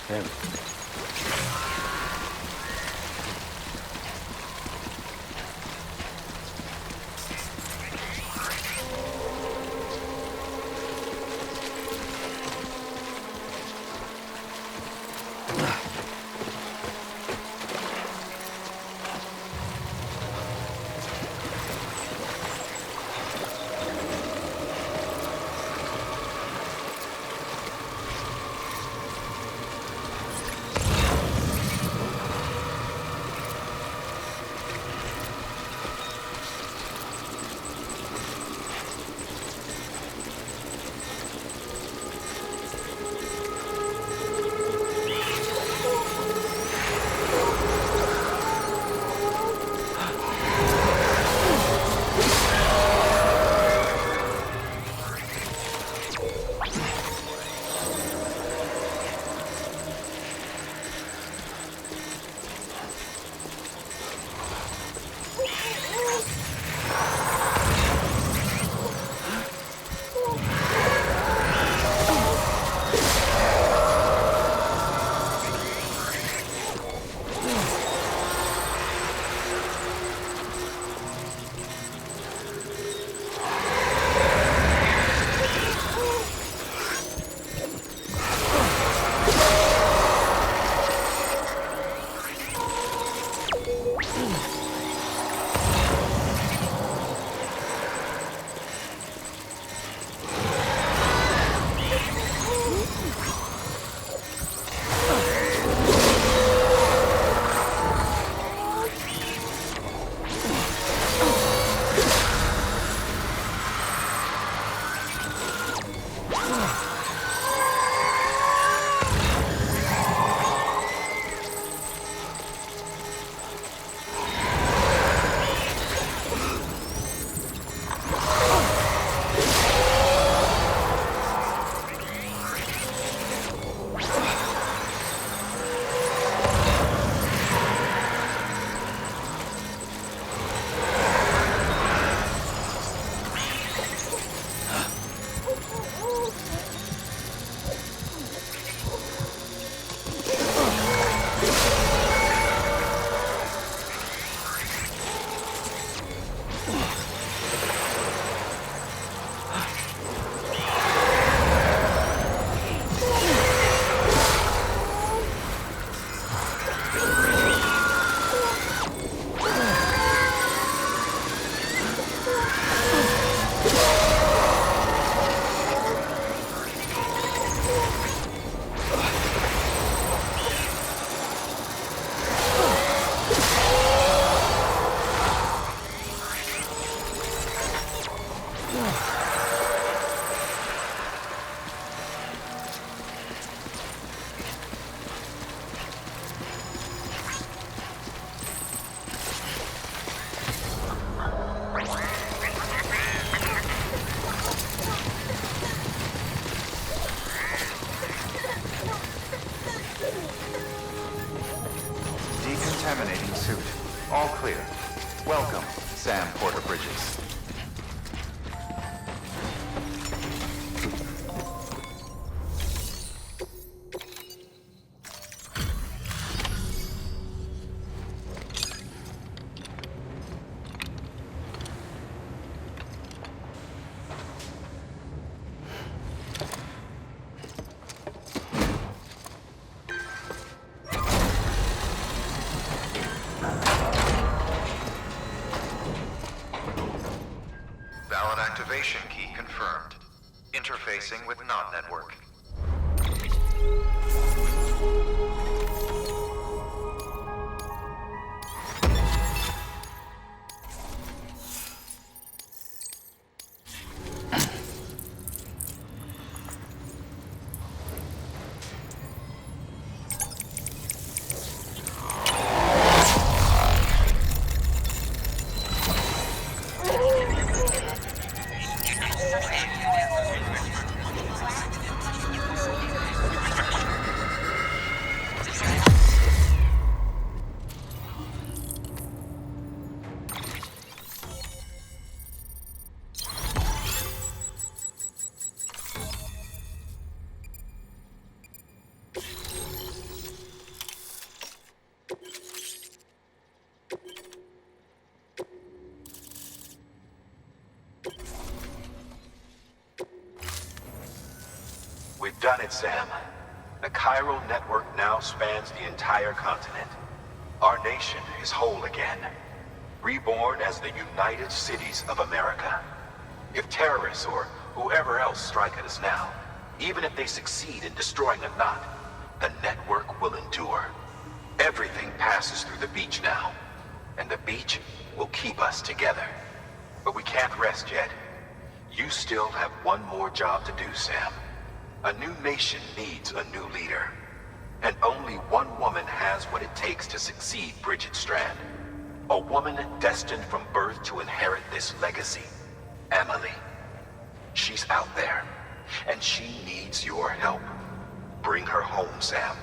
him. Decontaminating suit. All clear. Welcome, Sam Porter Bridges. Valid activation key confirmed. Interfacing with NOT network. We've done it, Sam. The chiral network now spans the entire continent. Our nation is whole again, reborn as the United Cities of America. If terrorists or whoever else strike at us now, even if they succeed in destroying a knot, the network will endure. Everything passes through the beach now, and the beach will keep us together. But we can't rest yet. You still have one more job to do, Sam. A new nation needs a new leader. And only one woman has what it takes to succeed Bridget Strand. A woman destined from birth to inherit this legacy. Amelie. She's out there, and she needs your help. Bring her home, Sam,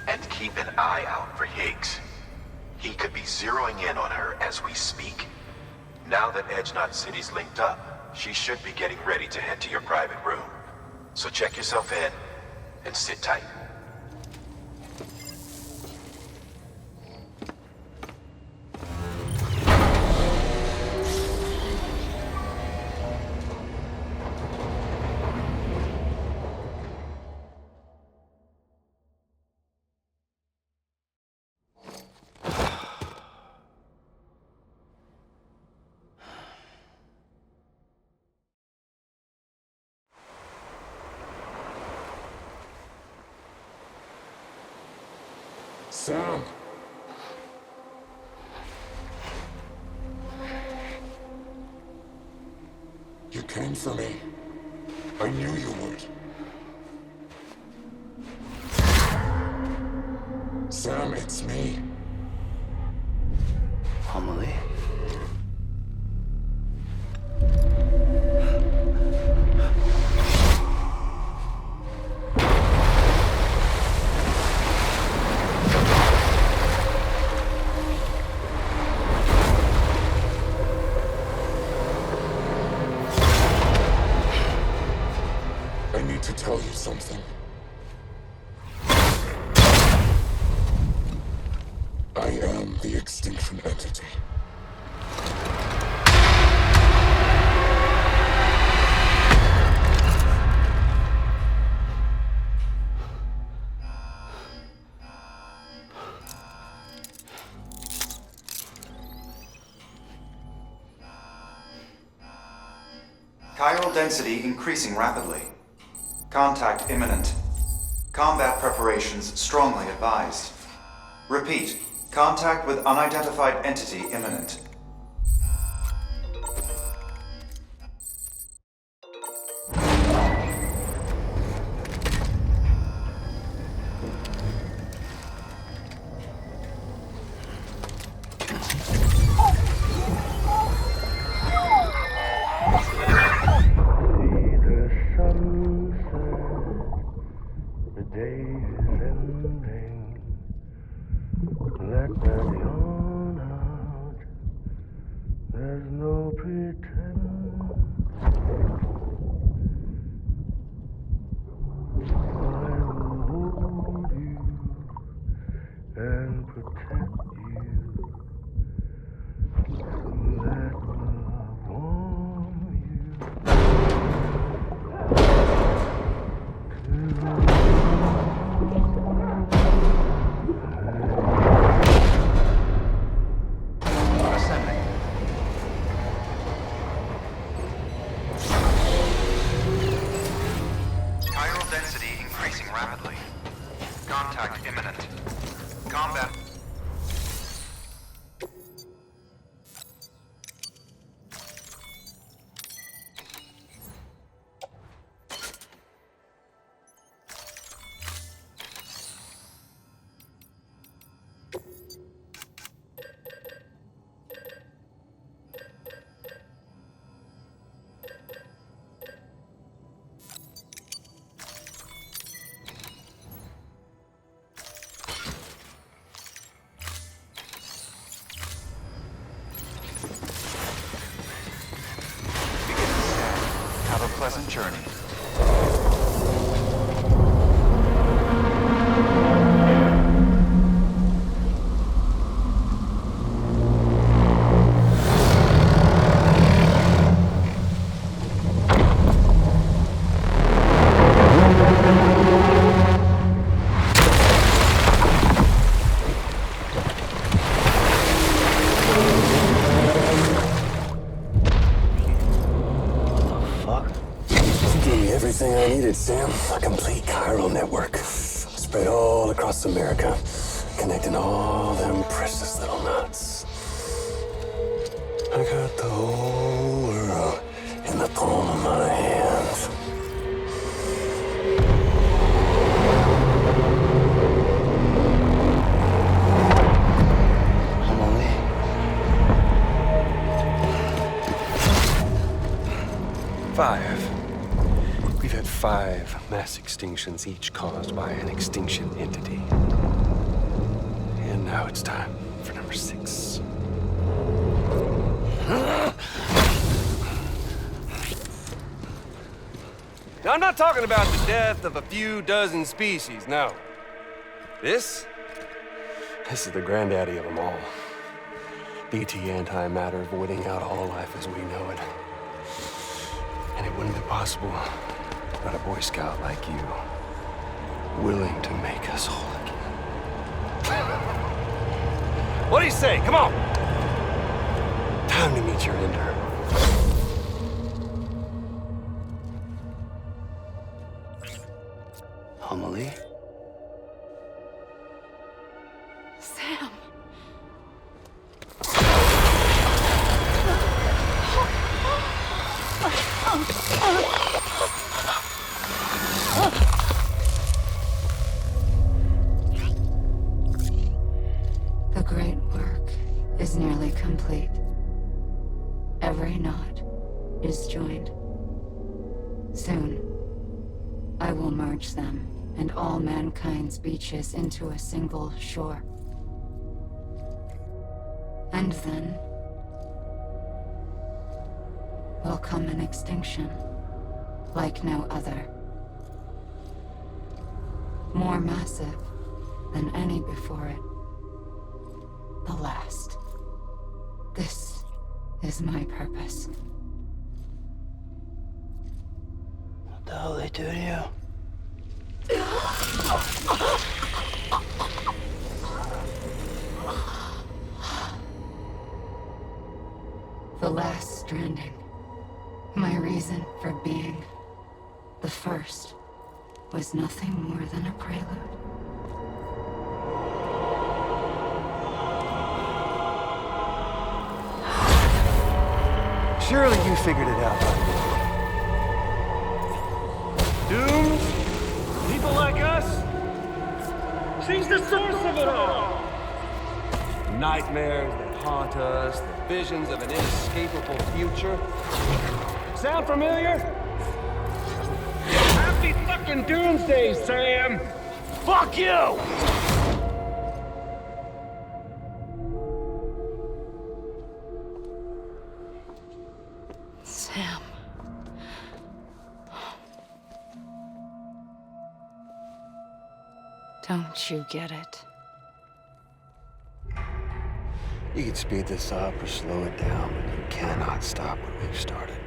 and keep an eye out for Higgs. He could be zeroing in on her as we speak. Now that Edge Knot City's linked up, she should be getting ready to head to your private room. So check yourself in, and sit tight. Sam! You came for me. I knew you would. Sam, it's me. Amelie? I need to tell you something. I am the extinction entity. Chiral density increasing rapidly. Contact imminent. Combat preparations strongly advised. Repeat, contact with unidentified entity imminent. Have a pleasant journey. everything I needed, Sam. A complete chiral network. Spread all across America. Connecting all them precious little knots. I got the whole world in the palm of my hand. Amelie. 5. We've had 5 mass extinctions, each caused by an extinction entity. And now it's time for number 6. Now, I'm not talking about the death of a few dozen species, no. This is the granddaddy of them all. BT antimatter voiding out all life as we know it. And it wouldn't be possible without a Boy Scout like you, willing to make us whole again. What do you say? Come on! Time to meet your ender. Amelie? Sam. The great work is nearly complete. Every knot is joined. Soon, I will merge them and all mankind's beaches into a single shore. And then will come an extinction like no other. More massive than any before it. The last. This is my purpose. What the hell they do to you? The last stranding. My reason for being. The first was nothing more than a prelude. Surely you figured it out by now. Dooms? People like us? She's the source of it all! Nightmares that haunt us, the visions of an inescapable future. Sound familiar? Happy fucking doomsday, Sam! Fuck you! Sam. Don't you get it? You can speed this up or slow it down, but you cannot stop what we've started.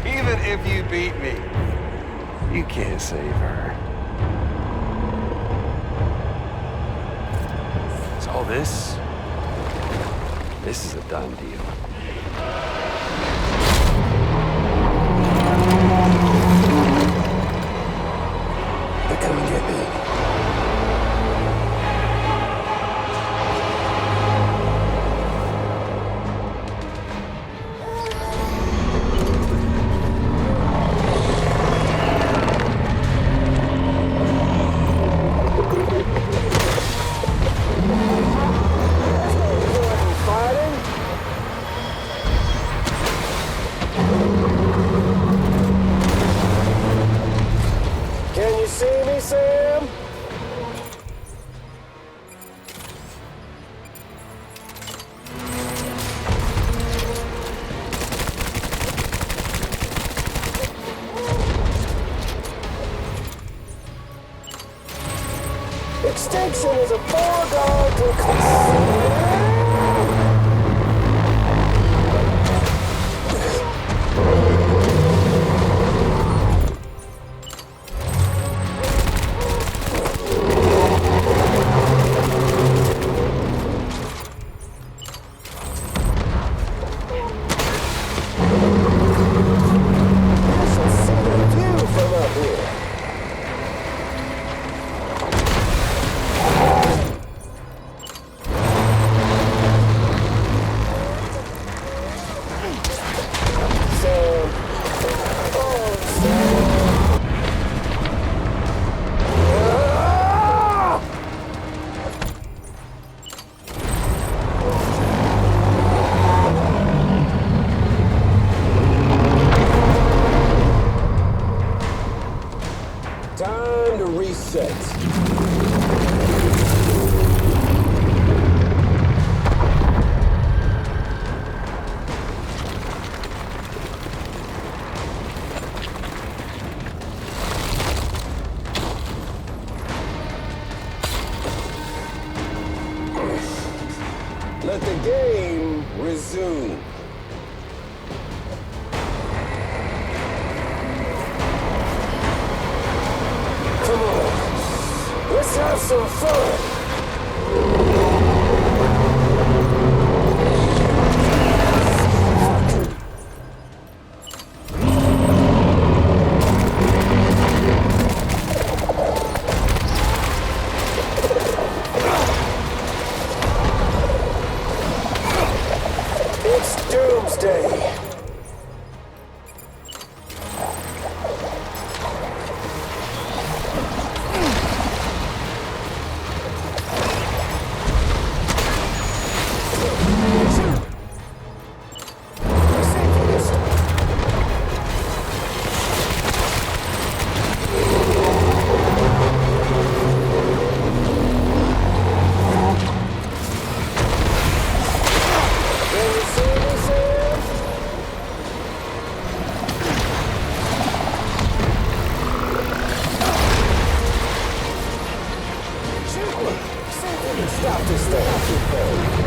Even if you beat me, you can't save her. So this is a done deal. But come and get me. Can you see me, Sam? Extinction is a foregone conclusion. soon. Come on, let's have some fun. It's doomsday. Stop this thing.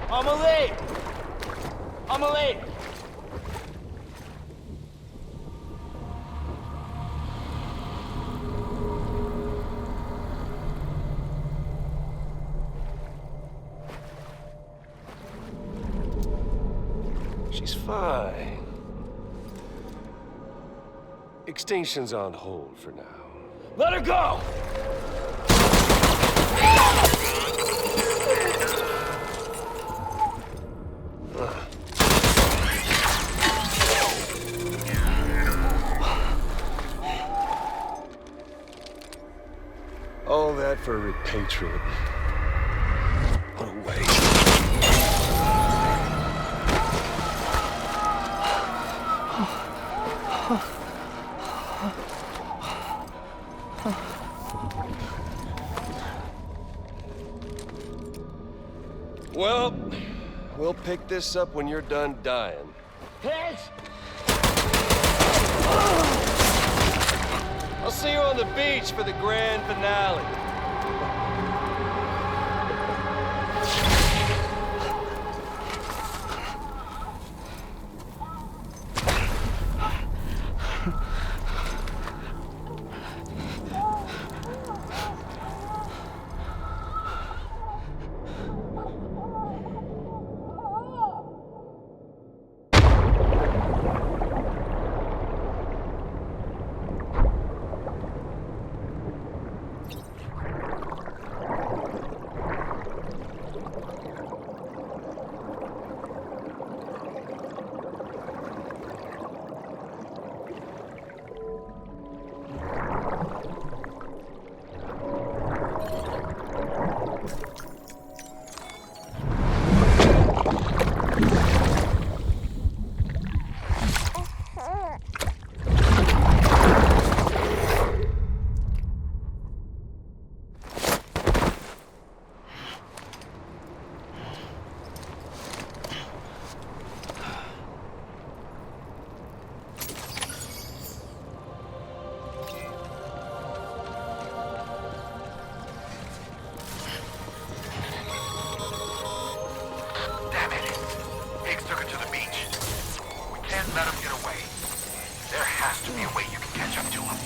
Amelie! Amelie! She's fine. Extinction's on hold for now. Let her go! All that for a repatriate. What a waste. Well, we'll pick this up when you're done dying. Higgs! I'll see you on the beach for the grand finale. Damn it. Higgs took her to the beach. We can't let him get away. There has to be a way you can catch up to him.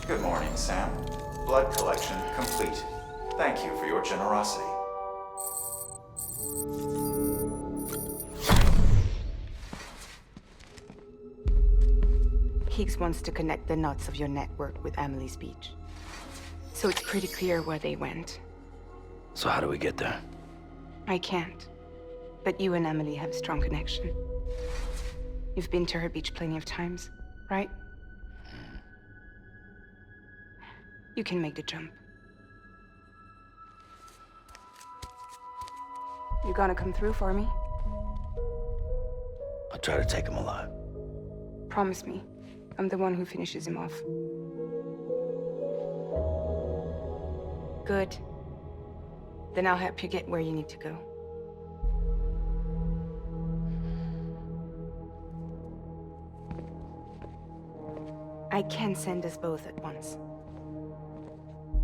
Good morning, Sam. Blood collection complete. Thank you for your generosity. Higgs wants to connect the knots of your network with Amelie's beach. So it's pretty clear where they went. So how do we get there? I can't. But you and Amelie have a strong connection. You've been to her beach plenty of times, right? You can make the jump. You gonna come through for me? I'll try to take him alive. Promise me. I'm the one who finishes him off. Good. Then I'll help you get where you need to go. I can send us both at once.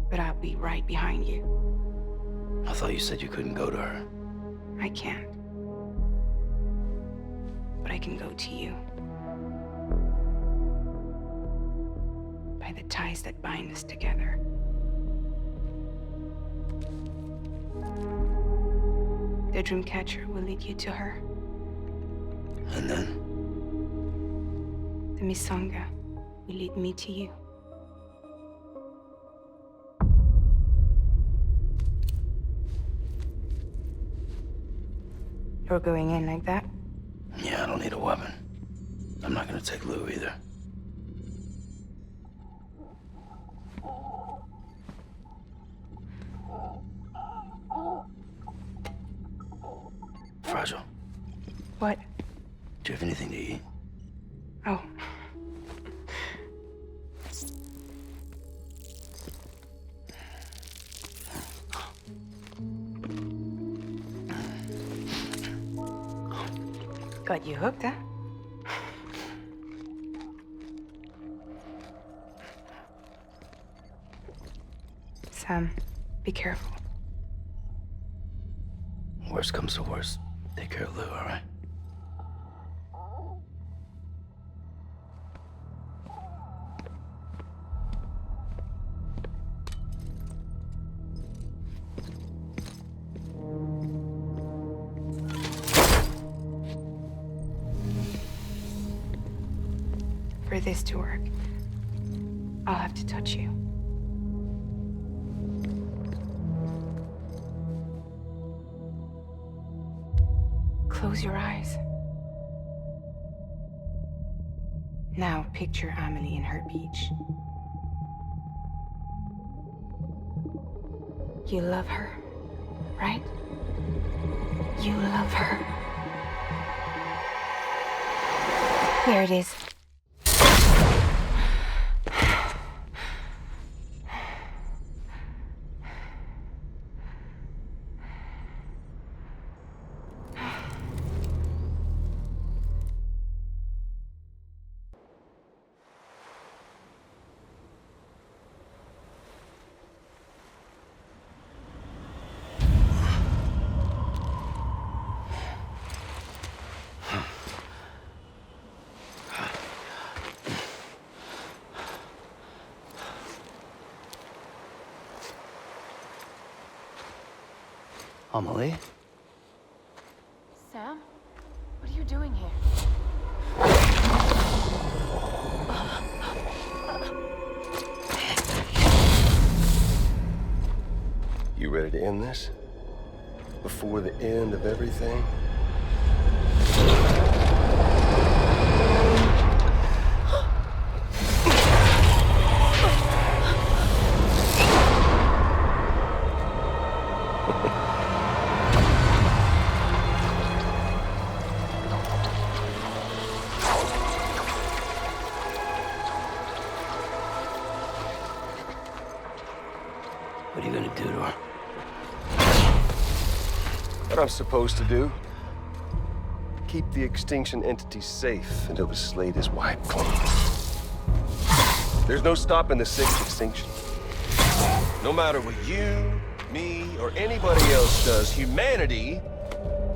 But I'll be right behind you. I thought you said you couldn't go to her. I can't. But I can go to you. By the ties that bind us together. The Dreamcatcher will lead you to her. And then? The Misanga will lead me to you. You're going in like that? Yeah, I don't need a weapon. I'm not gonna take Lou either. Fragile. What? Do you have anything to eat? Oh. Got you hooked, huh? Sam, be careful. Worst comes to worst. Take care of Lou, all right? For this to work, I'll have to touch you. Close your eyes. Now picture Amelie in her beach. You love her, right? You love her. There it is. Amelie? Sam? What are you doing here? You ready to end this? Before the end of everything? What are you gonna do to her? What I'm supposed to do? Keep the extinction entity safe until the slate is wiped clean. There's no stopping the sixth extinction. No matter what you, me, or anybody else does, humanity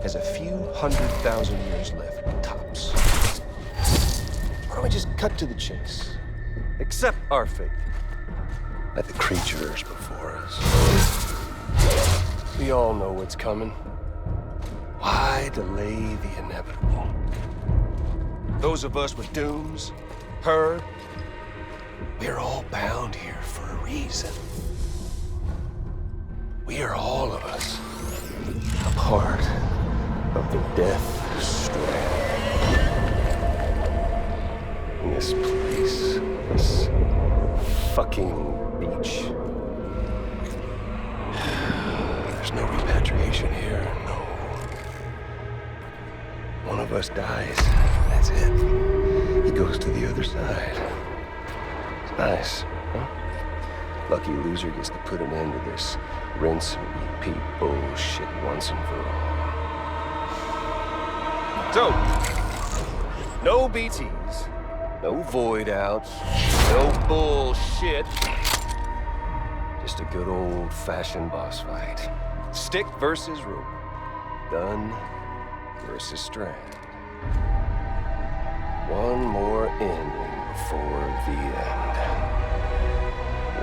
has a few 100,000 years left, tops. Why don't we just cut to the chase? Accept our fate, like the creatures before us. We all know what's coming. Why delay the inevitable? Those of us with dooms, her, we're all bound here for a reason. We are all of us a part of the Death Strand. In this place, this fucking beach. There's no repatriation here, no. One of us dies, that's it. He goes to the other side. It's nice, huh? Lucky loser gets to put an end to this rinse and repeat bullshit once and for all. So, no BTs, no void outs, no bullshit. Just a good old-fashioned boss fight. Stick versus rope. Gun versus strand. One more ending before the end.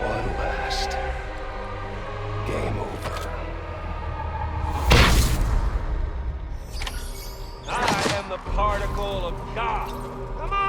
One last game over. I am the particle of God. Come on!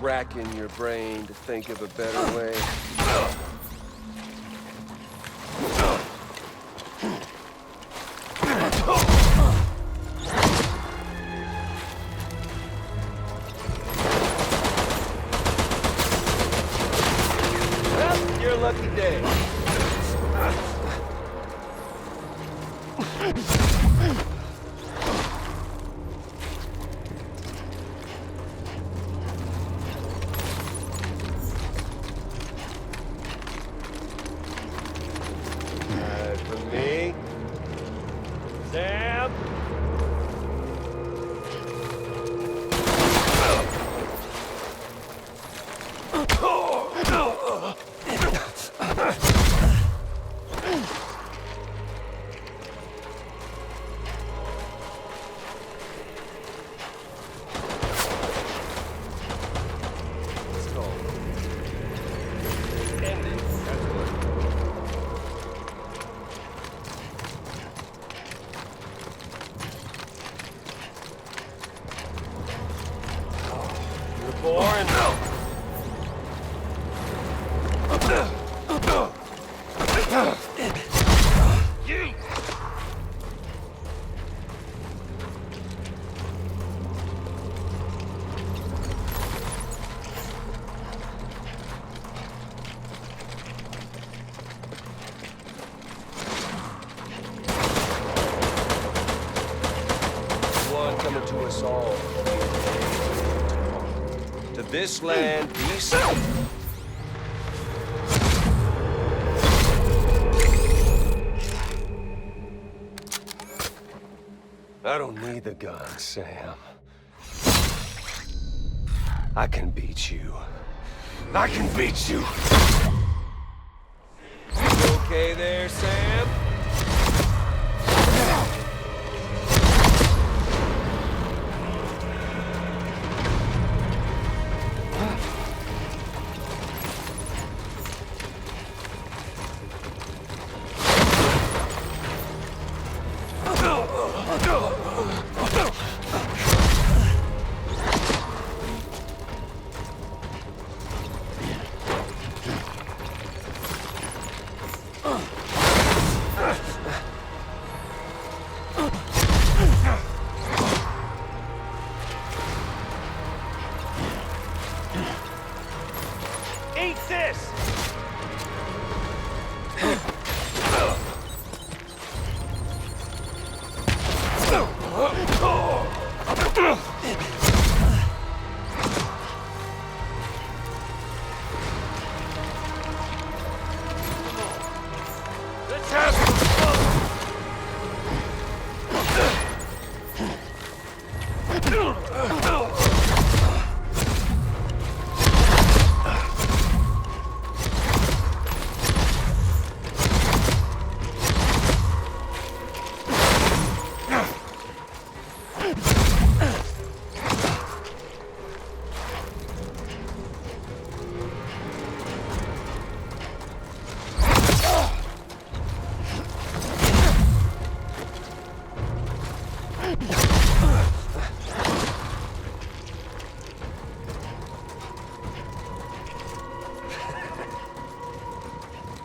racking your brain to think of a better way. Well, your lucky day. For me, Sam. Let's go. Ending. That's what. You're born. You. One coming to us all. To this land, be safe. I don't need the gun, Sam. I can beat you. I can beat you. You okay there, Sam? Eat this! Let's have some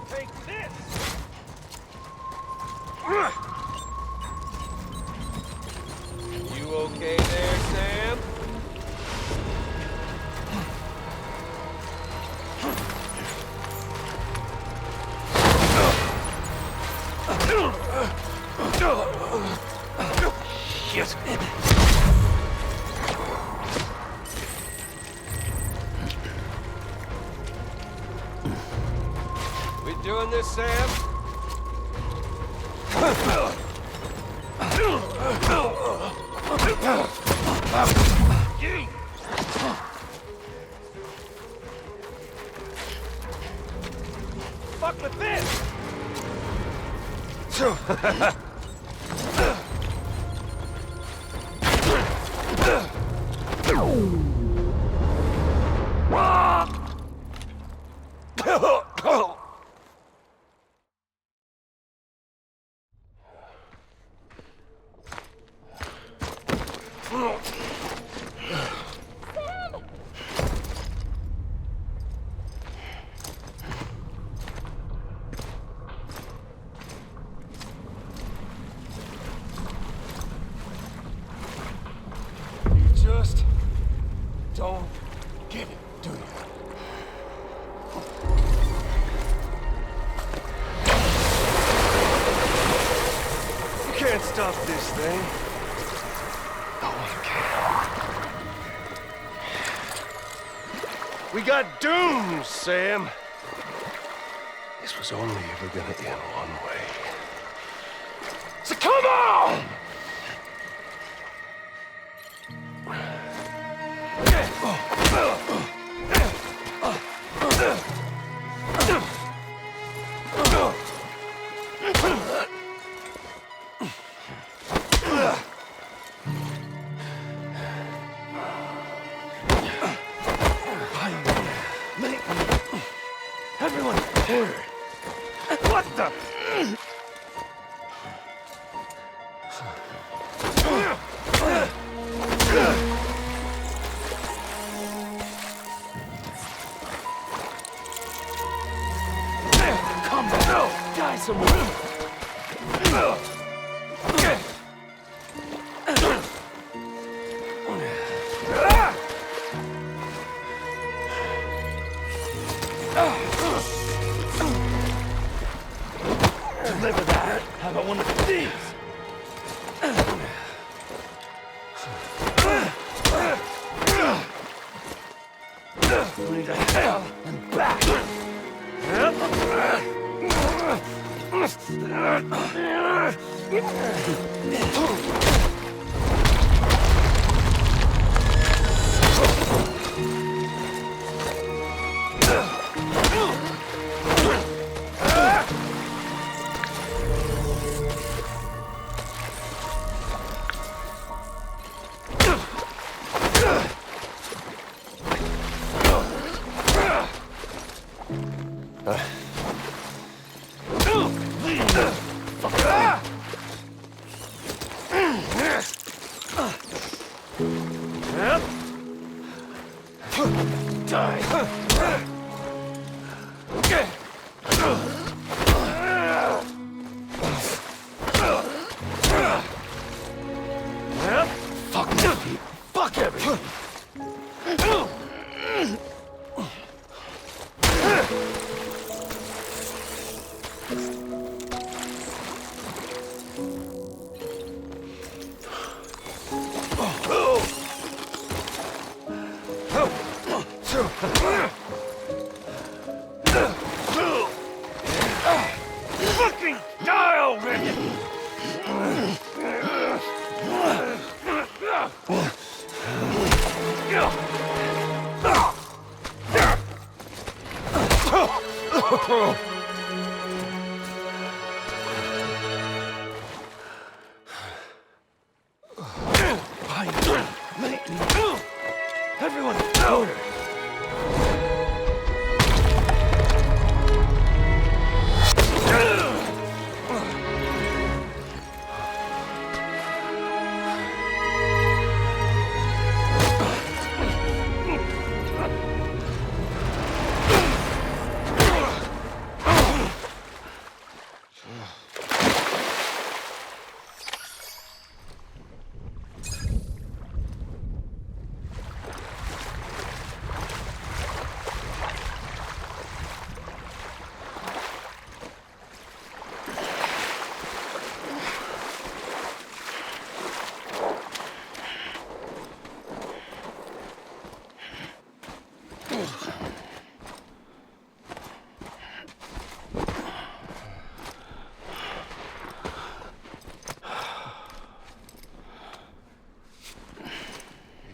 Take this! You okay there, Sam? Shit. We doing this, Sam? Fuck with this! don't get it, do you? You can't stop this thing. No one can. We got doomed, Sam. This was only ever gonna end one way. So come on! Everyone, what the? Come on, die somewhere. Deliver that. How about one of these? We need to hell and back. Fuck everything. Fucking die already! Everyone, order!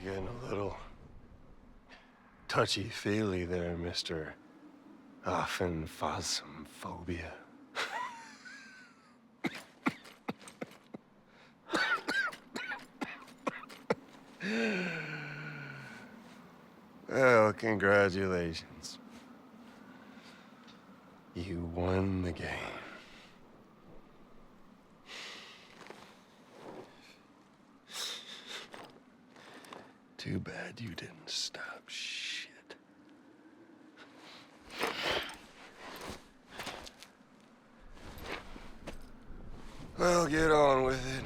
Getting a little touchy-feely there, Mr. Phasmophobia. Well, congratulations. You won the game. Too bad you didn't stop shit. Well, get on with it.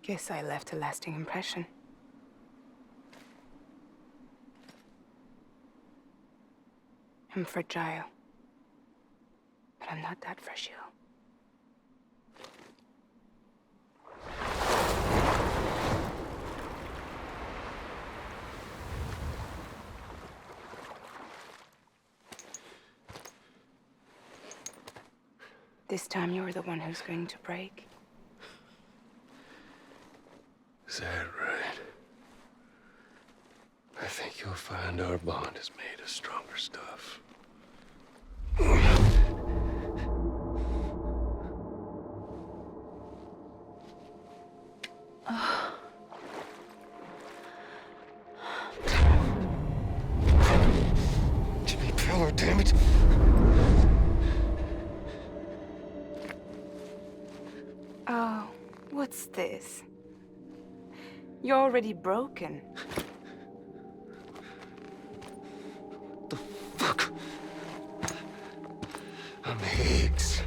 Guess I left a lasting impression. I'm fragile. But I'm not that fragile. This time you're the one who's going to break. Is that right? I think you'll find our bond is made of stronger stuff. Jimmy Power, damn it! Oh, what's this? You're already broken. The fuck? I'm Higgs.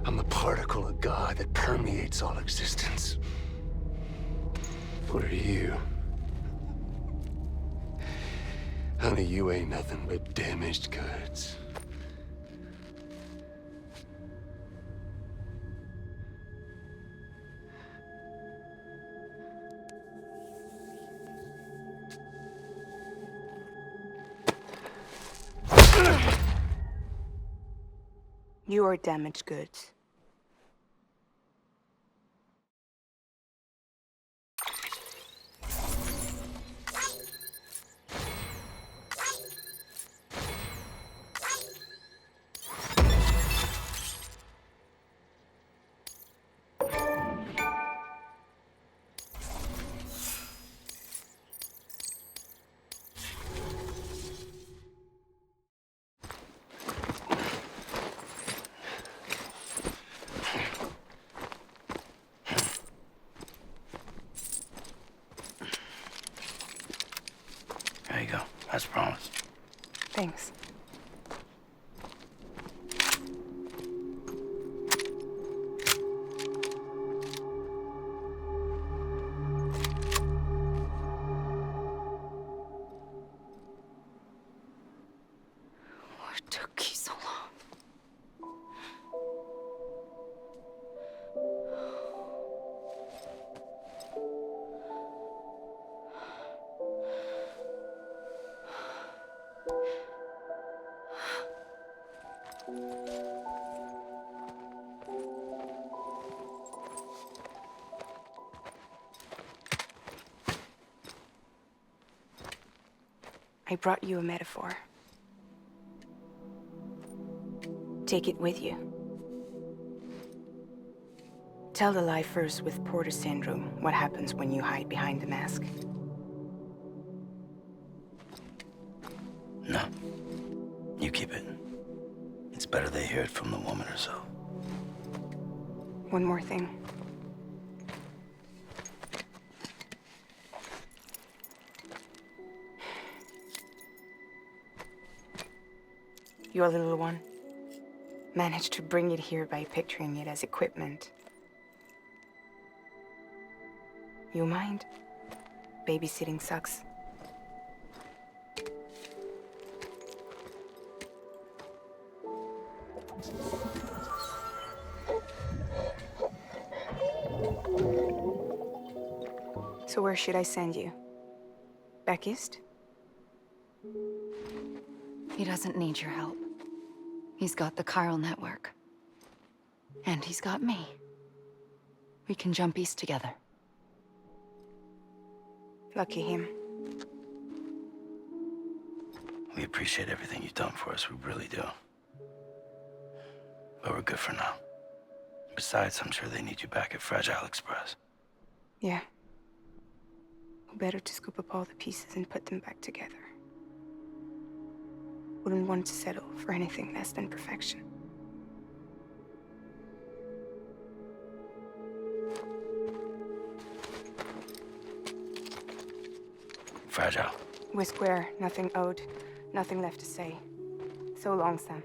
I'm the particle of God that permeates all existence. What are you? Honey, you ain't nothing but damaged goods. You are damaged goods. There you go, as promised. Thanks. What took you so long? I brought you a metaphor. Take it with you. Tell the lifers with Porter syndrome what happens when you hide behind the mask. No. You keep it. It's better they hear it from the woman herself. One more thing. Your little one managed to bring it here by picturing it as equipment. You mind? Babysitting sucks. So where should I send you? Back east? He doesn't need your help. He's got the chiral network. And he's got me. We can jump east together. Lucky him. We appreciate everything you've done for us, we really do. But we're good for now. Besides, I'm sure they need you back at Fragile Express. Yeah. Better to scoop up all the pieces and put them back together. Wouldn't want to settle for anything less than perfection. Fragile. We're square, nothing owed, nothing left to say. So long, Sam.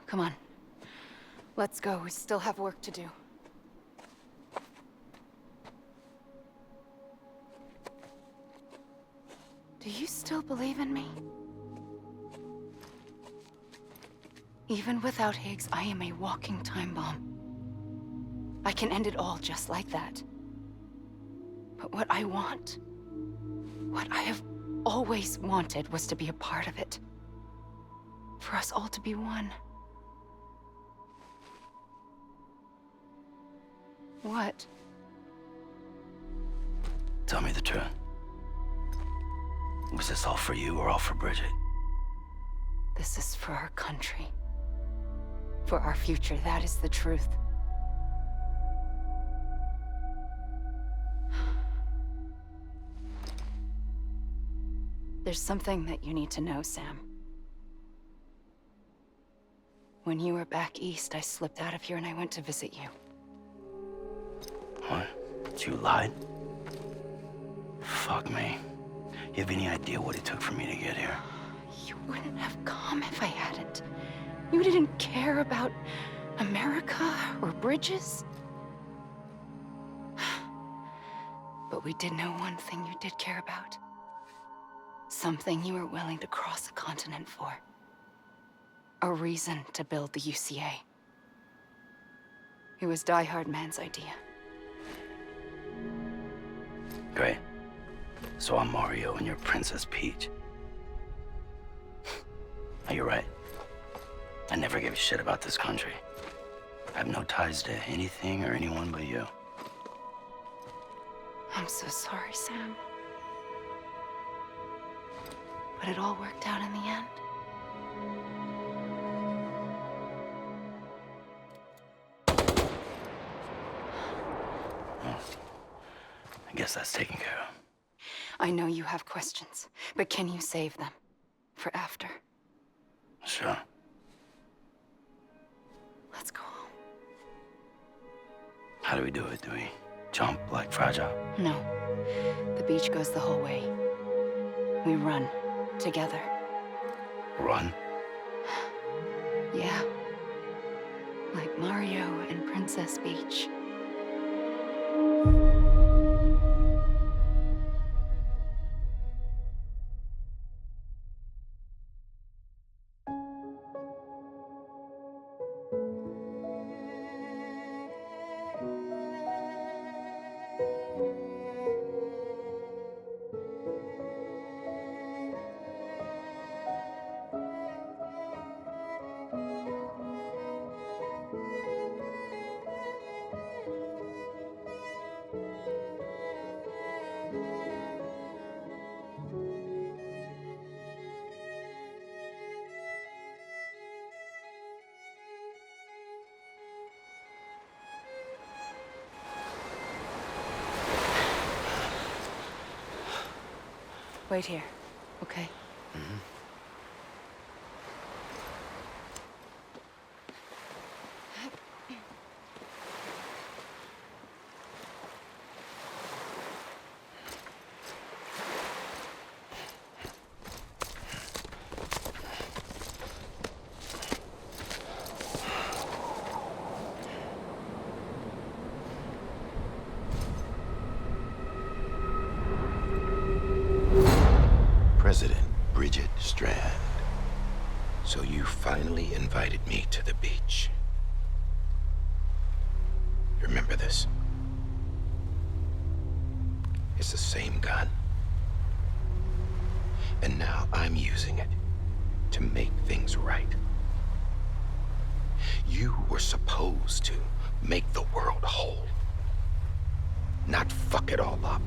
Come on. Let's go. We still have work to do. Do you still believe in me? Even without Higgs, I am a walking time bomb. I can end it all just like that. But what I want, what I have always wanted, was to be a part of it. For us all to be one. What? Tell me the truth. Was this all for you or all for Bridget? This is for our country. For our future, that is the truth. There's something that you need to know, Sam. When you were back east, I slipped out of here and I went to visit you. What? You lied? Fuck me. You have any idea what it took for me to get here? You wouldn't have come if I hadn't. You didn't care about America or bridges. But we did know one thing you did care about. Something you were willing to cross a continent for. A reason to build the UCA. It was Die Hard Man's idea. Great. So I'm Mario and you're Princess Peach. You're right. I never gave a shit about this country. I have no ties to anything or anyone but you. I'm so sorry, Sam. But it all worked out in the end. Well, I guess that's taken care of. I know you have questions, but can you save them for after? Sure. Let's go home. How do we do it? Do we jump like Fragile? No. The beach goes the whole way. We run together. Run? Yeah. Like Mario and Princess Peach. Wait here, okay? Mm-hmm. President Bridget Strand. So you finally invited me to the beach. Remember this? It's the same gun. And now I'm using it to make things right. You were supposed to make the world whole, not fuck it all up.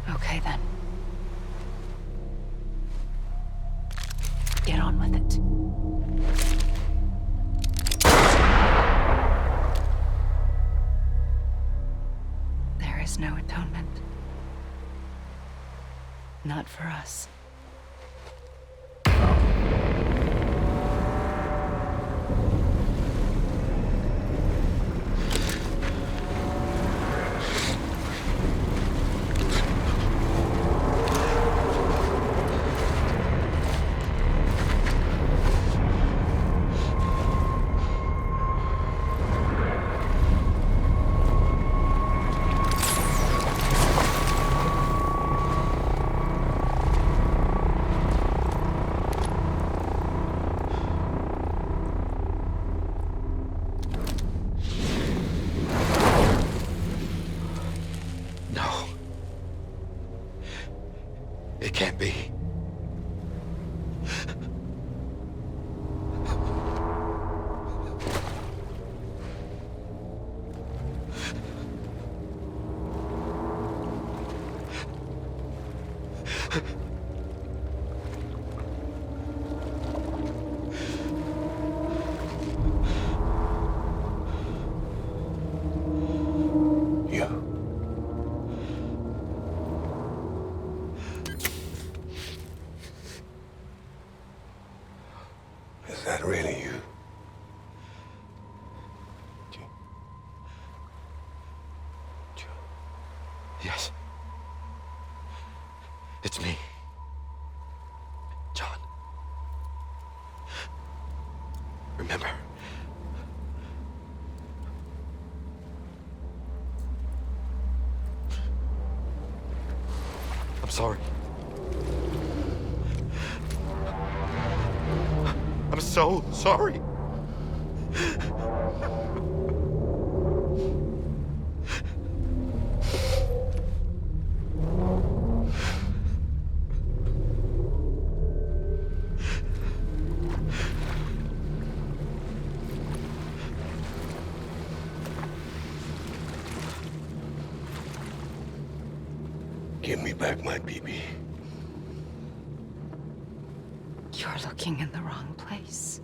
Okay, then. Get on with it. There is no atonement. Not for us. Is that really you? Yes. It's me. John. Remember. I'm sorry. I'm so sorry. Give me back my BB. You're looking in the wrong place.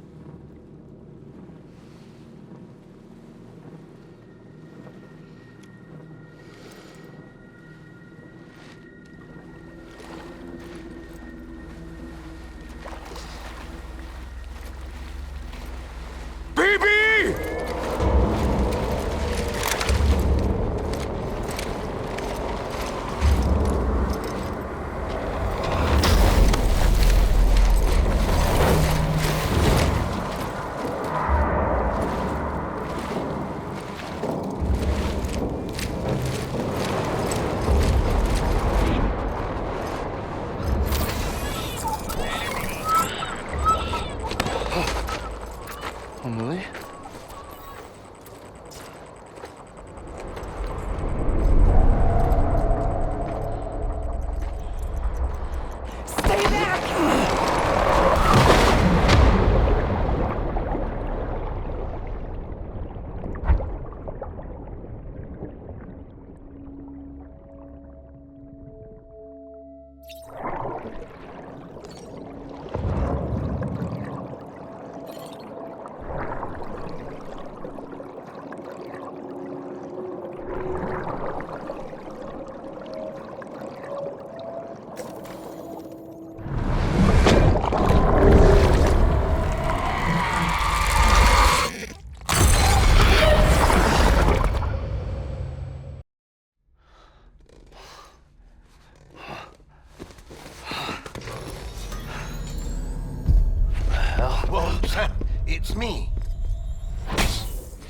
Amelie? Stay back! Whoa, Sam, it's me.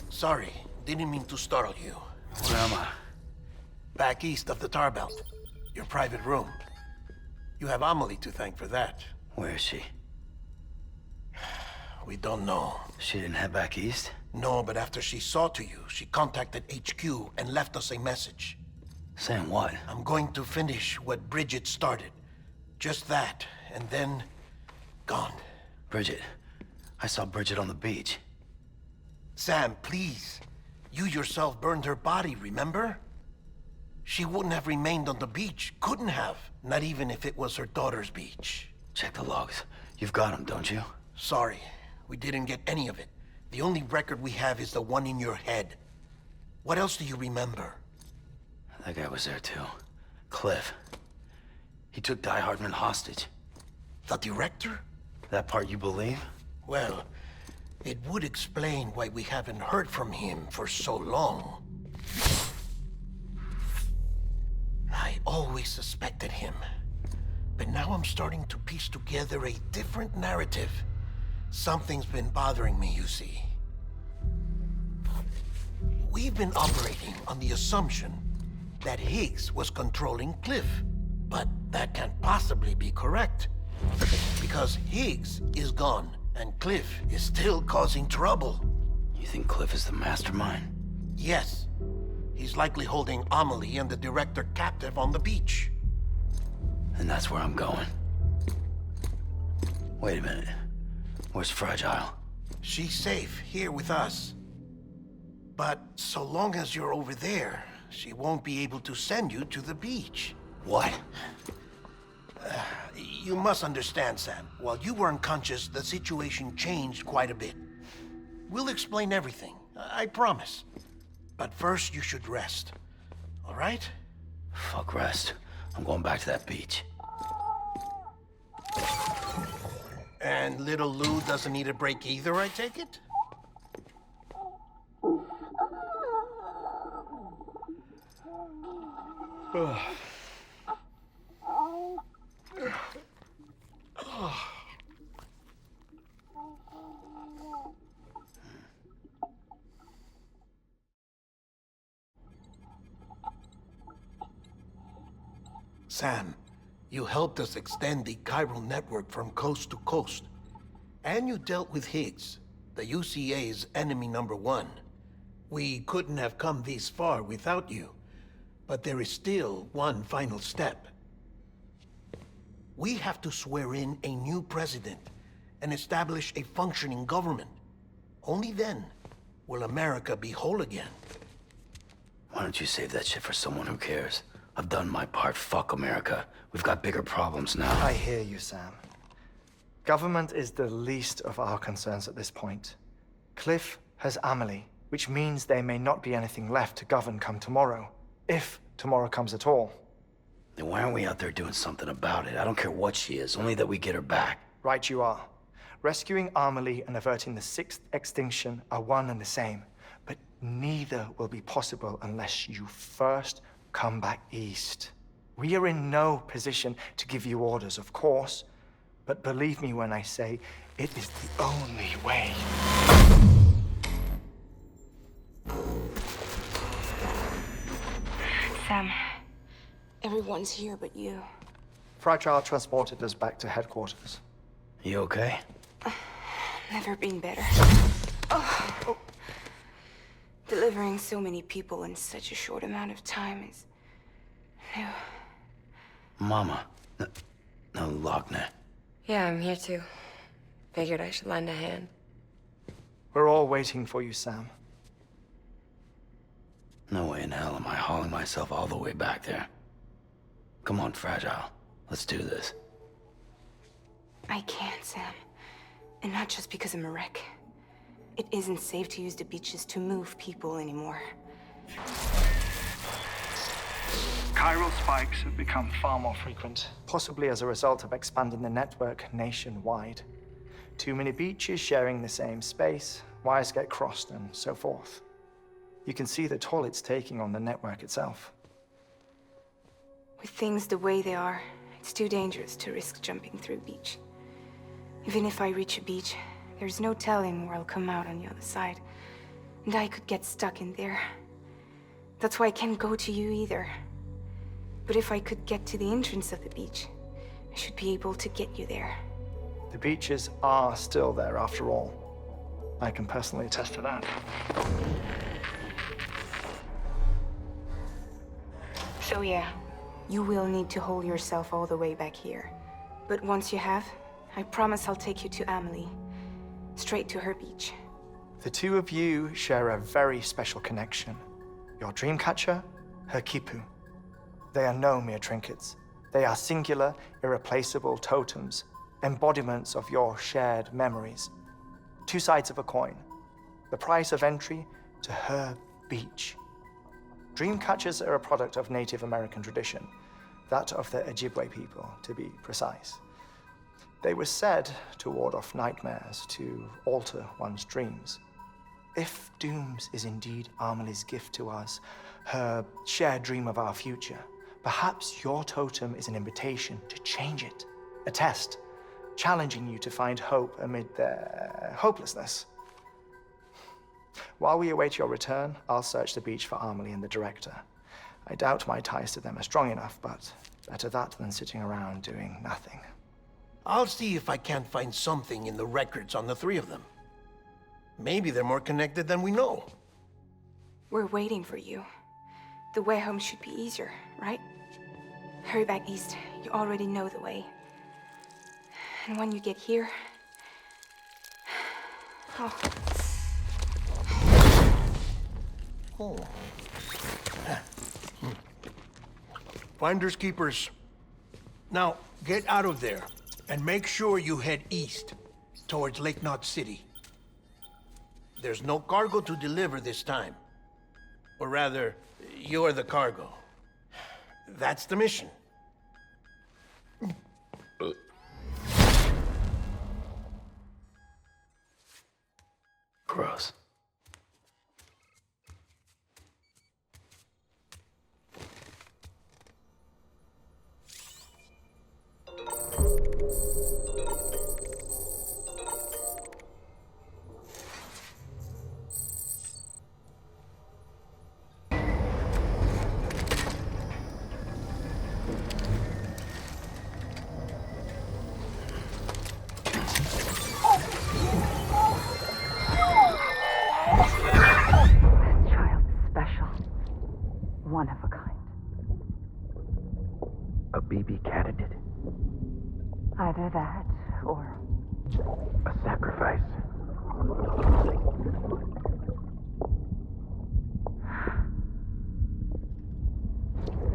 Sorry, didn't mean to startle you. Where am I? Back east of the tar belt. Your private room. You have Amelie to thank for that. Where is she? We don't know. She didn't head back east? No, but after she saw to you, she contacted HQ and left us a message. Saying what? I'm going to finish what Bridget started. Just that, and then... gone. Bridget. I saw Bridget on the beach. Sam, please. You yourself burned her body, remember? She wouldn't have remained on the beach. Couldn't have. Not even if it was her daughter's beach. Check the logs. You've got them, don't you? Sorry. We didn't get any of it. The only record we have is the one in your head. What else do you remember? That guy was there too. Cliff. He took Die Hardman hostage. The director? That part you believe? Well, it would explain why we haven't heard from him for so long. I always suspected him. But now I'm starting to piece together a different narrative. Something's been bothering me, you see. We've been operating on the assumption that Higgs was controlling Cliff. But that can't possibly be correct. Because Higgs is gone, and Cliff is still causing trouble. You think Cliff is the mastermind? Yes. He's likely holding Amelie and the director captive on the beach. And that's where I'm going. Wait a minute. Where's Fragile? She's safe here with us. But so long as you're over there, she won't be able to send you to the beach. What? You must understand, Sam. While you were unconscious, the situation changed quite a bit. We'll explain everything, I promise. But first, you should rest. All right? Fuck rest. I'm going back to that beach. And little Lou doesn't need a break either, I take it? Sam, you helped us extend the chiral network from coast to coast. And you dealt with Higgs, the UCA's enemy #1. We couldn't have come this far without you. But there is still one final step. We have to swear in a new president and establish a functioning government. Only then will America be whole again. Why don't you save that shit for someone who cares? I've done my part. Fuck America. We've got bigger problems now. I hear you, Sam. Government is the least of our concerns at this point. Cliff has Amelie, which means there may not be anything left to govern come tomorrow. If tomorrow comes at all. Then why aren't we out there doing something about it? I don't care what she is, only that we get her back. Right you are. Rescuing Amelie and averting the 6th extinction are one and the same. But neither will be possible unless you first come back east. We are in no position to give you orders, of course. But believe me when I say, it is the only way. Sam, everyone's here but you. Fragile transported us back to headquarters. You okay? Never been better. Oh. Delivering so many people in such a short amount of time is new. Mama. No, Lochner. Yeah, I'm here too. Figured I should lend a hand. We're all waiting for you, Sam. No way in hell am I hauling myself all the way back there. Come on, Fragile. Let's do this. I can't, Sam. And not just because I'm a wreck. It isn't safe to use the beaches to move people anymore. Chiral spikes have become Far more frequent, possibly as a result of expanding the network nationwide. Too many beaches sharing the same space, wires get crossed, and so forth. You can see the toll it's taking on the network itself. With things the way they are, it's too dangerous to risk jumping through a beach. Even if I reach a beach, there's no telling where I'll come out on the other side. And I could get stuck in there. That's why I can't go to you either. But if I could get to the entrance of the beach, I should be able to get you there. The beaches are still there after all. I can personally attest to that. So yeah, you will need to hold yourself all the way back here. But once you have, I promise I'll take you to Amelie. Straight to her beach. The two of you share a very special connection. Your dreamcatcher, her quipu. They are no mere trinkets. They are singular, irreplaceable totems, embodiments of your shared memories. Two sides of a coin. The price of entry to her beach. Dreamcatchers are a product of Native American tradition, that of the Ojibwe people, to be precise. They were said to ward off nightmares, to alter one's dreams. If Dooms is indeed Amelie's gift to us, her shared dream of our future, perhaps your totem is an invitation to change it. A test, challenging you to find hope amid their hopelessness. While we await your return, I'll search the beach for Amelie and the director. I doubt my ties to them are strong enough, but better that than sitting around doing nothing. I'll see if I can't find something in the records on the three of them. Maybe they're more connected than we know. We're waiting for you. The way home should be easier, right? Hurry back east. You already know the way. And when you get here... Oh. Finders keepers. Now, get out of there, and make sure you head east, towards Lake Knot City. There's no cargo to deliver this time. Or rather, you're the cargo. That's the mission. Gross. One of a kind. A BB candidate? Either that, or... A sacrifice?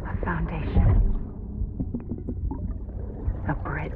A foundation. A bridge.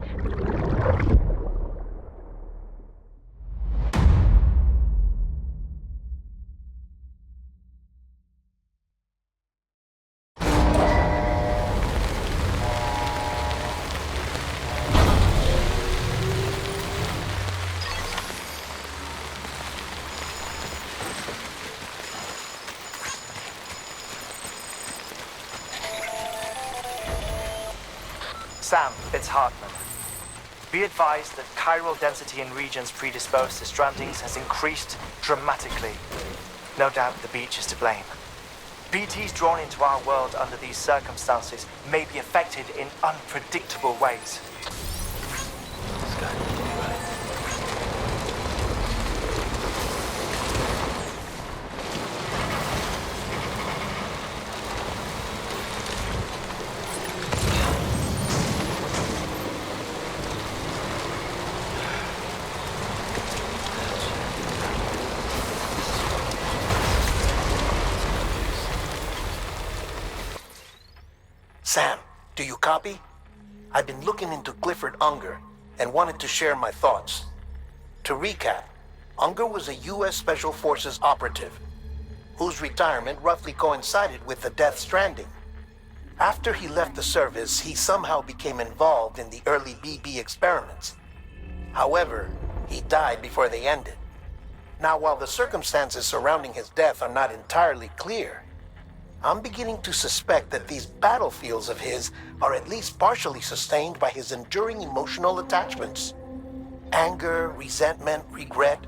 Sam, it's Hartman. Be advised that chiral density in regions predisposed to strandings has increased dramatically. No doubt the beach is to blame. BTs drawn into our world under these circumstances may be affected in unpredictable ways. Sam, do you copy? I've been looking into Clifford Unger and wanted to share my thoughts. To recap, Unger was a U.S. Special Forces operative whose retirement roughly coincided with the death Stranding. After he left the service, he somehow became involved in the early BB experiments. However, he died before they ended. Now, while the circumstances surrounding his death are not entirely clear, I'm beginning to suspect that these battlefields of his are at least partially sustained by his enduring emotional attachments. Anger, resentment, regret.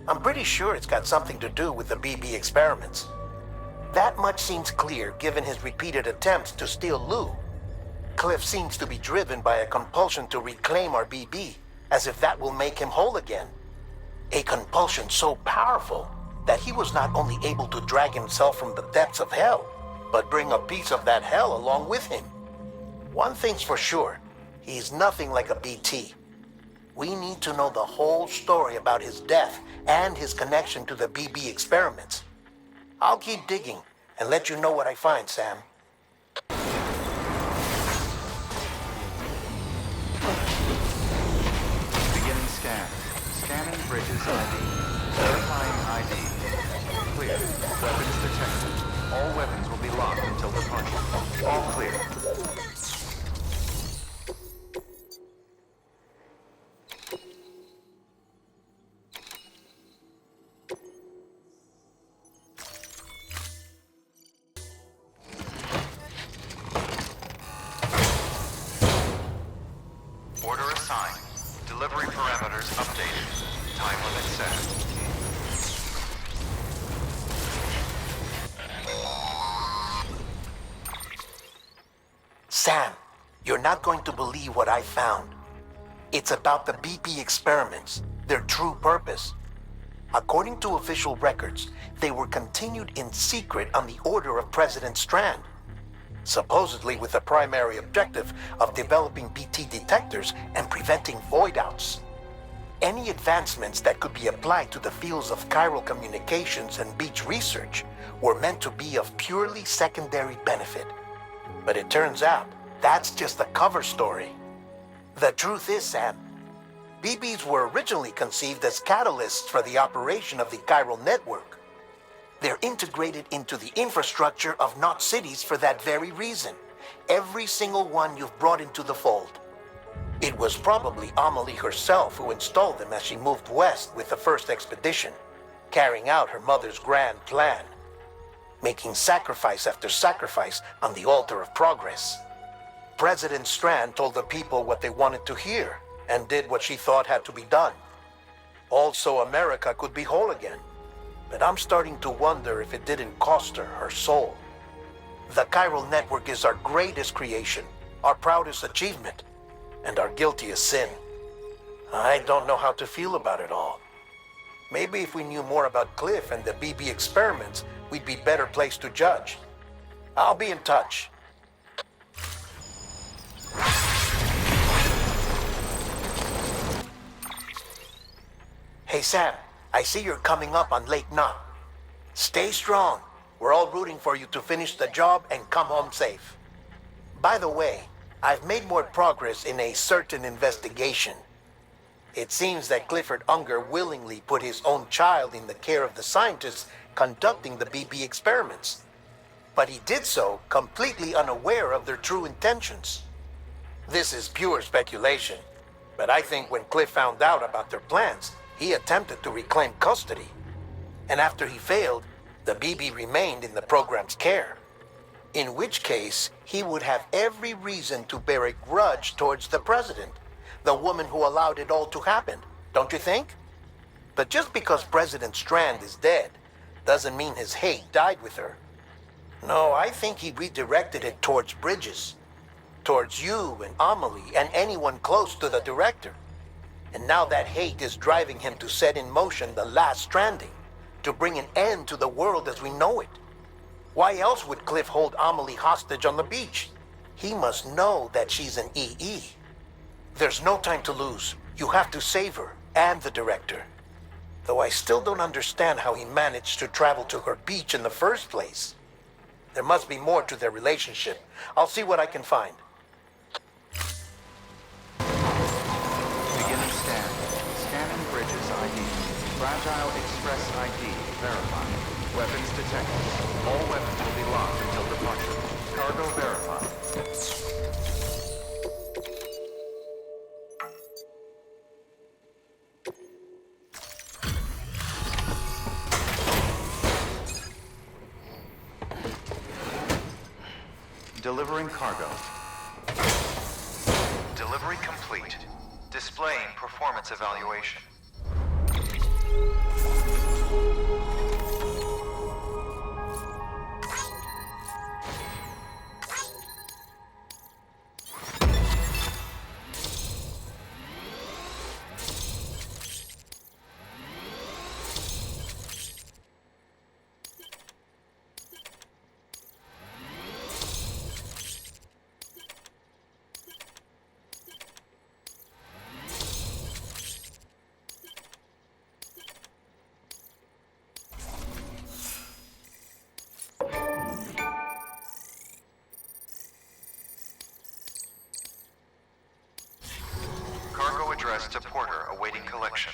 I'm pretty sure it's got something to do with the BB experiments. That much seems clear given his repeated attempts to steal Lou. Cliff seems to be driven by a compulsion to reclaim our BB, as if that will make him whole again. A compulsion so powerful that he was not only able to drag himself from the depths of hell, but bring a piece of that hell along with him. One thing's for sure, he's nothing like a BT. We need to know the whole story about his death and his connection to the BB experiments. I'll keep digging and let you know what I find, Sam. Beginning scan. Scanning bridges ID. Verifying ID. Clear. Weapons detected. All weapons will be locked until departure. All clear. Order assigned. Delivery parameters updated. Time limit set. Sam, you're not going to believe what I found. It's about the BP experiments, their true purpose. According to official records, they were continued in secret on the order of President Strand, supposedly with the primary objective of developing BT detectors and preventing void-outs. Any advancements that could be applied to the fields of chiral communications and beach research were meant to be of purely secondary benefit. But it turns out, that's just a cover story. The truth is, Sam, BBs were originally conceived as catalysts for the operation of the chiral network. They're integrated into the infrastructure of Knot cities for that very reason. Every single one you've brought into the fold. It was probably Amelie herself who installed them as she moved west with the first expedition, carrying out her mother's grand plan, making sacrifice after sacrifice on the altar of progress. President Strand told the people what they wanted to hear, and did what she thought had to be done. Also, America could be whole again. But I'm starting to wonder if it didn't cost her her soul. The chiral network is our greatest creation, our proudest achievement, and our guiltiest sin. I don't know how to feel about it all. Maybe if we knew more about Cliff and the BB experiments, we'd be better placed to judge. I'll be in touch. Hey Sam, I see you're coming up on Lake Knot. Stay strong. We're all rooting for you to finish the job and come home safe. By the way, I've made more progress in a certain investigation. It seems that Clifford Unger willingly put his own child in the care of the scientists conducting the BB experiments. But he did so completely unaware of their true intentions. This is pure speculation, but I think when Cliff found out about their plans, he attempted to reclaim custody. And after he failed, the BB remained in the program's care. In which case, he would have every reason to bear a grudge towards the president, the woman who allowed it all to happen, don't you think? But just because President Strand is dead, doesn't mean his hate died with her. No, I think he redirected it towards Bridges, towards you and Amelie and anyone close to the director. And now that hate is driving him to set in motion the last Stranding, to bring an end to the world as we know it. Why else would Cliff hold Amelie hostage on the beach? He must know that she's an EE. There's no time to lose. You have to save her and the director. Though I still don't understand how he managed to travel to her beach in the first place. There must be more to their relationship. I'll see what I can find. Beginning scan. Scanning Bridges ID. Fragile Express ID verified. Weapons detected. All weapons will be locked until departure. Cargo verified. Delivering cargo. Delivery complete. Displaying performance evaluation. To Porter, awaiting collection.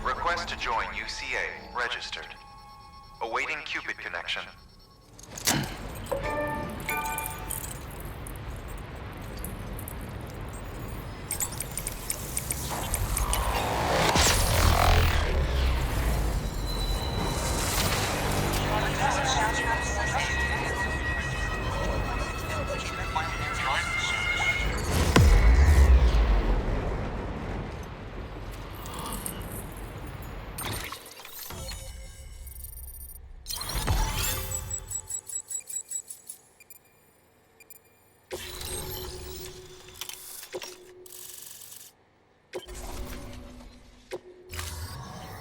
Request to join UCA, registered. Awaiting Cupid connection.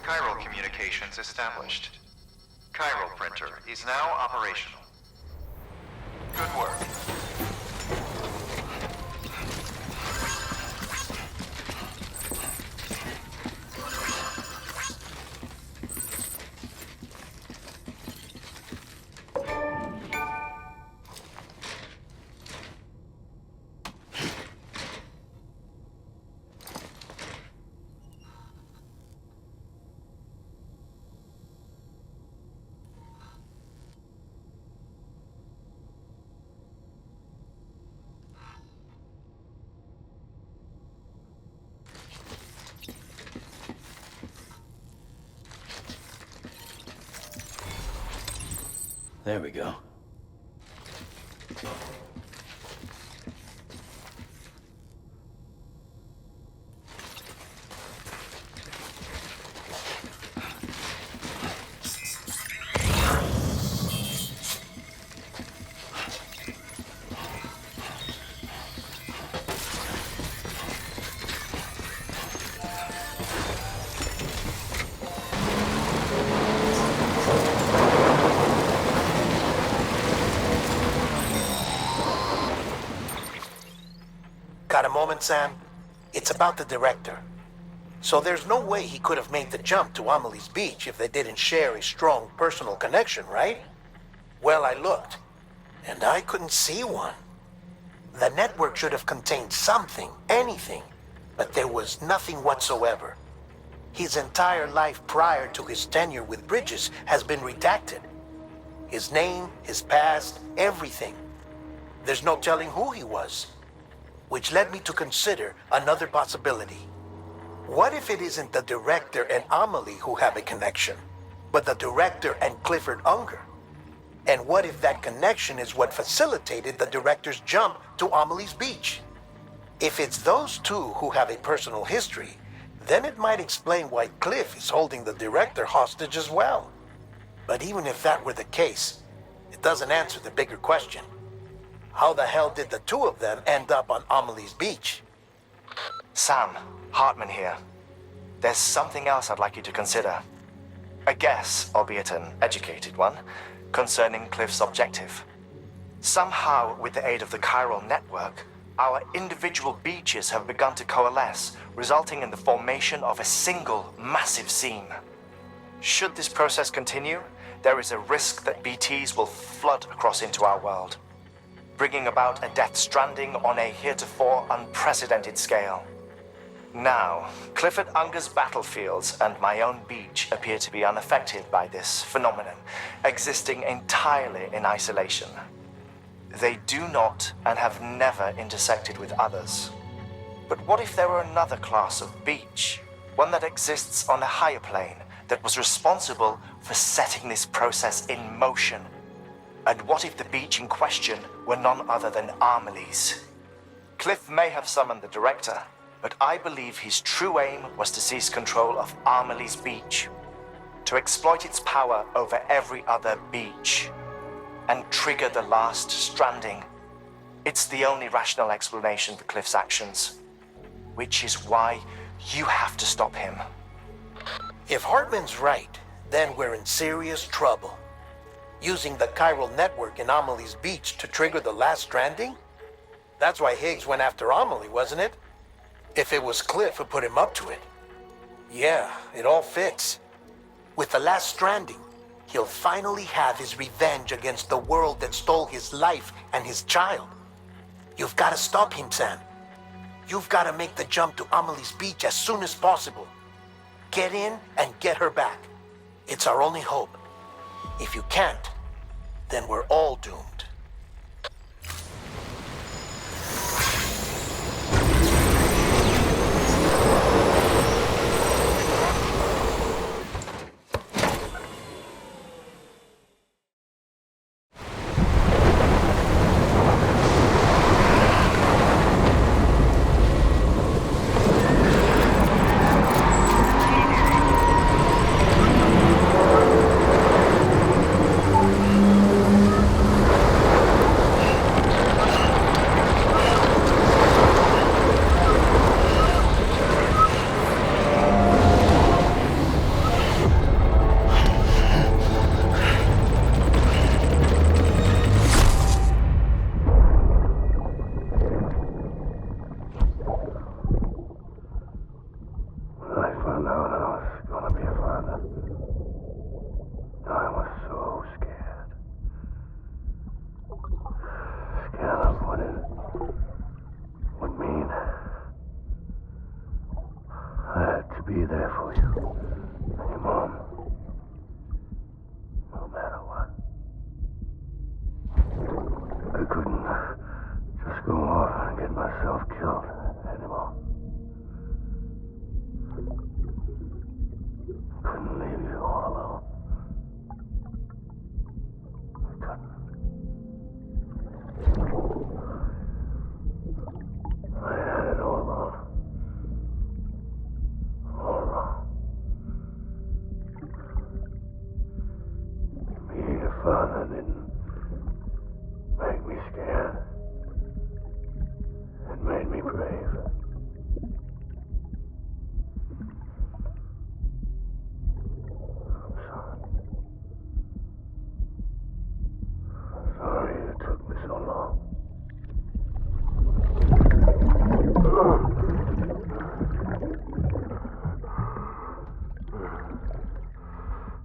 Chiral communications established. Chiral printer is now operational. Good work. There we go. Got a moment, Sam? It's about the director. So there's no way he could have made the jump to Amelie's beach if they didn't share a strong personal connection, right? Well, I looked, and I couldn't see one. The network should have contained something, anything, but there was nothing whatsoever. His entire life prior to his tenure with Bridges has been redacted. His name, his past, everything. There's no telling who he was. Which led me to consider another possibility. What if it isn't the director and Amelie who have a connection, but the director and Clifford Unger? And what if that connection is what facilitated the director's jump to Amelie's beach? If it's those two who have a personal history, then it might explain why Cliff is holding the director hostage as well. But even if that were the case, it doesn't answer the bigger question. How the hell did the two of them end up on Amelie's beach? Sam, Hartman here. There's something else I'd like you to consider. A guess, albeit an educated one, concerning Cliff's objective. Somehow, with the aid of the chiral network, our individual beaches have begun to coalesce, resulting in the formation of a single massive seam. Should this process continue, there is a risk that BTs will flood across into our world, bringing about a death stranding on a heretofore unprecedented scale. Now, Clifford Unger's battlefields and my own beach appear to be unaffected by this phenomenon, existing entirely in isolation. They do not and have never intersected with others. But what if there were another class of beach, one that exists on a higher plane, that was responsible for setting this process in motion? And what if the beach in question were none other than Amelie's? Cliff may have summoned the director, but I believe his true aim was to seize control of Amelie's beach, to exploit its power over every other beach, and trigger the last stranding. It's the only rational explanation for Cliff's actions, which is why you have to stop him. If Hartman's right, then we're in serious trouble. Using the chiral network in Amelie's beach to trigger the last stranding? That's why Higgs went after Amelie, wasn't it? If it was Cliff who put him up to it. Yeah, it all fits. With the last stranding, he'll finally have his revenge against the world that stole his life and his child. You've got to stop him, Sam. You've got to make the jump to Amelie's beach as soon as possible. Get in and get her back. It's our only hope. If you can't, then we're all doomed. Be there for you. And your mom. No matter what. I couldn't just go off and get myself killed anymore. Couldn't leave you all alone. I father didn't make me scared. It made me brave. I'm sorry. Sorry it took me so long.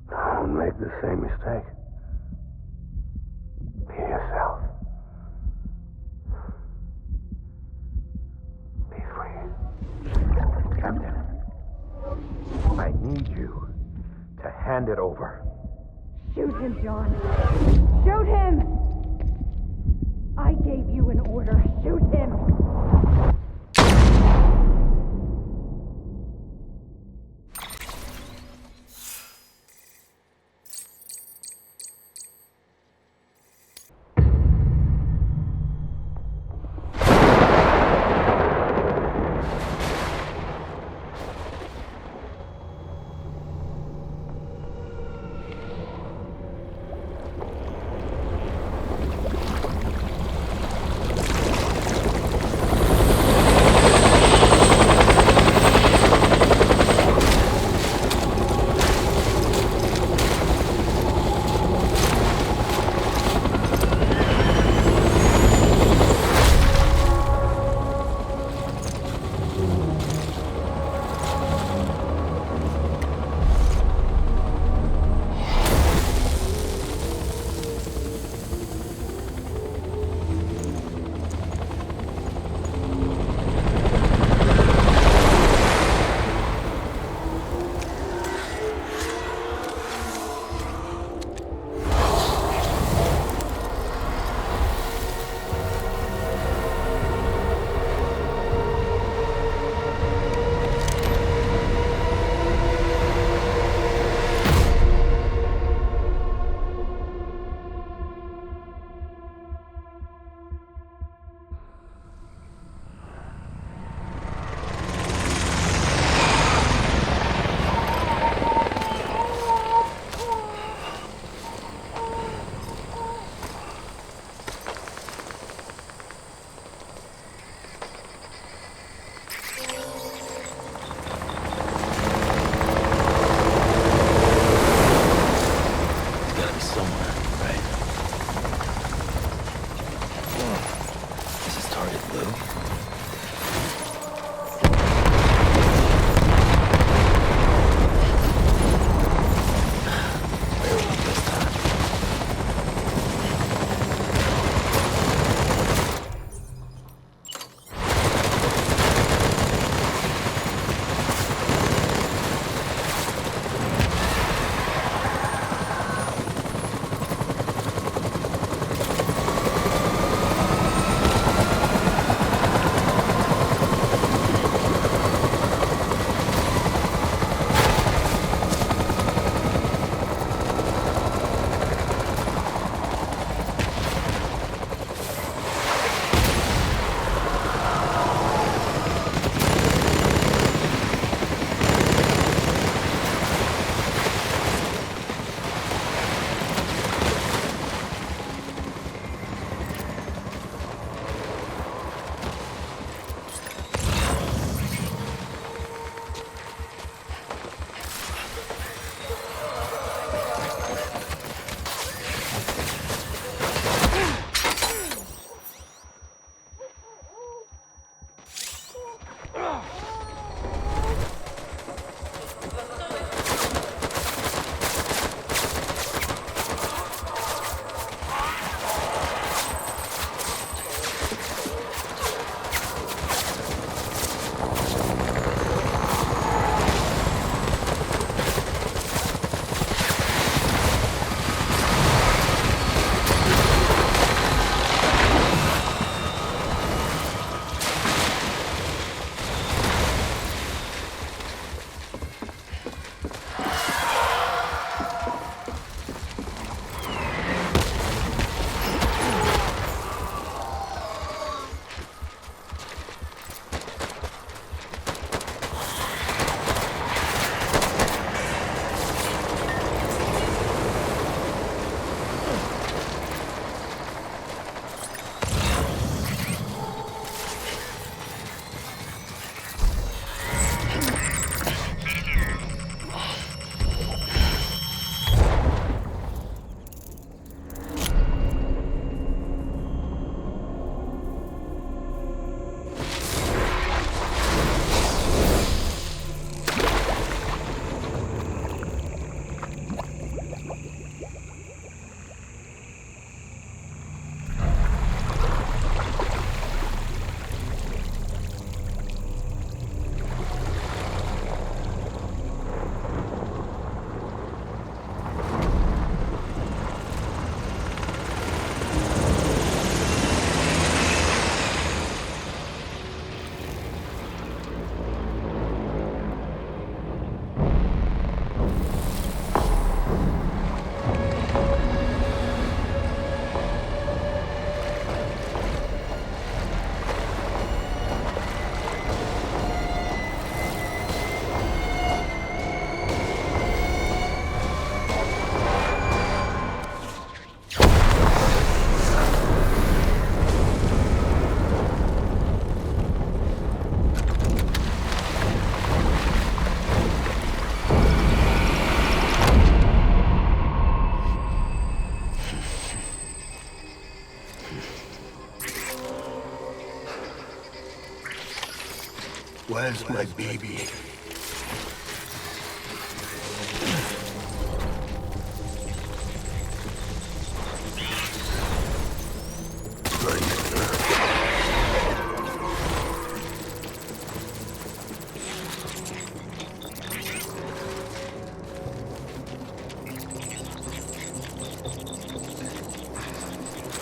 Don't make the same mistake. Be yourself. Be free. Captain, I need you to hand it over. Shoot him, John. Shoot him! I gave you an order. Shoot him! Where's my baby?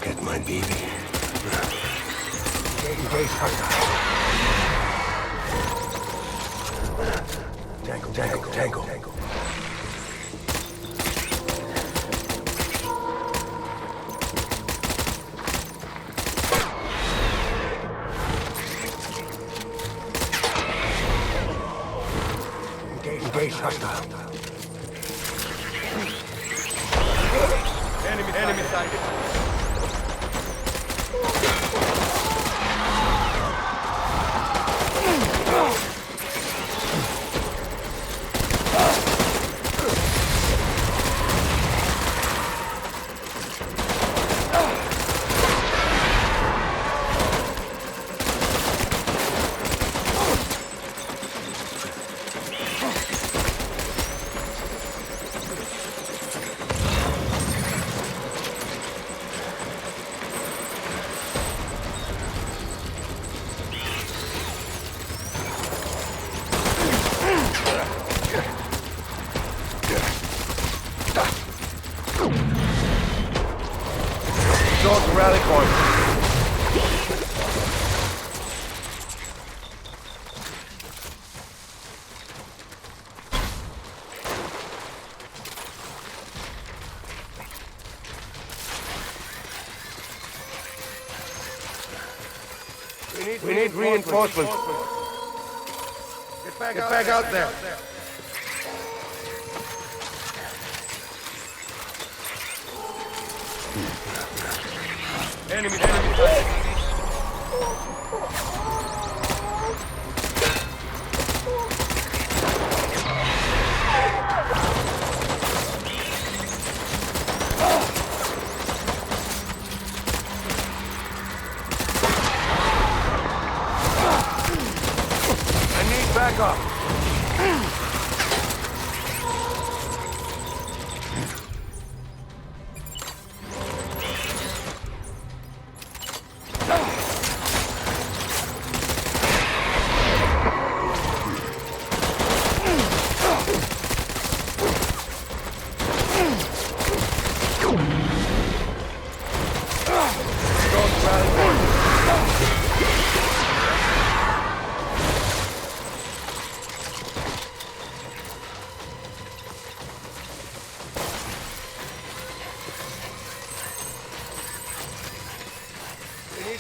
Get my baby. Tango. Engage hostile. Enemy sighted. Soldier rally point. We need reinforcements. Get back out there. Enemy sighted. I need backup.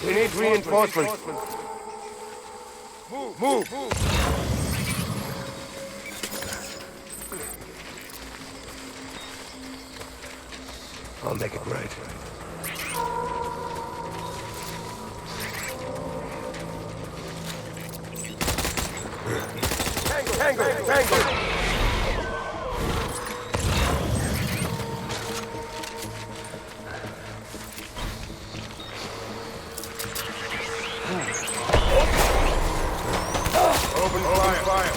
We need reinforcements. Move. I'll make it right. Tango. Open fire.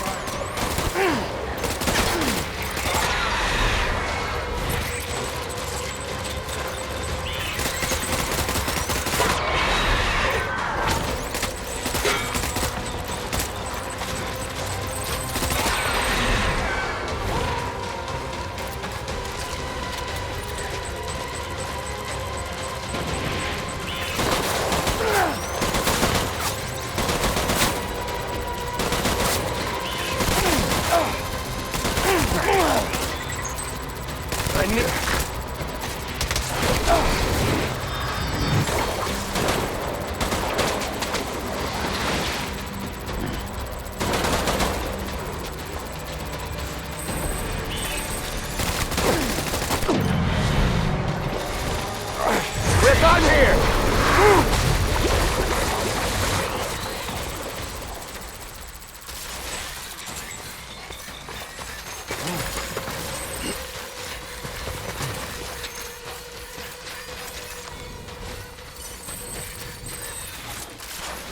We're done here!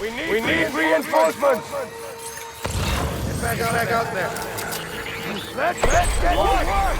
We need reinforcements! back out there. Let's get work.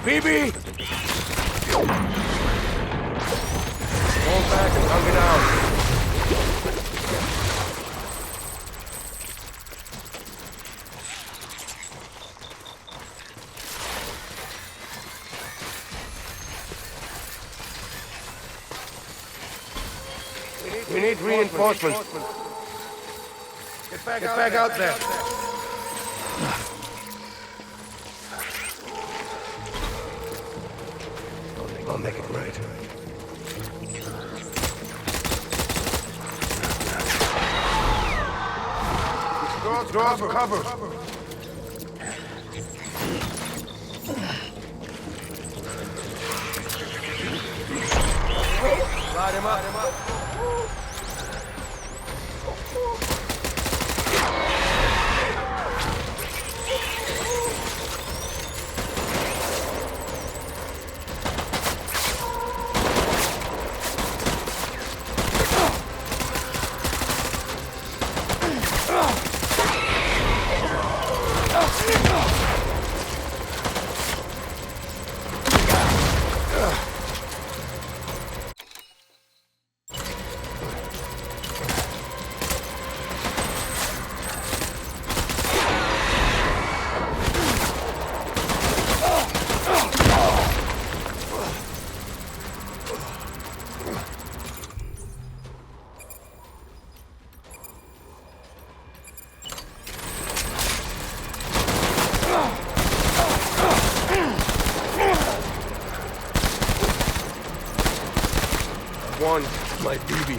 BB! Going back and hug it out. We need reinforcements. Get back out there. I'll make it right. Draw for cover. Light him up. One, my BB.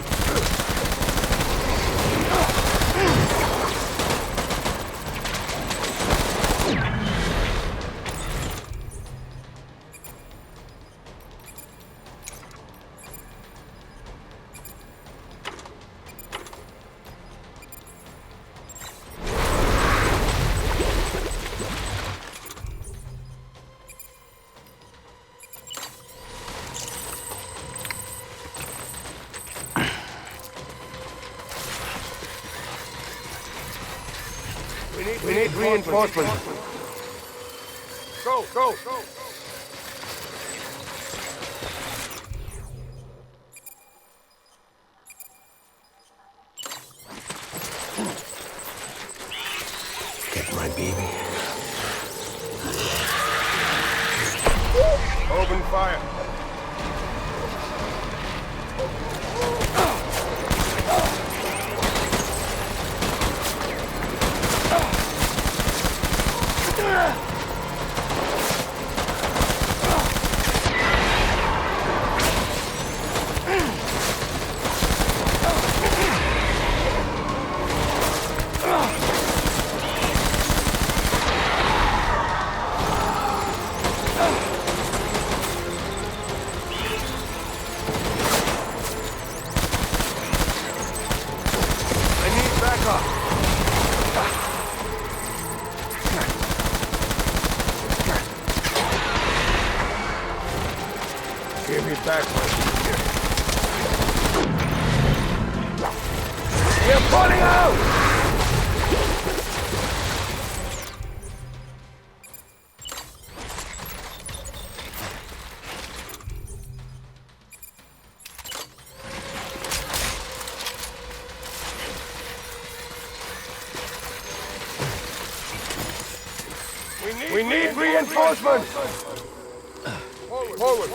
We need reinforcements. Go. Get my baby. Open fire. back once you're here. We're pulling out! We need reinforcements! Forward!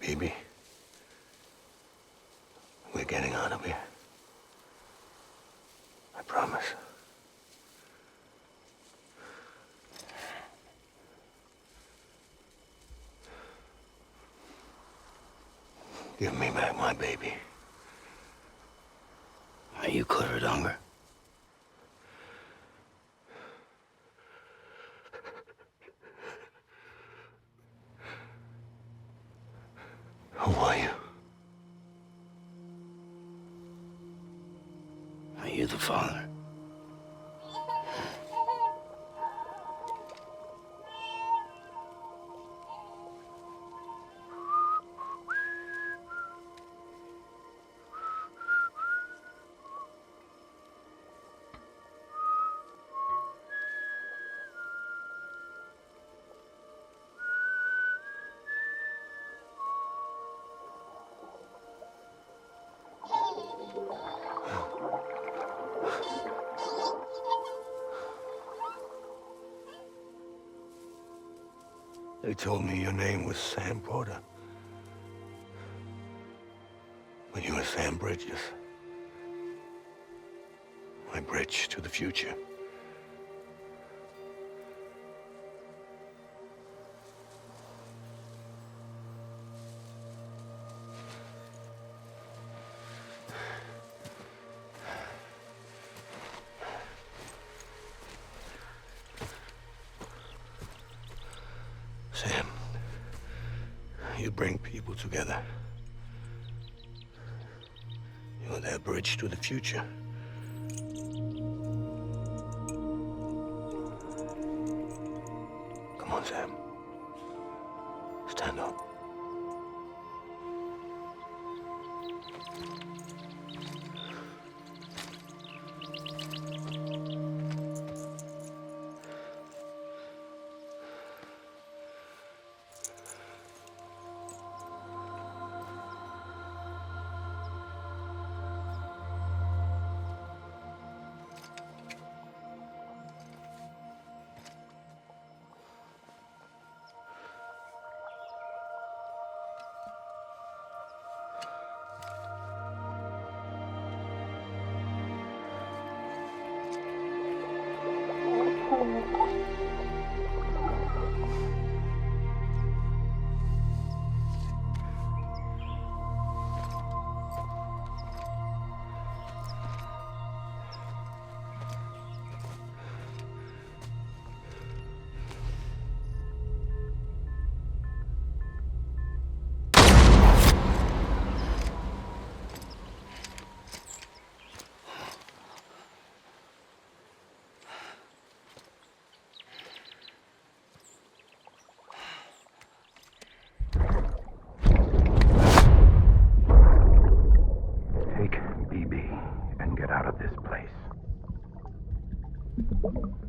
Baby, we're getting out of here. I promise. Give me back my baby. Are you clear, Donger? Who are you? Are you the father? They told me your name was Sam Porter. But you were Sam Bridges. My bridge to the future. bring people together. You're their bridge to the future. Come on, Sam. Stand up.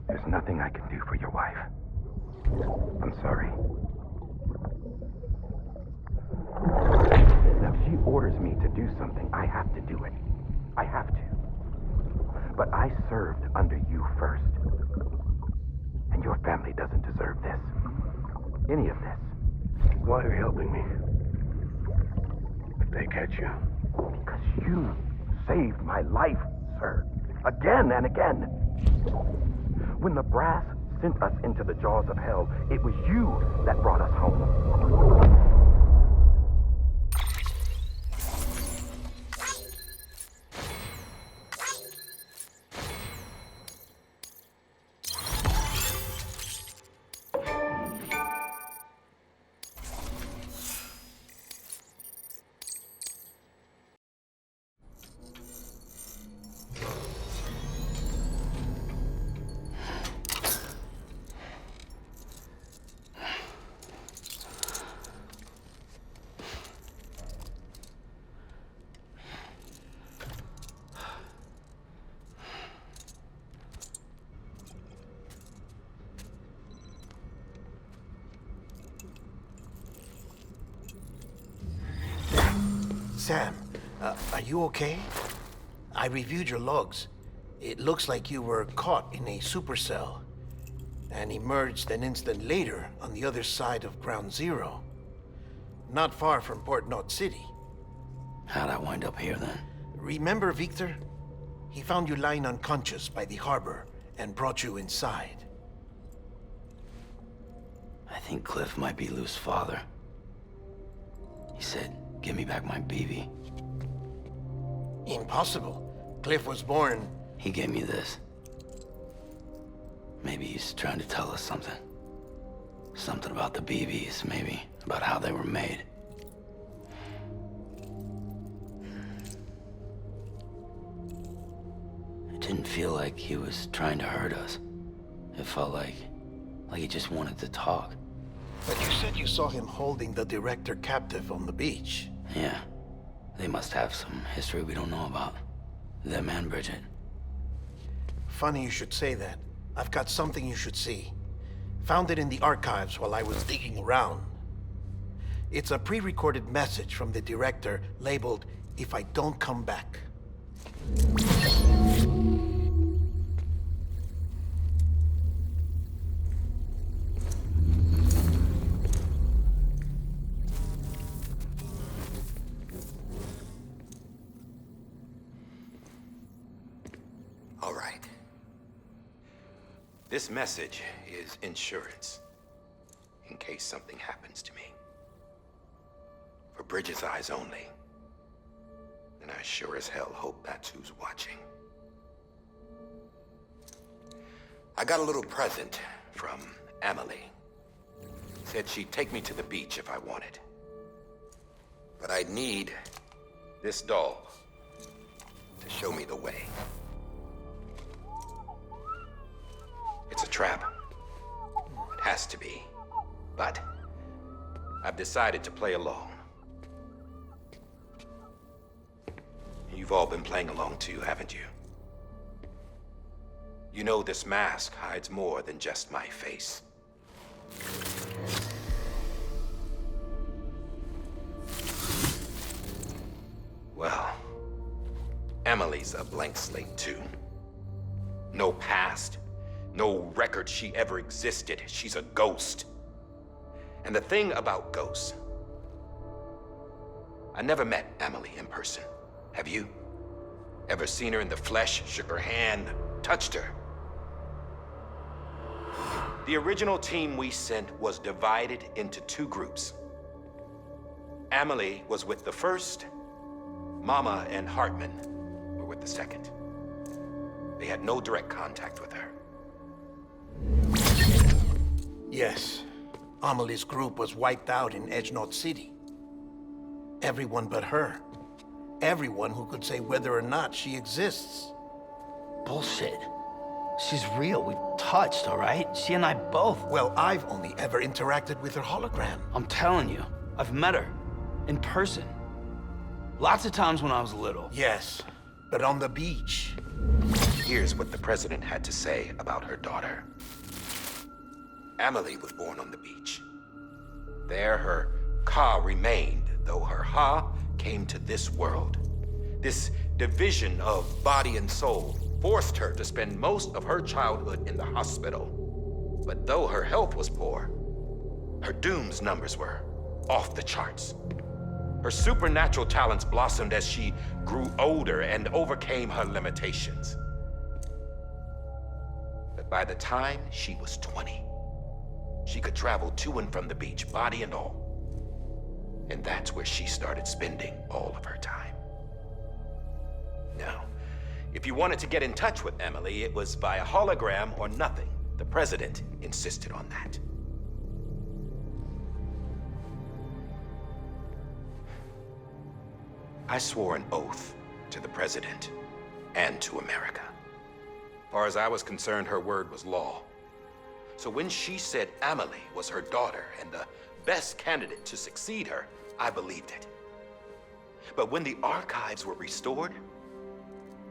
There's nothing I can do for your wife. I'm sorry. Now, if she orders me to do something, I have to do it. I have to. But I served under you first. And your family doesn't deserve this. Any of this. Why are you helping me? If they catch you. Because you saved my life, sir. Again and again. When the brass sent us into the jaws of hell, it was you that brought us home. Sam, are you okay? I reviewed your logs. It looks like you were caught in a supercell and emerged an instant later on the other side of Ground Zero. Not far from Port Knot City. How'd I wind up here then? Remember Victor? He found you lying unconscious by the harbor and brought you inside. I think Cliff might be Lou's father. He said, "Give me back my BB." Impossible. Cliff was born... He gave me this. Maybe he's trying to tell us something. Something about the BBs, maybe. About how they were made. It didn't feel like he was trying to hurt us. It felt like he just wanted to talk. But you said you saw him holding the director captive on the beach. Yeah. They must have some history we don't know about. Them and Bridget. Funny you should say that. I've got something you should see. Found it in the archives while I was digging around. It's a pre-recorded message from the director labeled, "If I don't come back." All right. This message is insurance, in case something happens to me. For Bridget's eyes only. And I sure as hell hope that's who's watching. I got a little present from Amelie. Said she'd take me to the beach if I wanted. But I need this doll to show me the way. It's a trap. It has to be. But I've decided to play along. You've all been playing along too, haven't you? You know this mask hides more than just my face. Well, Amelie's a blank slate too. No past, no record she ever existed. She's a ghost. And the thing about ghosts, I never met Amelie in person. Have you? Ever seen her in the flesh, shook her hand, touched her? The original team we sent was divided into two groups. Amelie was with the first, Mama and Hartman were with the second. They had no direct contact with her. Yes. Amelie's group was wiped out in Edgenort City. Everyone but her. Everyone who could say whether or not she exists. Bullshit. She's real. We've touched, all right? She and I both. Well, I've only ever interacted with her hologram. I'm telling you, I've met her. In person. Lots of times when I was little. Yes, but on the beach. Here's what the president had to say about her daughter. Amelie was born on the beach. There her Ka remained, though her Ha came to this world. This division of body and soul forced her to spend most of her childhood in the hospital. But though her health was poor, her Doom's numbers were off the charts. Her supernatural talents blossomed as she grew older and overcame her limitations. But by the time she was 20, she could travel to and from the beach, body and all. And that's where she started spending all of her time. Now, if you wanted to get in touch with Amelie, it was via hologram or nothing. The president insisted on that. I swore an oath to the president and to America. As far as I was concerned, her word was law. So when she said Amelie was her daughter and the best candidate to succeed her, I believed it. But when the archives were restored,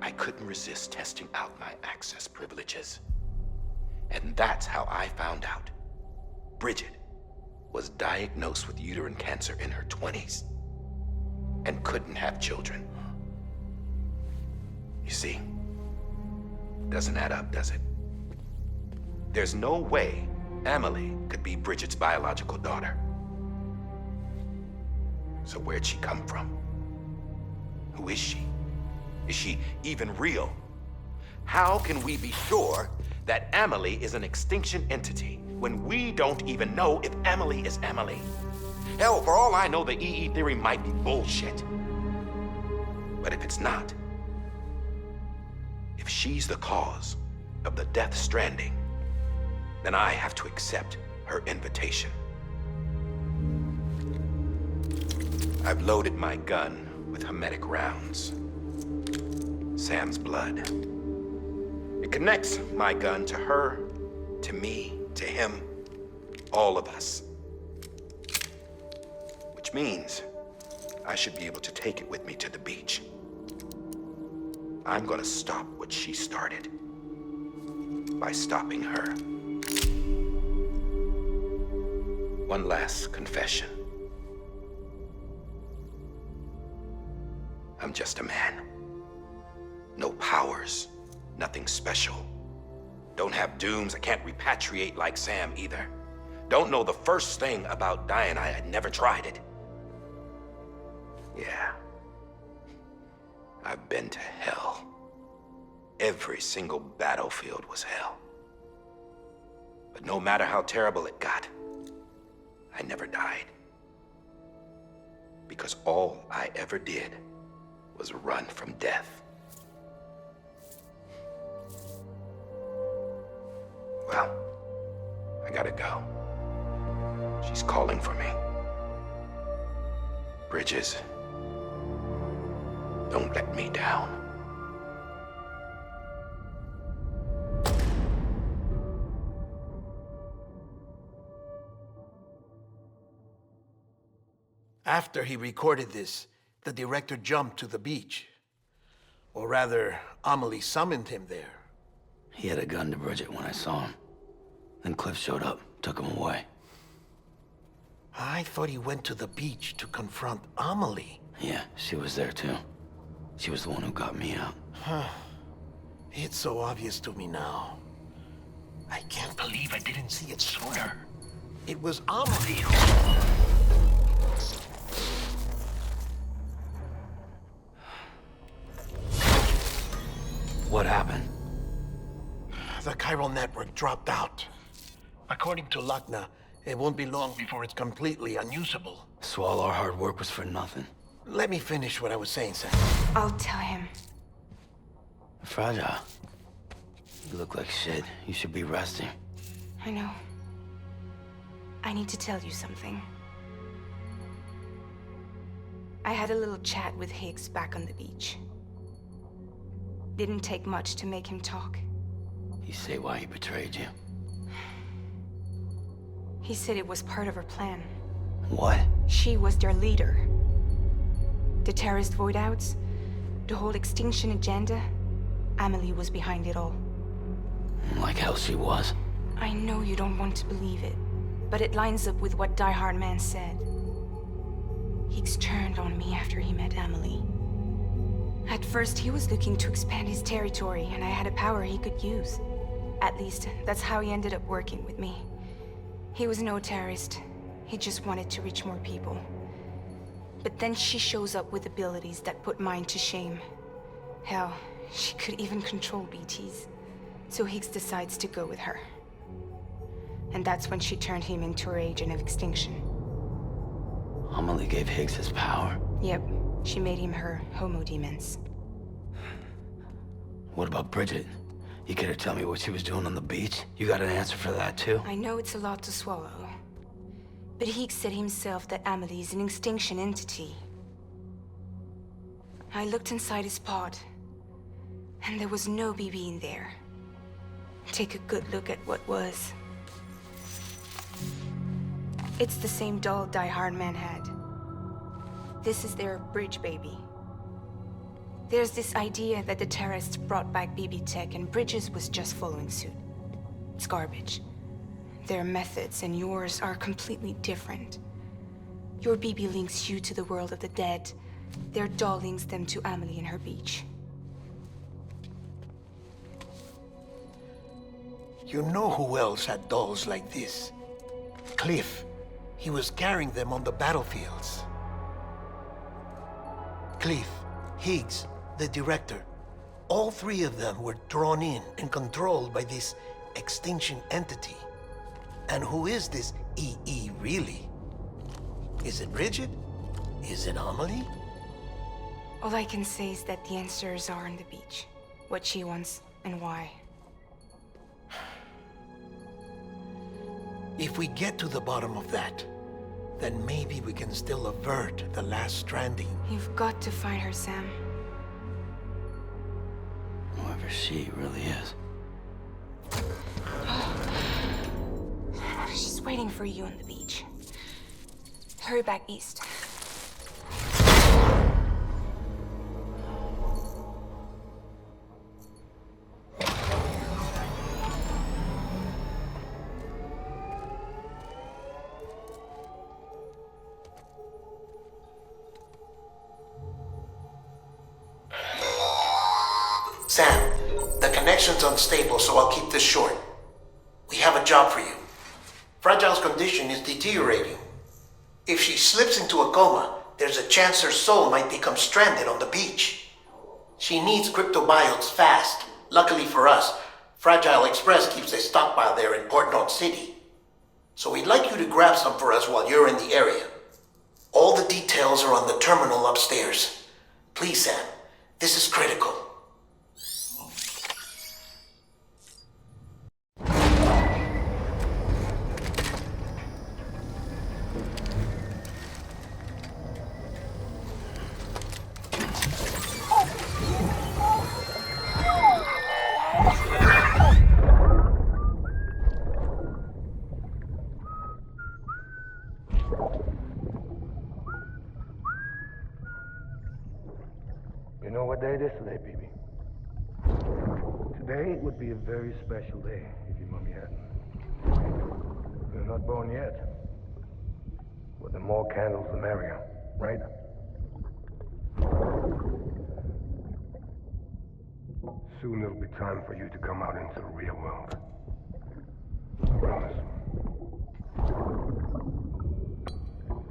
I couldn't resist testing out my access privileges. And that's how I found out Bridget was diagnosed with uterine cancer in her 20s and couldn't have children. You see, doesn't add up, does it? There's no way Amelie could be Bridget's biological daughter. So where'd she come from? Who is she? Is she even real? How can we be sure that Amelie is an extinction entity when we don't even know if Amelie is Amelie? Hell, for all I know, the EE theory might be bullshit. But if it's not, if she's the cause of the death stranding, then I have to accept her invitation. I've loaded my gun with hermetic rounds. Sam's blood. It connects my gun to her, to me, to him, all of us. Which means I should be able to take it with me to the beach. I'm gonna stop what she started by stopping her. One last confession. I'm just a man. No powers, nothing special. Don't have dooms, I can't repatriate like Sam either. Don't know the first thing about dying, I had never tried it. Yeah. I've been to hell. Every single battlefield was hell. But no matter how terrible it got, I never died. Because all I ever did was run from death. Well, I gotta go. She's calling for me. Bridget. Bridges. Don't let me down. After he recorded this, the director jumped to the beach. Or rather, Amelie summoned him there. He had a gun to Bridget when I saw him. Then Cliff showed up, took him away. I thought he went to the beach to confront Amelie. Yeah, she was there too. She was the one who got me out. Huh. It's so obvious to me now. I can't believe I didn't see it sooner. It was Amelie who... What happened? The chiral network dropped out. According to Lachna, it won't be long before it's completely unusable. So all our hard work was for nothing? Let me finish what I was saying, Sam. I'll tell him. Fragile. You look like shit. You should be resting. I know. I need to tell you something. I had a little chat with Higgs back on the beach. Didn't take much to make him talk. You say why he betrayed you? He said it was part of her plan. What? She was their leader. The terrorist voidouts, the whole extinction agenda, Amelie was behind it all. Like hell she was. I know you don't want to believe it, but it lines up with what Die Hard Man said. Higgs turned on me after he met Amelie. At first, he was looking to expand his territory, and I had a power he could use. At least, that's how he ended up working with me. He was no terrorist. He just wanted to reach more people. But then she shows up with abilities that put mine to shame. Hell, she could even control BTs. So Higgs decides to go with her. And that's when she turned him into her agent of extinction. Amelie gave Higgs his power? Yep. She made him her homo demons. What about Bridget? You care to tell me what she was doing on the beach? You got an answer for that too? I know it's a lot to swallow. But Higgs said himself that Amelie is an extinction entity. I looked inside his pod, and there was no BB in there. Take a good look at what was. It's the same doll Die Hard Man had. This is their bridge baby. There's this idea that the terrorists brought back BB tech and Bridges was just following suit. It's garbage. Their methods and yours are completely different. Your BB links you to the world of the dead. Their doll links them to Amelie and her beach. You know who else had dolls like this? Cliff. He was carrying them on the battlefields. Cliff, Higgs, the director. All three of them were drawn in and controlled by this extinction entity. And who is this EE really? Is it Bridget? Is it Amelie? All I can say is that the answers are on the beach. What she wants and why. If we get to the bottom of that, then maybe we can still avert the last stranding. You've got to find her, Sam. Whoever she really is. She's waiting for you on the beach. Hurry back east. Sam, the connection's unstable, so I'll keep this short. We have a job for you. Fragile's condition is deteriorating. If she slips into a coma, there's a chance her soul might become stranded on the beach. She needs cryptobiotes fast. Luckily for us, Fragile Express keeps a stockpile there in Port North City. So we'd like you to grab some for us while you're in the area. All the details are on the terminal upstairs. Please, Sam, this is critical. You know what day it is today, BB? Today would be a very special day if your mommy hadn't. You're not born yet. But the more candles, the merrier, right? Soon it'll be time for you to come out into the real world. I promise.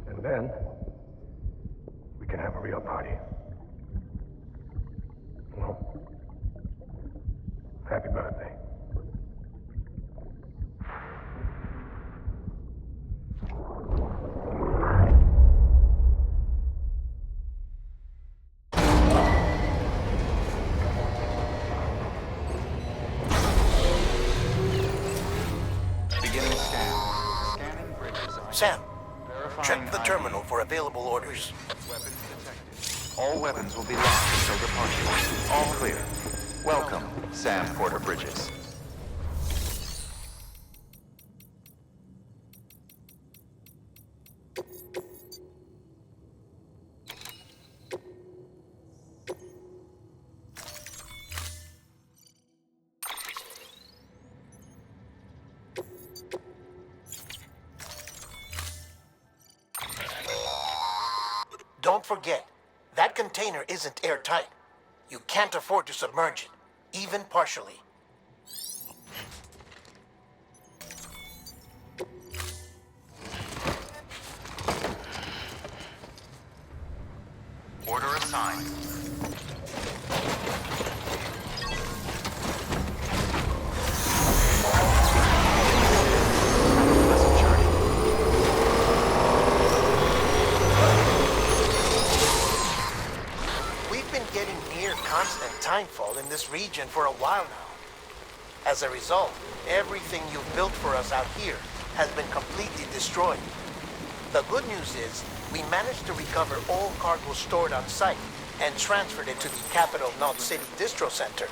And then, we can have a real party. Well, happy birthday. Beginning scan. Scanning bridges. Sam, Verifying check the terminal for available orders. Weapons detected. All weapons will be locked until departure. All clear. Welcome, Sam Porter Bridges. Don't forget, that container isn't airtight. You can't afford to submerge it, even partially. Order assigned. We've been getting near constant timefall in this region for a while now. As a result, everything you've built for us out here has been completely destroyed. The good news is, we managed to recover all cargo stored on site and transferred it to the Capital Knot City Distro Center.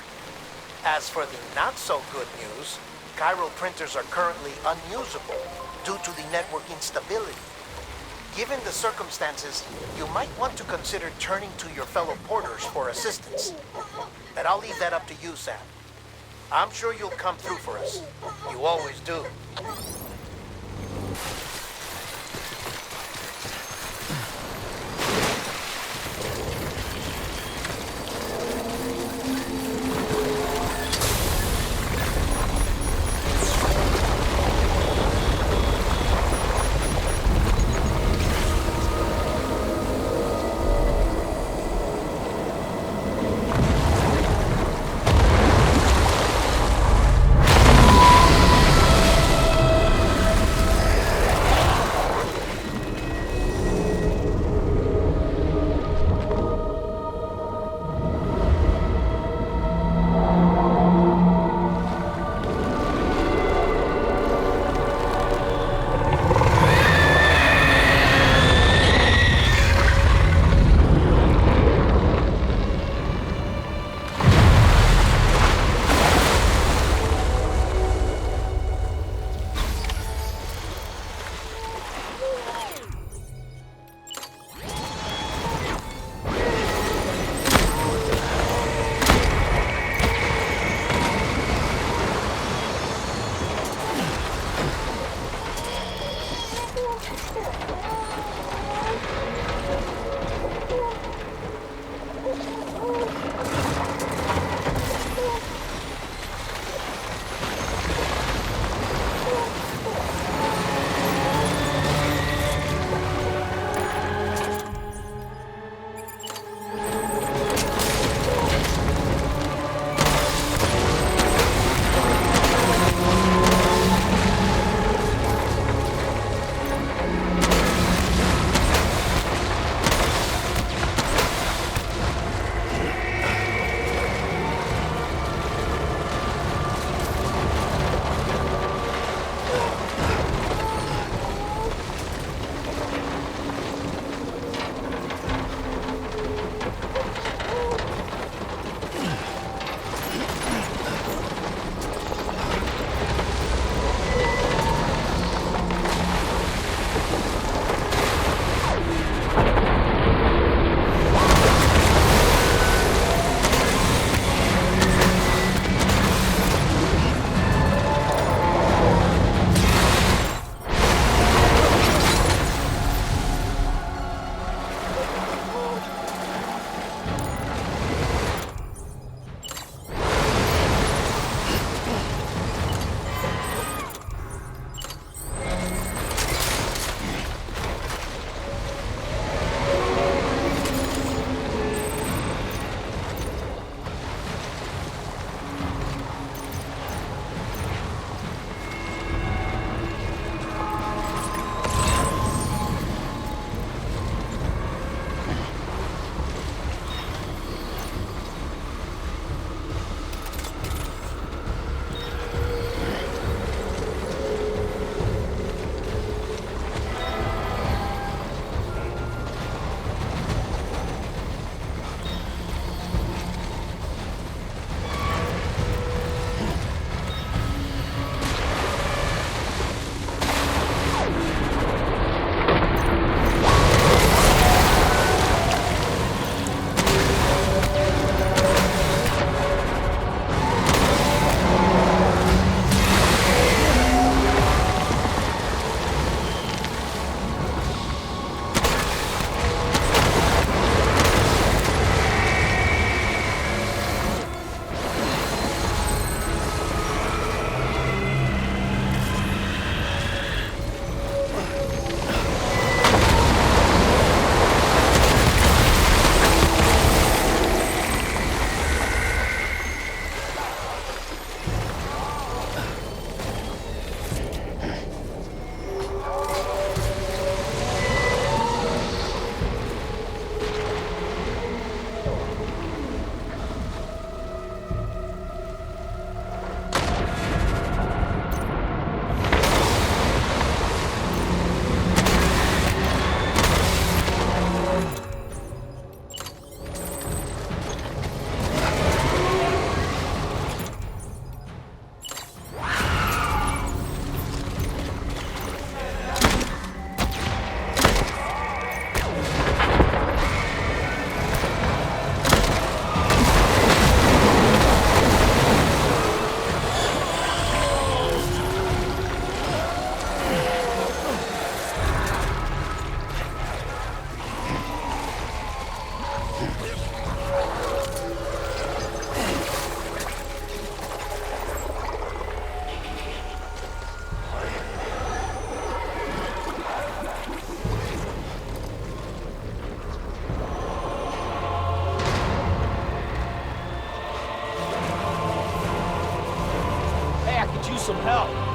As for the not-so-good news, chiral printers are currently unusable due to the network instability. Given the circumstances, you might want to consider turning to your fellow porters for assistance. But I'll leave that up to you, Sam. I'm sure you'll come through for us. You always do. use some help.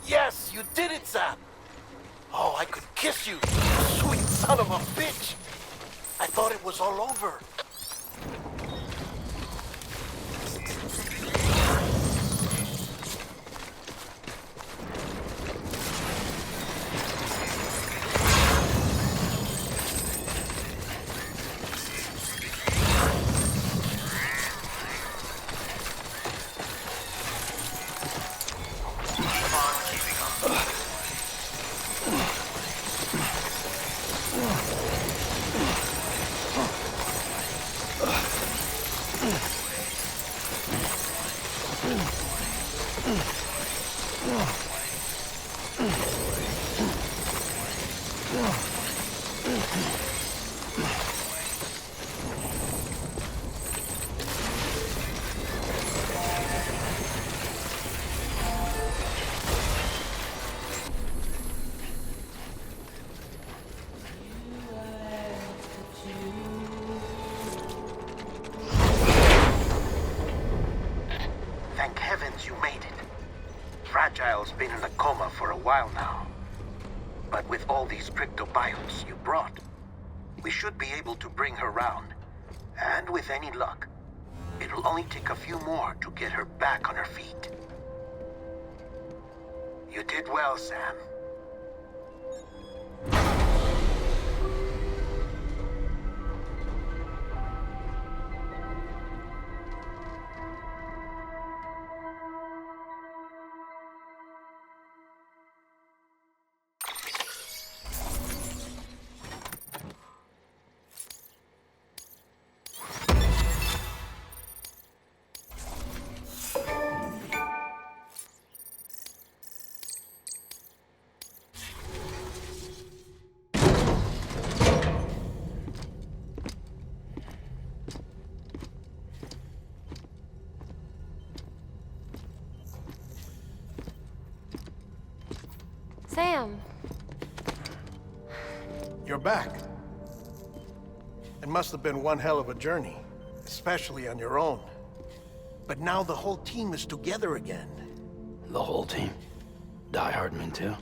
Yes, you did it, Sam! Oh, I could kiss you, sweet son of a bitch! I thought it was all over. Thank heavens you made it. Fragile's been in a coma for a while now. But with all these cryptobiotes you brought, we should be able to bring her round. And with any luck, it'll only take a few more to get her back on her feet. You did well, Sam. Sam. You're back. It must have been one hell of a journey, especially on your own. But now the whole team is together again. The whole team? Die Hardman too?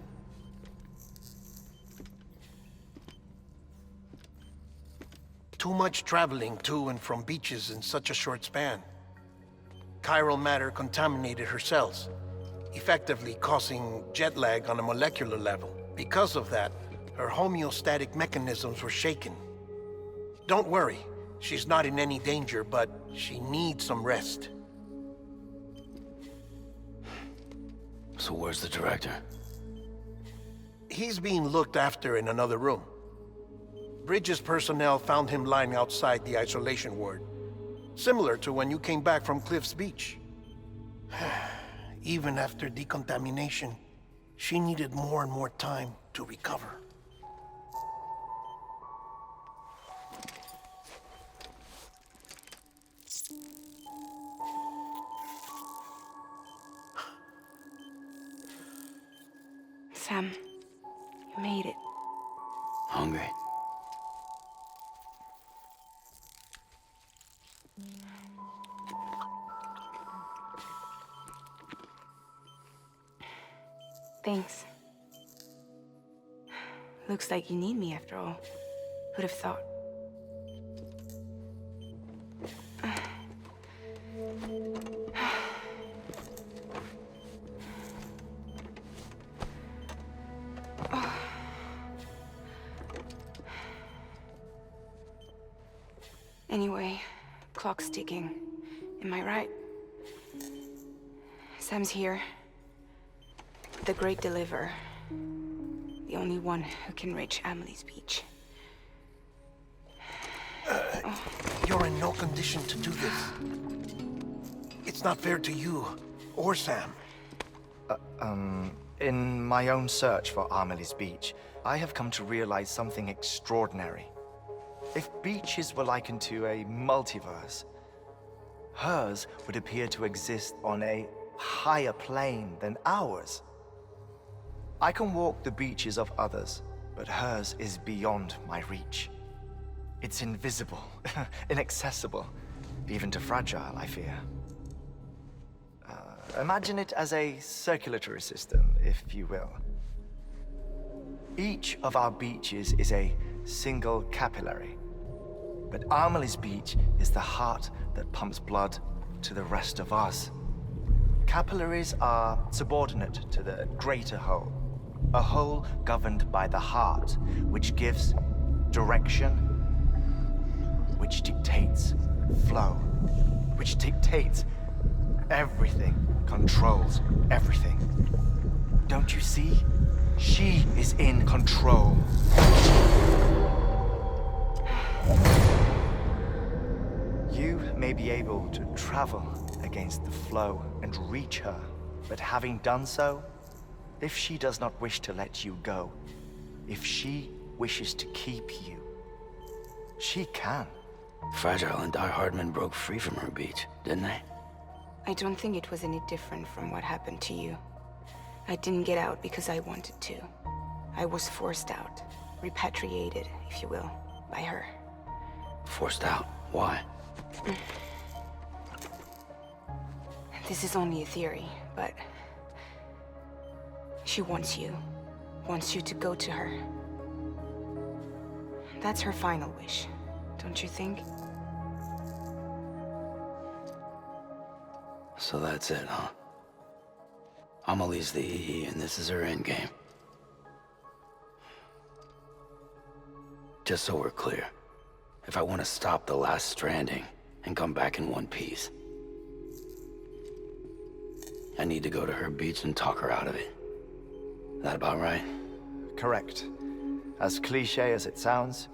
Too much traveling to and from beaches in such a short span. Chiral matter contaminated her cells, effectively causing jet lag on a molecular level. Because of that, her homeostatic mechanisms were shaken. Don't worry, she's not in any danger, but she needs some rest. So where's the director? He's being looked after in another room. Bridges personnel found him lying outside the isolation ward. Similar to when you came back from Cliff's Beach. Even after decontamination, she needed more and more time to recover. Sam, you made it. Hungry? Thanks. Looks like you need me after all. Who'd have thought? Anyway, clock's ticking. Am I right? Sam's here. The Great Deliverer. The only one who can reach Amelie's beach. You're in no condition to do this. It's not fair to you or Sam. In my own search for Amelie's beach, I have come to realize something extraordinary. If beaches were likened to a multiverse, hers would appear to exist on a higher plane than ours. I can walk the beaches of others, but hers is beyond my reach. It's invisible, inaccessible, even to Fragile, I fear. Imagine it as a circulatory system, if you will. Each of our beaches is a single capillary, but Amelie's beach is the heart that pumps blood to the rest of us. Capillaries are subordinate to the greater whole, a whole governed by the heart, which gives direction, which dictates flow, which dictates everything, controls everything. Don't you see? She is in control. You may be able to travel against the flow and reach her, but having done so, if she does not wish to let you go, if she wishes to keep you, she can. Fragile and Die Hardman broke free from her beach, didn't they? I don't think it was any different from what happened to you. I didn't get out because I wanted to. I was forced out. Repatriated, if you will, by her. Forced out? Why? This is only a theory, but... she wants you. Wants you to go to her. That's her final wish, don't you think? So that's it, huh? Amelie's the EE, and this is her endgame. Just so we're clear, if I want to stop the last Stranding and come back in one piece, I need to go to her beach and talk her out of it. That about right? Correct. As cliché as it sounds,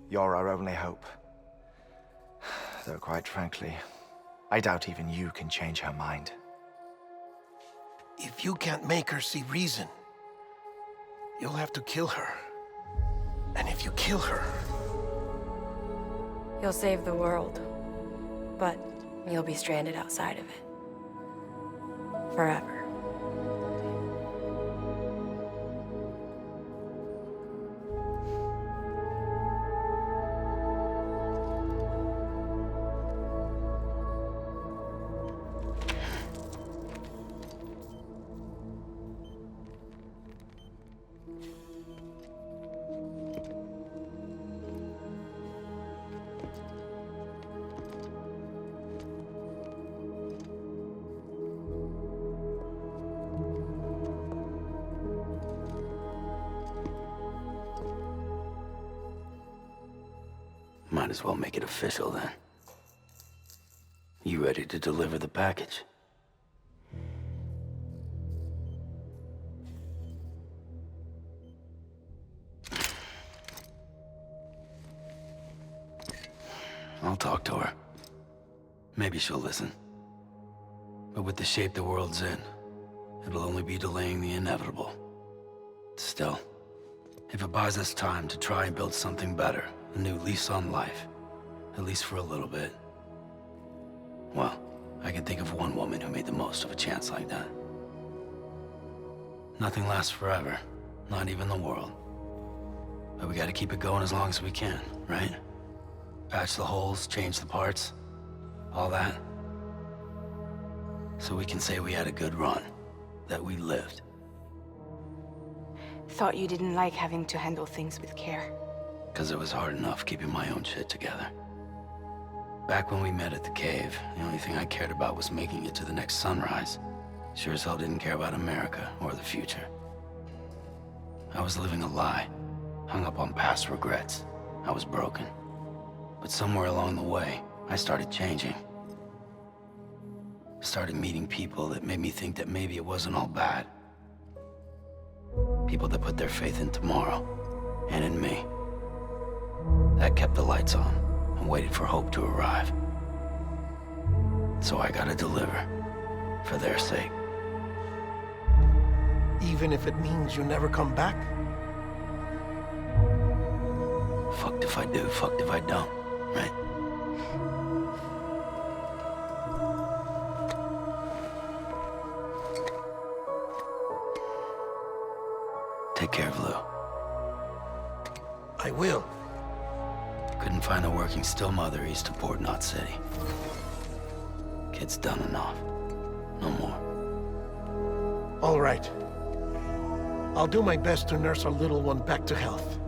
you're our only hope. Though quite frankly, I doubt even you can change her mind. If you can't make her see reason, you'll have to kill her. And if you kill her... You'll save the world, but you'll be stranded outside of it. Forever. Might as well make it official then. You ready to deliver the package? I'll talk to her. Maybe she'll listen. But with the shape the world's in, it'll only be delaying the inevitable. Still, if it buys us time to try and build something better, a new lease on life, at least for a little bit, well, I can think of one woman who made the most of a chance like that. Nothing lasts forever, not even the world. But we gotta keep it going as long as we can, right? Patch the holes, change the parts, all that. So we can say we had a good run, that we lived. Thought you didn't like having to handle things with care. 'Cause it was hard enough keeping my own shit together. Back when we met at the cave, the only thing I cared about was making it to the next sunrise. Sure as hell didn't care about America or the future. I was living a lie, hung up on past regrets. I was broken. But somewhere along the way, I started changing. Started meeting people that made me think that maybe it wasn't all bad. People that put their faith in tomorrow, and in me. That kept the lights on, and waited for hope to arrive. So I gotta deliver, for their sake. Even if it means you never come back? Fucked if I do, fucked if I don't, right? Take care of Lou. I will. Couldn't find a working still mother east of Port Knot City. Kid's done enough. No more. All right. I'll do my best to nurse our little one back to health.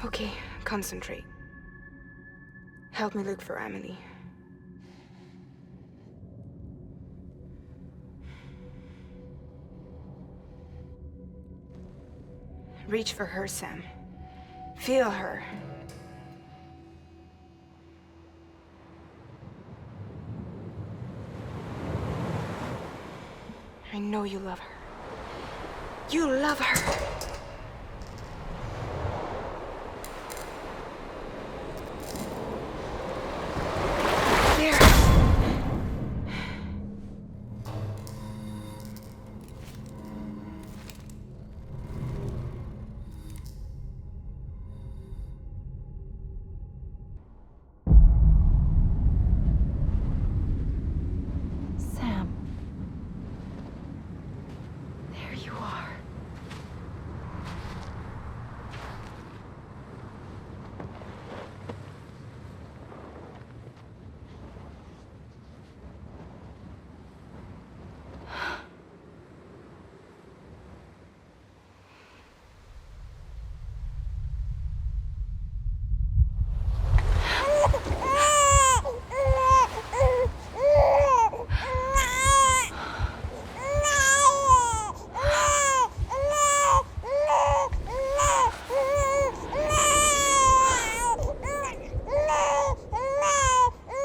Okay, concentrate. Help me look for Amelie. Reach for her, Sam. Feel her. I know you love her. You love her! There! Sam. There you are.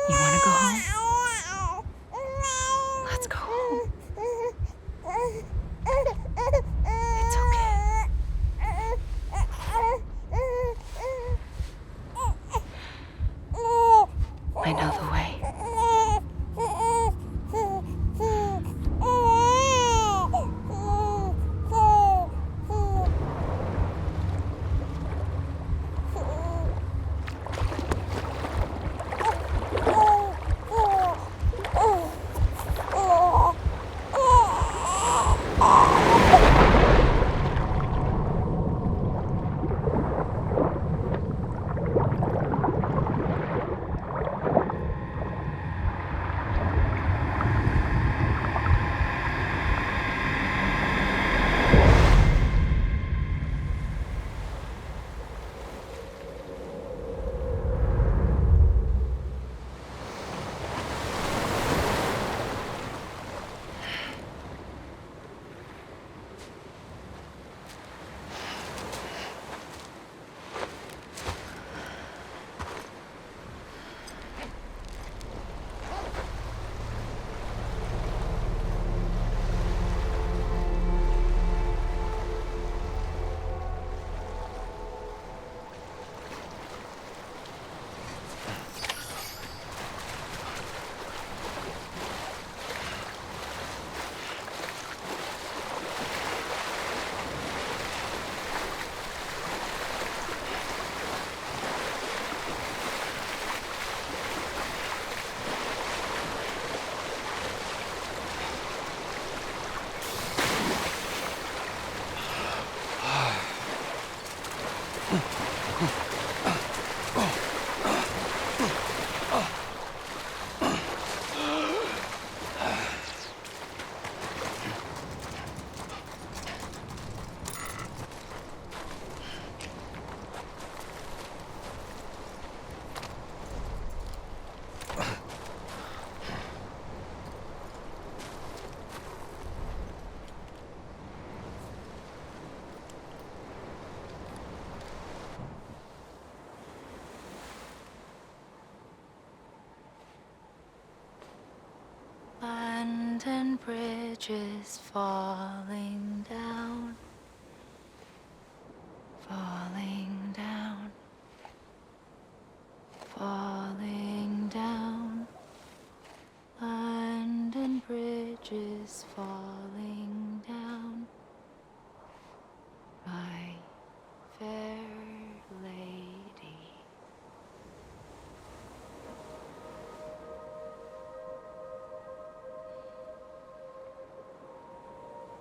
You want to go home? Let's go home. It's okay. I know the way. London Bridge is falling down, falling down, falling down. London Bridge is falling down, my fair lady.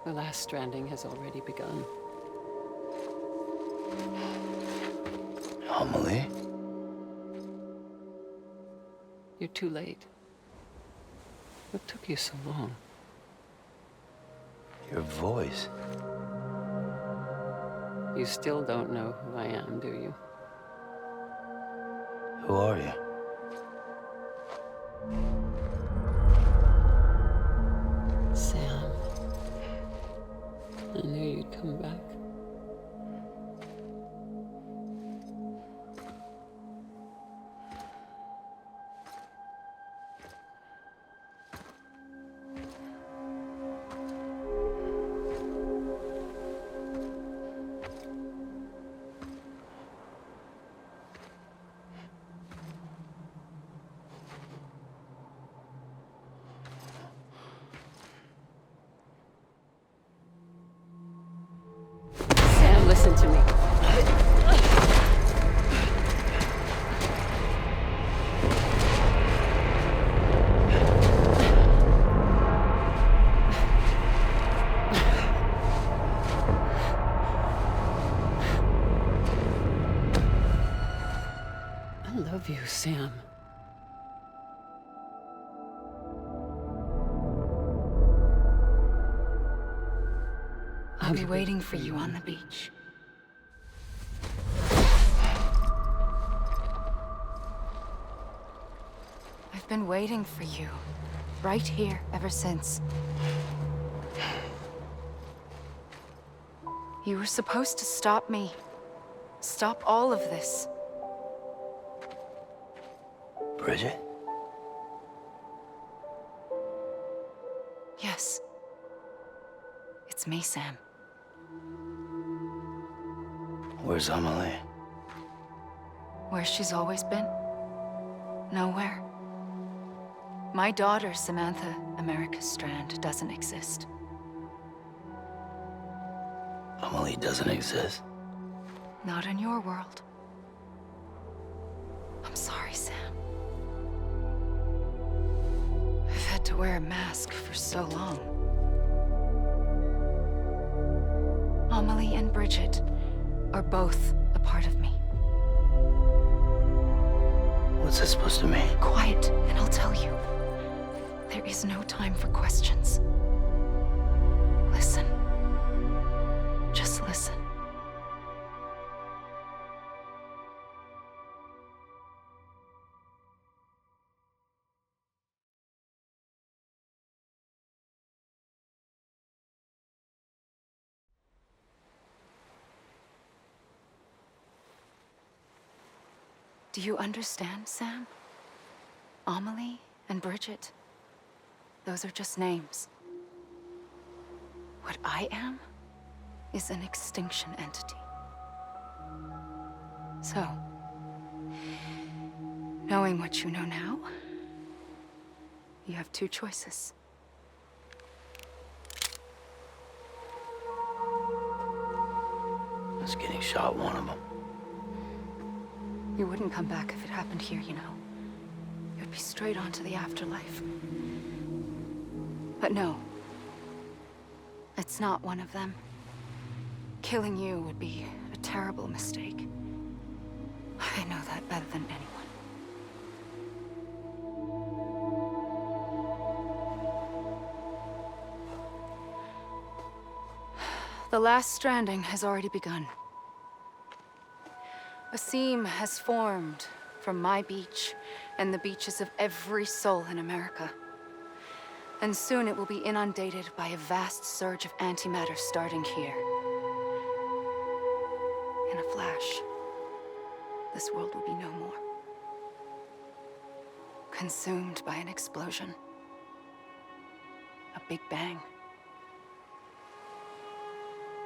The last stranding has already begun. Amelie? You're too late. What took you so long? Your voice. You still don't know who I am, do you? Who are you? Sam. I knew you'd come back. Sam, listen to me. I love you, Sam. I'll be waiting for you on the beach. I've been waiting for you, right here, ever since. You were supposed to stop me. Stop all of this. Bridget? Yes. It's me, Sam. Where's Amelie? Where she's always been. Nowhere. My daughter, Samantha America Strand, doesn't exist. Amelie doesn't exist. Not in your world. I'm sorry, Sam. I've had to wear a mask for so long. Amelie and Bridget are both a part of me. What's that supposed to mean? Quiet, and I'll tell you. There is no time for questions. Listen. Just listen. Do you understand, Sam? Amelie and Bridget, those are just names. What I am is an extinction entity. So, knowing what you know now, you have two choices. Is getting shot one of them? You wouldn't come back if it happened here, you know. You'd be straight on to the afterlife. But no. It's not one of them. Killing you would be a terrible mistake. I know that better than anyone. The last stranding has already begun. A seam has formed from my beach and the beaches of every soul in America. And soon it will be inundated by a vast surge of antimatter starting here. In a flash, this world will be no more. Consumed by an explosion. A big bang.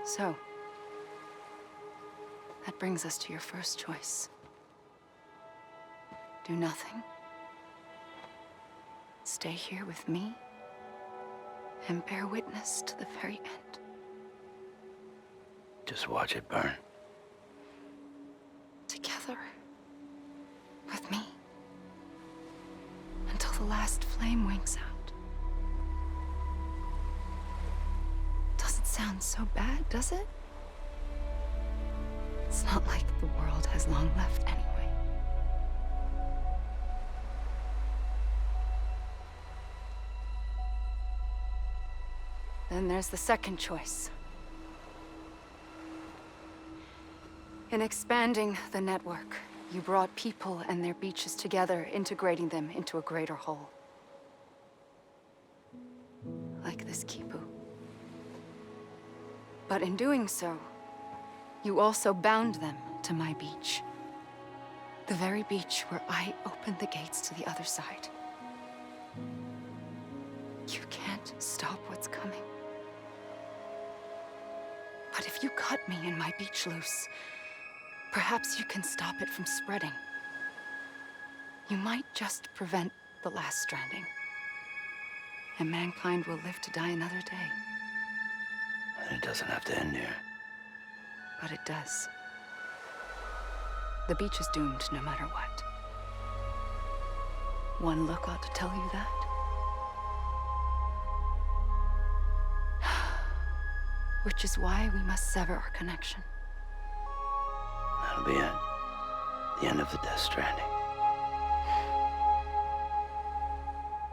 So, that brings us to your first choice. Do nothing. Stay here with me and bear witness to the very end. Just watch it burn. Together. With me. Until the last flame winks out. Doesn't sound so bad, does it? It's not like the world has long left anyway. Then there's the second choice. In expanding the network, you brought people and their beaches together, integrating them into a greater whole. Like this Kipu. But in doing so, you also bound them to my beach. The very beach where I opened the gates to the other side. You can't stop what's coming. But if you cut me and my beach loose, perhaps you can stop it from spreading. You might just prevent the last stranding. And mankind will live to die another day. And it doesn't have to end here. But it does. The beach is doomed no matter what. One look ought to tell you that. Which is why we must sever our connection. That'll be it. The end of the Death Stranding.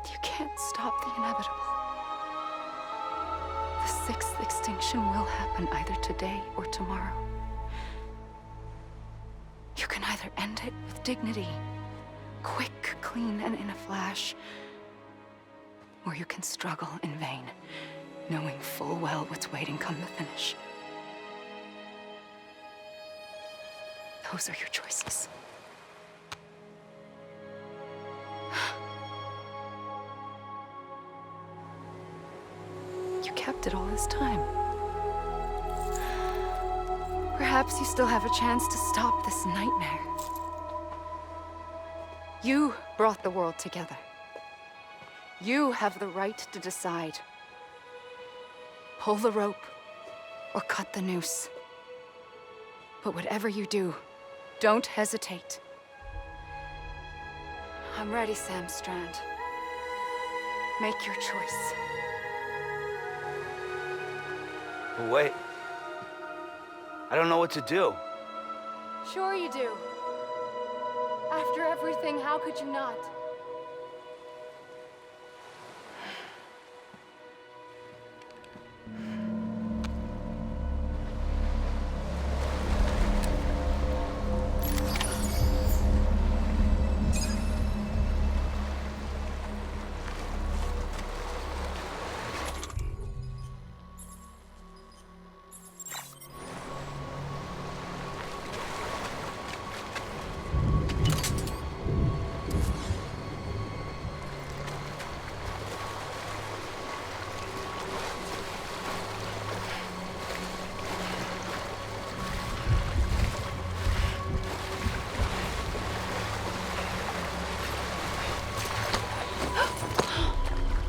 You can't stop the inevitable. The 6th extinction will happen either today or tomorrow. You can either end it with dignity, quick, clean, and in a flash, or you can struggle in vain, knowing full well what's waiting come the finish. Those are your choices. You kept it all this time. Perhaps you still have a chance to stop this nightmare. You brought the world together. You have the right to decide. Pull the rope or cut the noose. But whatever you do, don't hesitate. I'm ready, Sam Strand. Make your choice. Wait. I don't know what to do. Sure you do. After everything, how could you not?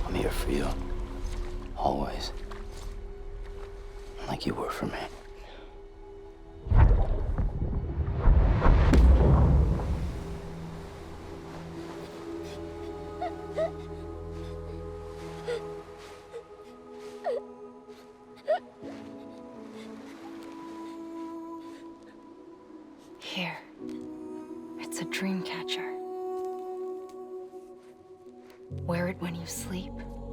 I'm here for you. Always. Like you were for me. Here. It's a dream catcher. Wear it when you sleep,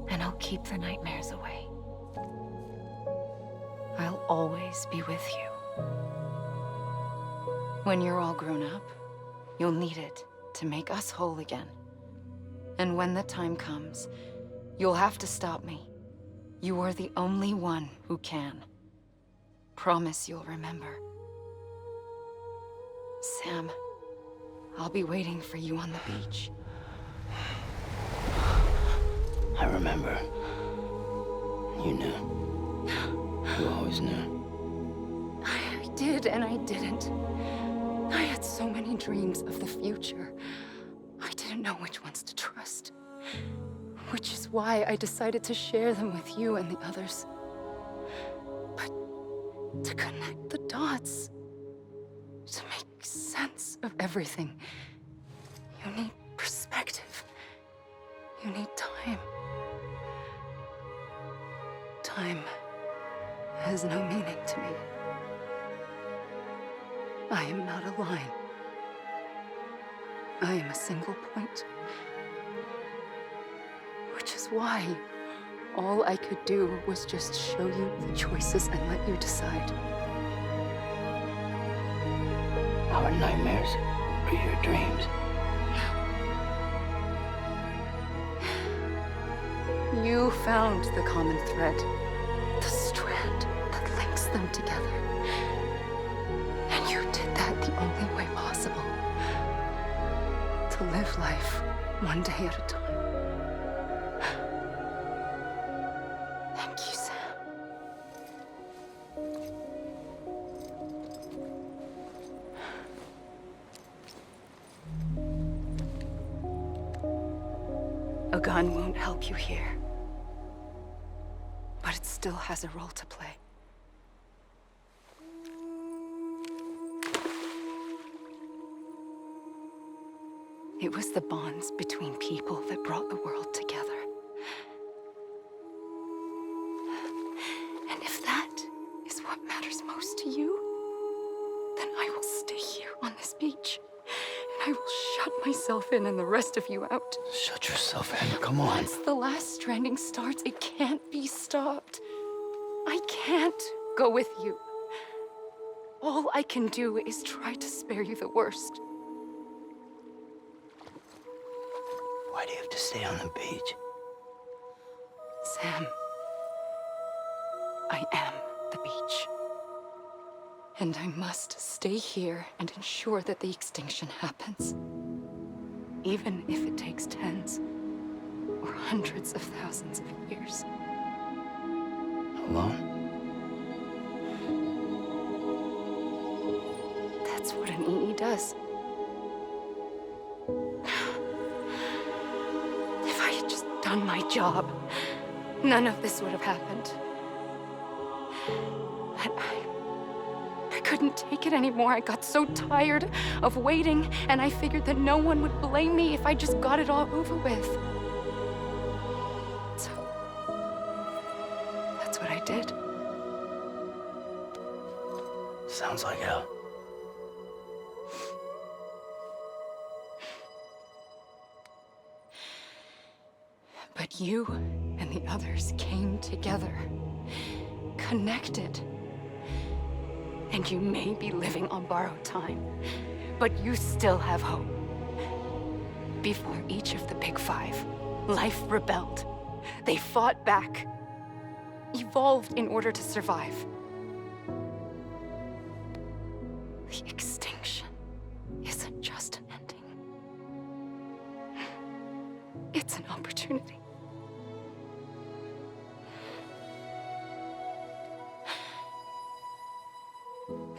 and I'll keep the nightmares away. I'll always be with you. When you're all grown up, you'll need it to make us whole again. And when the time comes, you'll have to stop me. You are the only one who can. Promise you'll remember. Sam, I'll be waiting for you on the beach. I remember. You knew. You always knew. I did and I didn't. I had so many dreams of the future. I didn't know which ones to trust. Which is why I decided to share them with you and the others. But to connect the dots, to make sense of everything, you need perspective. You need time. Time has no meaning to me. I am not a line. I am a single point. Which is why all I could do was just show you the choices and let you decide. Our nightmares are your dreams. You found the common thread, the strand that links them together. And you did that the only way possible. To live life one day at a time. Thank you, Sam. A gun won't help you here. But it still has a role to play. It was the bonds between people that brought the world together. And if that is what matters most to you, then I will stay here on this beach. And I will shut myself in and the rest of you out. Shut yourself in, come on. Once the last stranding starts, it can't be stopped. I can't go with you. All I can do is try to spare you the worst. Why do you have to stay on the beach? Sam, I am the beach. And I must stay here and ensure that the extinction happens. Even if it takes tens or hundreds of thousands of years. Alone? That's what an EE does. If I had just done my job, none of this would have happened. But I couldn't take it anymore. I got so tired of waiting, and I figured that no one would blame me if I just got it all over with. So, that's what I did. Sounds like hell. But you and the others came together, connected. And you may be living on borrowed time, but you still have hope. Before each of the Big Five, life rebelled. They fought back, evolved in order to survive. The extinction isn't just an ending. It's an opportunity.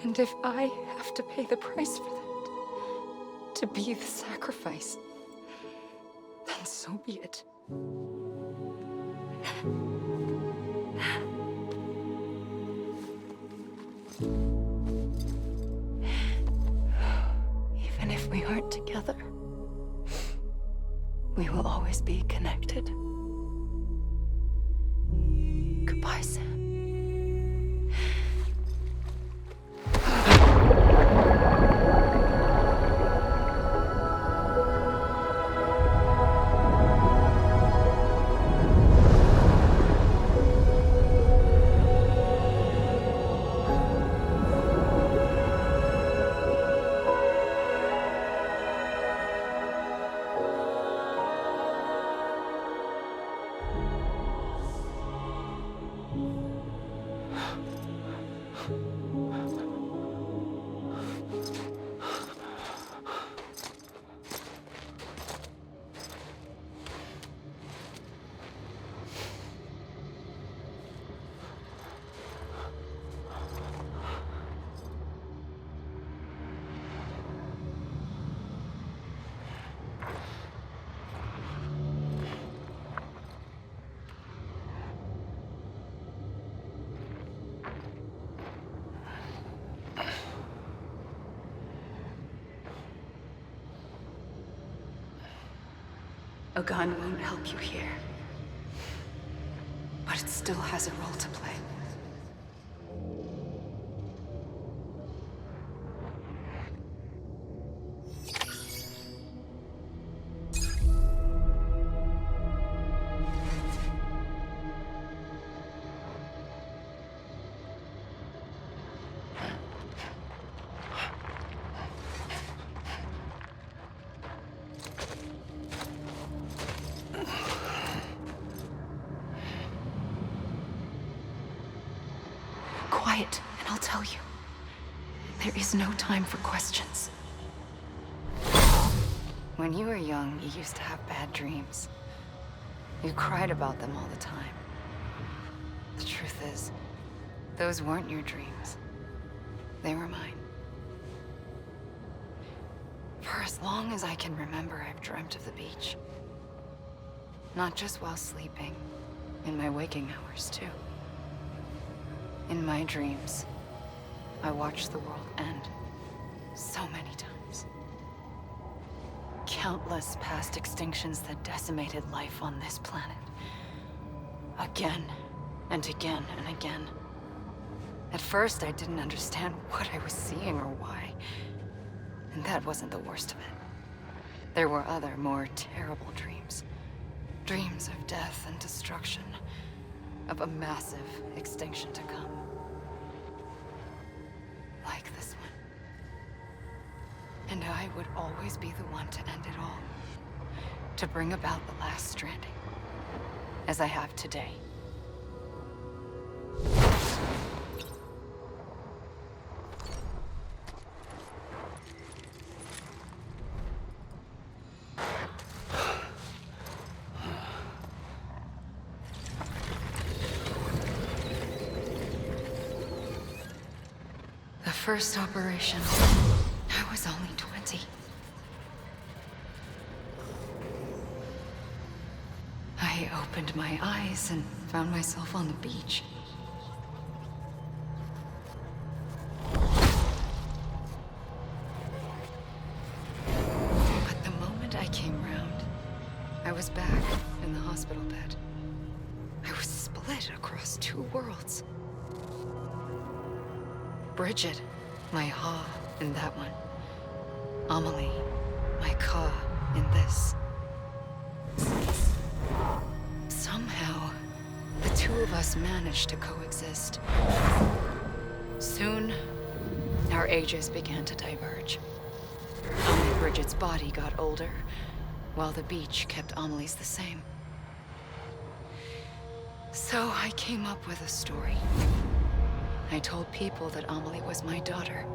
And if I have to pay the price for that, to be the sacrifice, then so be it. Even if we aren't together, we will always be connected. Goodbye, Sam. A gun won't help you here, but it still has a role to play. Quiet, and I'll tell you. There is no time for questions. When you were young, you used to have bad dreams. You cried about them all the time. The truth is, those weren't your dreams. They were mine. For as long as I can remember, I've dreamt of the beach. Not just while sleeping, in my waking hours, too. In my dreams, I watched the world end so many times. Countless past extinctions that decimated life on this planet. Again, and again, and again. At first, I didn't understand what I was seeing or why. And that wasn't the worst of it. There were other, more terrible dreams. Dreams of death and destruction. Of a massive extinction to come. Like this one. And I would always be the one to end it all. To bring about the last stranding. As I have today. The first operation, I was only 20. I opened my eyes and found myself on the beach. But the moment I came round, I was back in the hospital bed. I was split across two worlds. Bridget, my Ha in that one. Amelie, my Ka in this. Somehow, the two of us managed to coexist. Soon, our ages began to diverge. Only Bridget's body got older, while the beach kept Amelie's the same. So I came up with a story. I told people that Amelie was my daughter.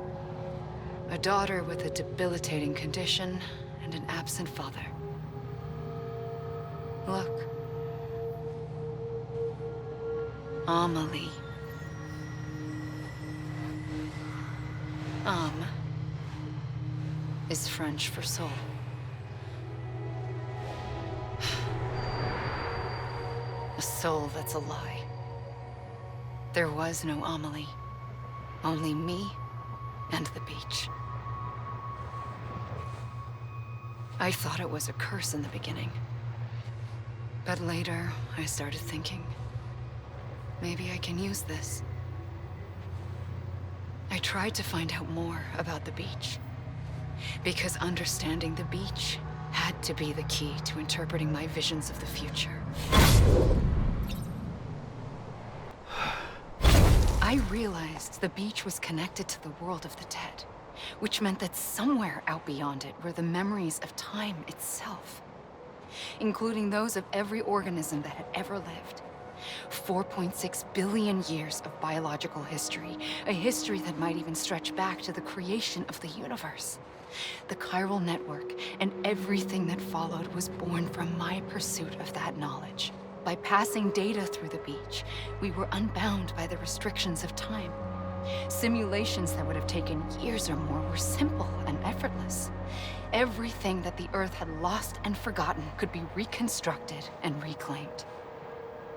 A daughter with a debilitating condition and an absent father. Look. Amelie. Is French for soul. A soul that's a lie. There was no Amelie. Only me and the beach. I thought it was a curse in the beginning. But later, I started thinking, maybe I can use this. I tried to find out more about the beach. Because understanding the beach had to be the key to interpreting my visions of the future. I realized the beach was connected to the world of the dead, which meant that somewhere out beyond it were the memories of time itself, including those of every organism that had ever lived. 4.6 billion years of biological history, a history that might even stretch back to the creation of the universe. The chiral network and everything that followed was born from my pursuit of that knowledge. By passing data through the beach, we were unbound by the restrictions of time. Simulations that would have taken years or more were simple and effortless. Everything that the Earth had lost and forgotten could be reconstructed and reclaimed.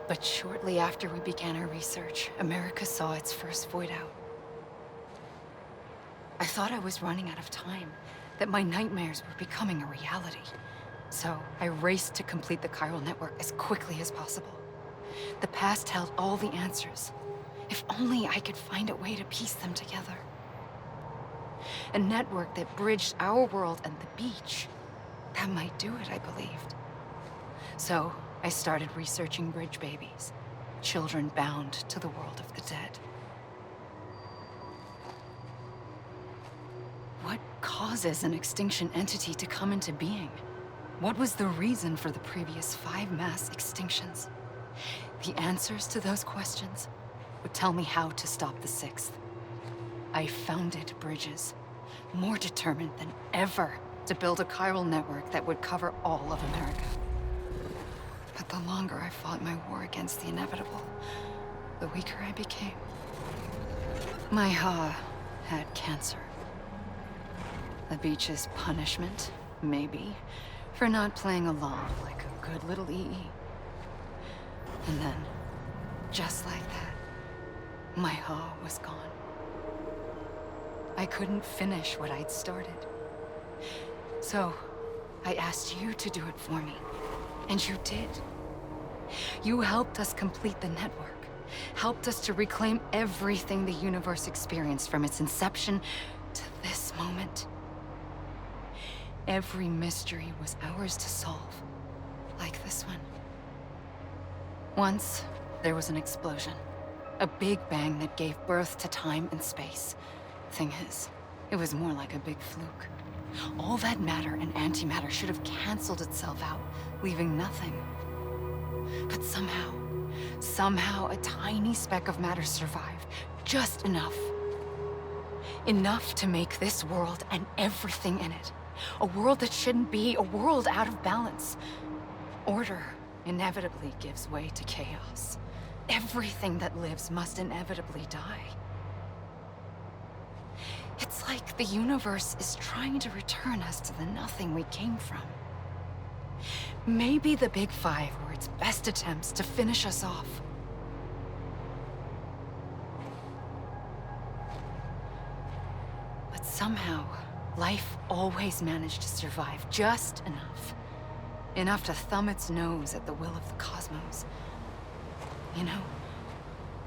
But shortly after we began our research, America saw its first void out. I thought I was running out of time, that my nightmares were becoming a reality. So I raced to complete the chiral network as quickly as possible. The past held all the answers. If only I could find a way to piece them together. A network that bridged our world and the beach. That might do it, I believed. So I started researching bridge babies, children bound to the world of the dead. What causes an extinction entity to come into being? What was the reason for the previous 5 mass extinctions? The answers to those questions would tell me how to stop the Sixth. I founded bridges, more determined than ever to build a chiral network that would cover all of America. But the longer I fought my war against the inevitable, the weaker I became. My Ha had cancer. The beach's punishment, maybe, for not playing along like a good little EE. And then, just like that, my Ha was gone. I couldn't finish what I'd started. So, I asked you to do it for me. And you did. You helped us complete the network. Helped us to reclaim everything the universe experienced from its inception to this moment. Every mystery was ours to solve. Like this one. Once, there was an explosion. A big bang that gave birth to time and space. Thing is, it was more like a big fluke. All that matter and antimatter should have canceled itself out, leaving nothing. But somehow a tiny speck of matter survived. Just enough. Enough to make this world and everything in it. A world that shouldn't be, a world out of balance. Order inevitably gives way to chaos. Everything that lives must inevitably die. It's like the universe is trying to return us to the nothing we came from. Maybe the Big Five were its best attempts to finish us off. But somehow, life always managed to survive just enough. Enough to thumb its nose at the will of the cosmos. You know,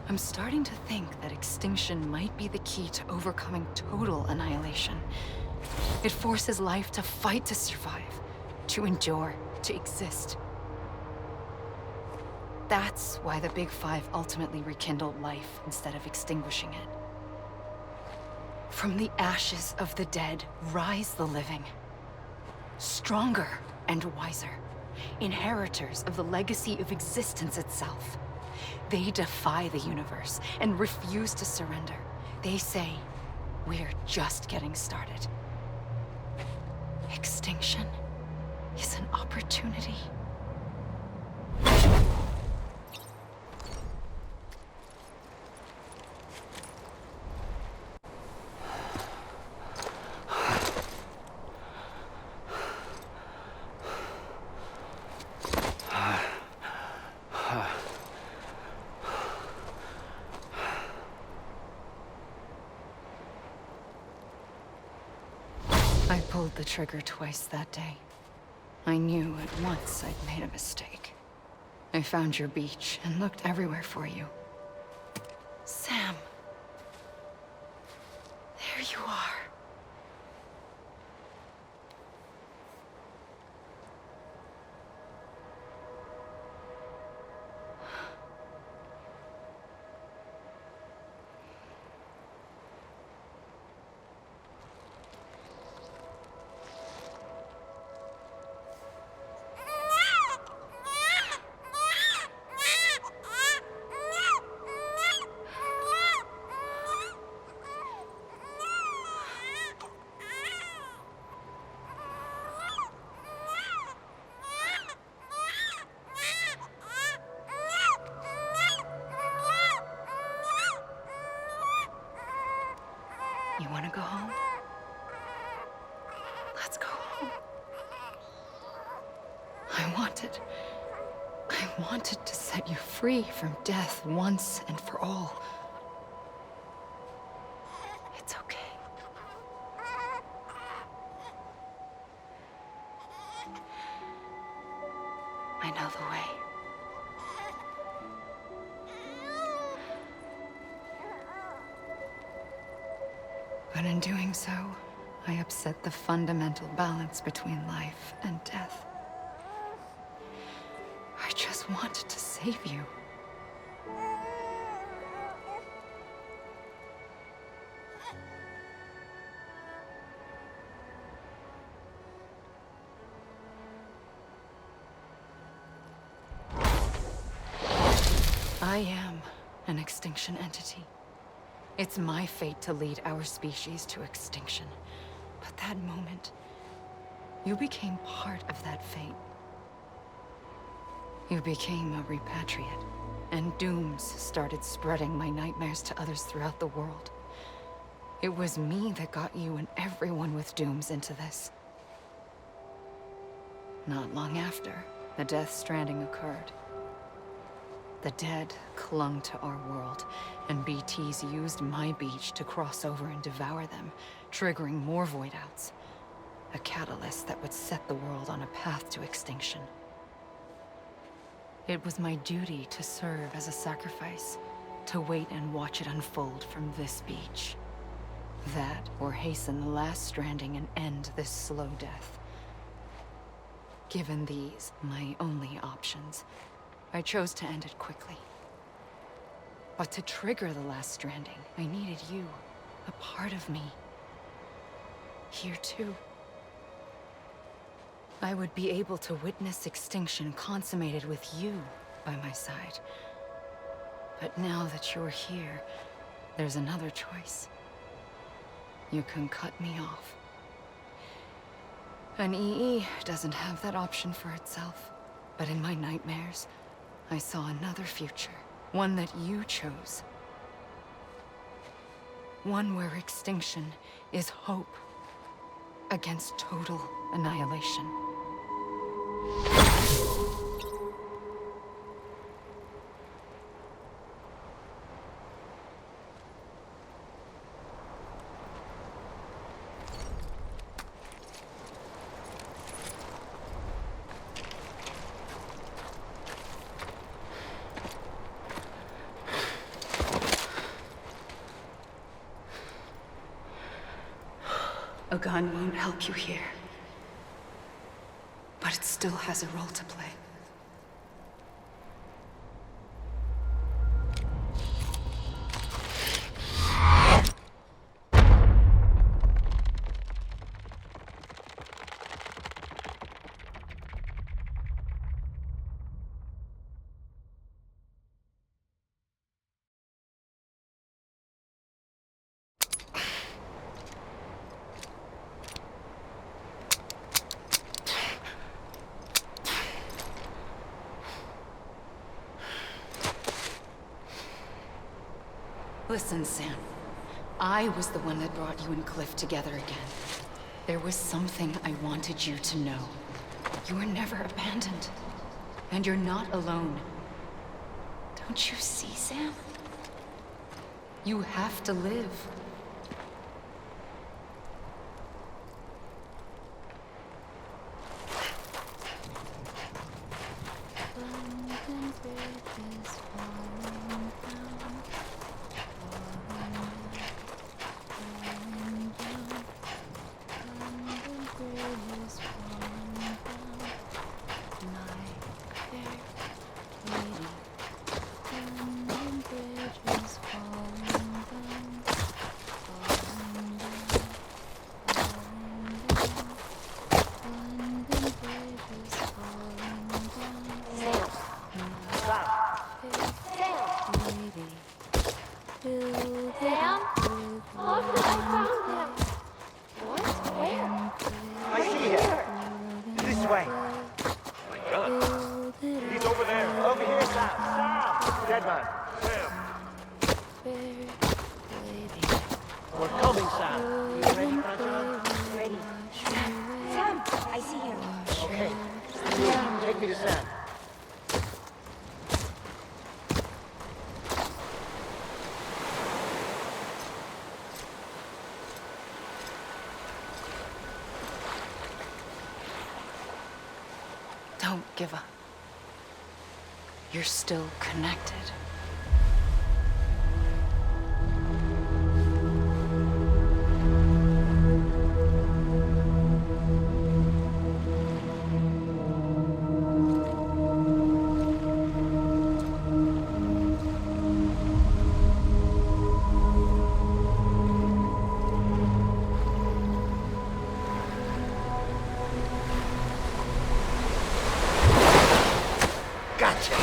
I'm starting to think that extinction might be the key to overcoming total annihilation. It forces life to fight to survive, to endure, to exist. That's why the Big Five ultimately rekindled life instead of extinguishing it. From the ashes of the dead, rise the living. Stronger and wiser. Inheritors of the legacy of existence itself. They defy the universe and refuse to surrender. They say, we're just getting started. Extinction is an opportunity. I pulled the trigger twice that day. I knew at once I'd made a mistake. I found your beach and looked everywhere for you. Sam. There you are. You want to go home? Let's go home. I wanted to set you free from death once and for all. It's okay. I know the way. But in doing so, I upset the fundamental balance between life and death. I just wanted to save you. I am An extinction entity. It's my fate to lead our species to extinction. But that moment, you became part of that fate. You became a repatriate, and dooms started spreading my nightmares to others throughout the world. It was me that got you and everyone with dooms into this. Not long after, the Death Stranding occurred. The dead clung to our world, and BTs used my beach to cross over and devour them, triggering more void outs. A catalyst that would set the world on a path to extinction. It was my duty to serve as a sacrifice, to wait and watch it unfold from this beach. That, or hasten the last stranding and end this slow death. Given these, my only options, I chose to end it quickly. But to trigger the last stranding, I needed you, a part of me. Here too. I would be able to witness extinction consummated with you by my side. But now that you're here, there's another choice. You can cut me off. An EE doesn't have that option for itself. But in my nightmares, I saw another future. One that you chose. One where extinction is hope against total annihilation. A gun won't help you here. But it still has a role to play. Listen, Sam. I was the one that brought you and Cliff together again. There was something I wanted you to know. You were never abandoned. And you're not alone. Don't you see, Sam? You have to live. Don't give up. You're still connected. Gotcha!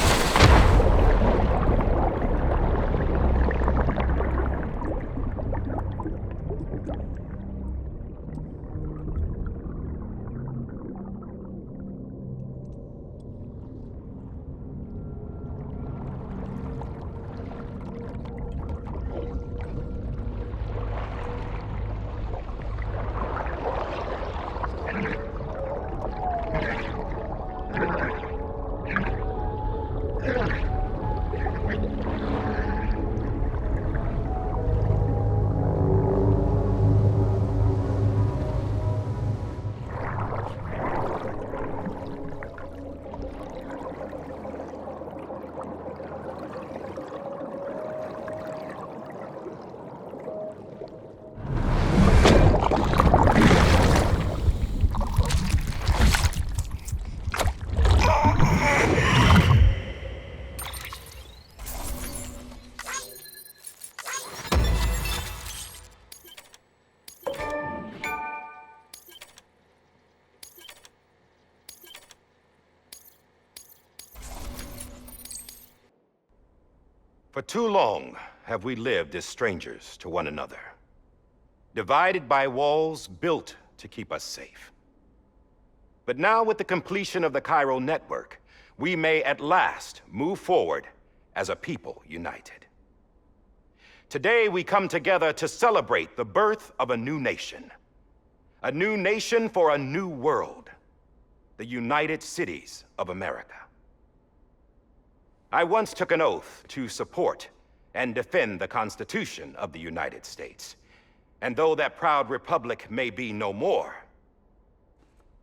For too long have we lived as strangers to one another, divided by walls built to keep us safe. But now, with the completion of the chiral network, we may at last move forward as a people united. Today, we come together to celebrate the birth of a new nation. A new nation for a new world. The United Cities of America. I once took an oath to support and defend the Constitution of the United States. And though that proud republic may be no more,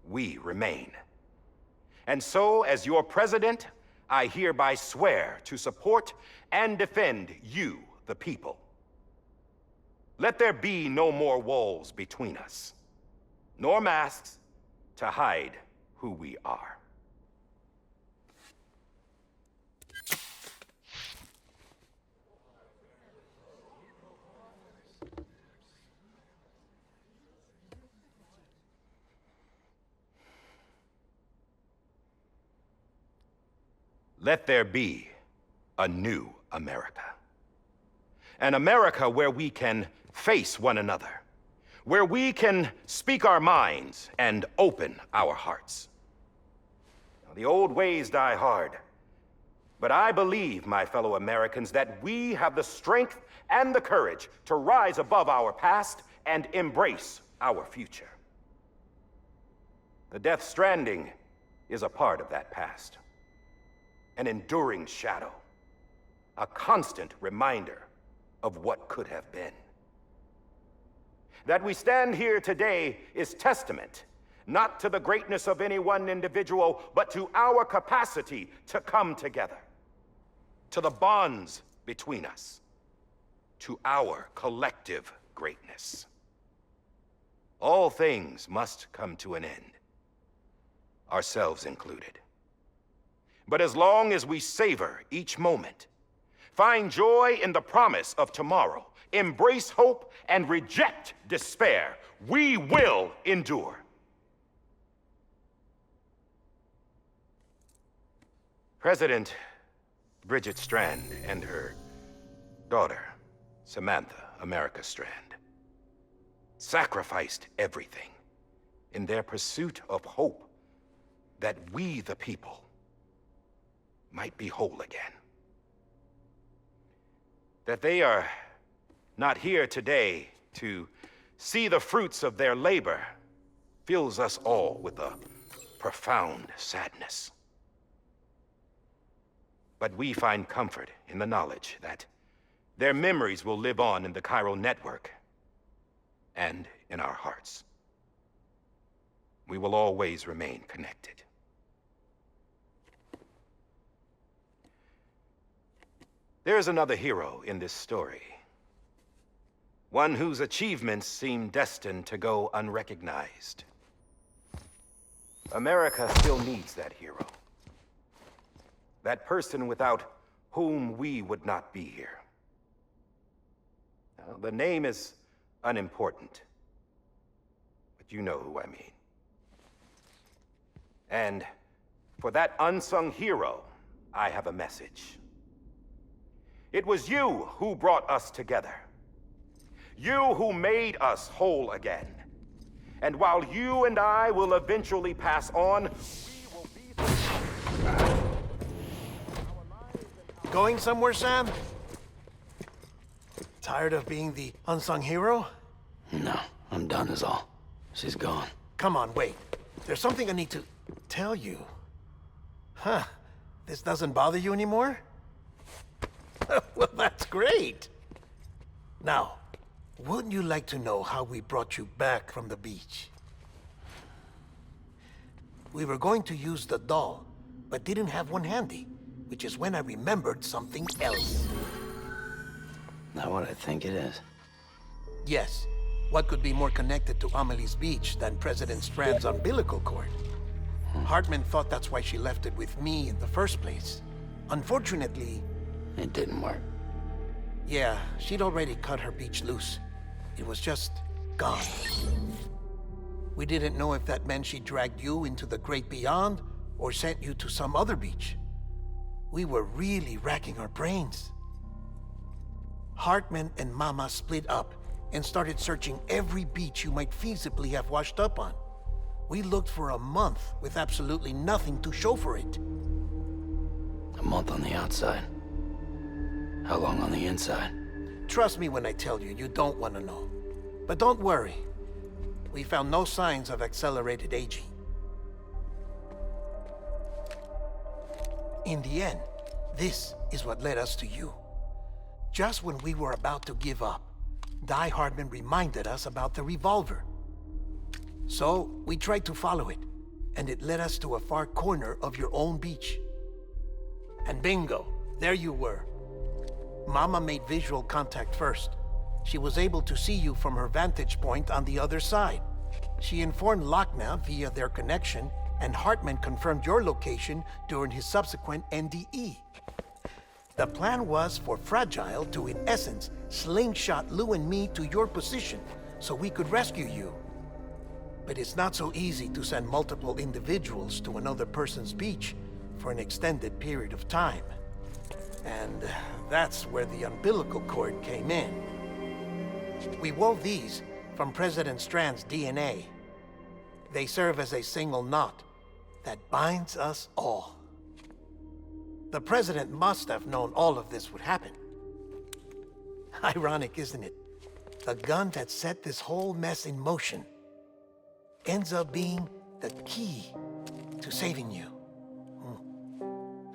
we remain. And so, as your president, I hereby swear to support and defend you, the people. Let there be no more walls between us, nor masks to hide who we are. Let there be a new America. An America where we can face one another, where we can speak our minds and open our hearts. Now, the old ways die hard, but I believe, my fellow Americans, that we have the strength and the courage to rise above our past and embrace our future. The Death Stranding is a part of that past. An enduring shadow, a constant reminder of what could have been. That we stand here today is testament, not to the greatness of any one individual, but to our capacity to come together, to the bonds between us, to our collective greatness. All things must come to an end, ourselves included. But as long as we savor each moment, find joy in the promise of tomorrow, embrace hope, and reject despair, we will endure. President Bridget Strand and her daughter, Samantha America Strand, sacrificed everything in their pursuit of hope that we, the people, might be whole again. That they are not here today to see the fruits of their labor fills us all with a profound sadness. But we find comfort in the knowledge that their memories will live on in the chiral network and in our hearts. We will always remain connected. There is another hero in this story. One whose achievements seem destined to go unrecognized. America still needs that hero. That person without whom we would not be here. Now, the name is unimportant, but you know who I mean. And for that unsung hero, I have a message. It was you who brought us together. You who made us whole again. And while you and I will eventually pass on, we will be... Going somewhere, Sam? Tired of being the unsung hero? No, I'm done is all. She's gone. Come on, wait. There's something I need to tell you. Huh. This doesn't bother you anymore? Well, that's great. Now, wouldn't you like to know how we brought you back from the beach? We were going to use the doll, but didn't have one handy, which is when I remembered something else. Not what I think it is. Yes. What could be more connected to Amelie's beach than President Strand's umbilical cord? Hartman thought that's why she left it with me in the first place. Unfortunately... It didn't work. Yeah, she'd already cut her beach loose. It was just gone. We didn't know if that meant she dragged you into the great beyond or sent you to some other beach. We were really racking our brains. Hartman and Mama split up and started searching every beach you might feasibly have washed up on. We looked for a month with absolutely nothing to show for it. A month on the outside. How long on the inside? Trust me when I tell you, you don't want to know. But don't worry. We found no signs of accelerated aging. In the end, this is what led us to you. Just when we were about to give up, Die Hardman reminded us about the revolver. So, we tried to follow it, and it led us to a far corner of your own beach. And bingo, there you were. Mama made visual contact first. She was able to see you from her vantage point on the other side. She informed Lochna via their connection, and Hartman confirmed your location during his subsequent NDE. The plan was for Fragile to, in essence, slingshot Lou and me to your position so we could rescue you. But it's not so easy to send multiple individuals to another person's beach for an extended period of time. And that's where the umbilical cord came in. We wove these from President Strand's DNA. They serve as a single knot that binds us all. The President must have known all of this would happen. Ironic, isn't it? The gun that set this whole mess in motion ends up being the key to saving you.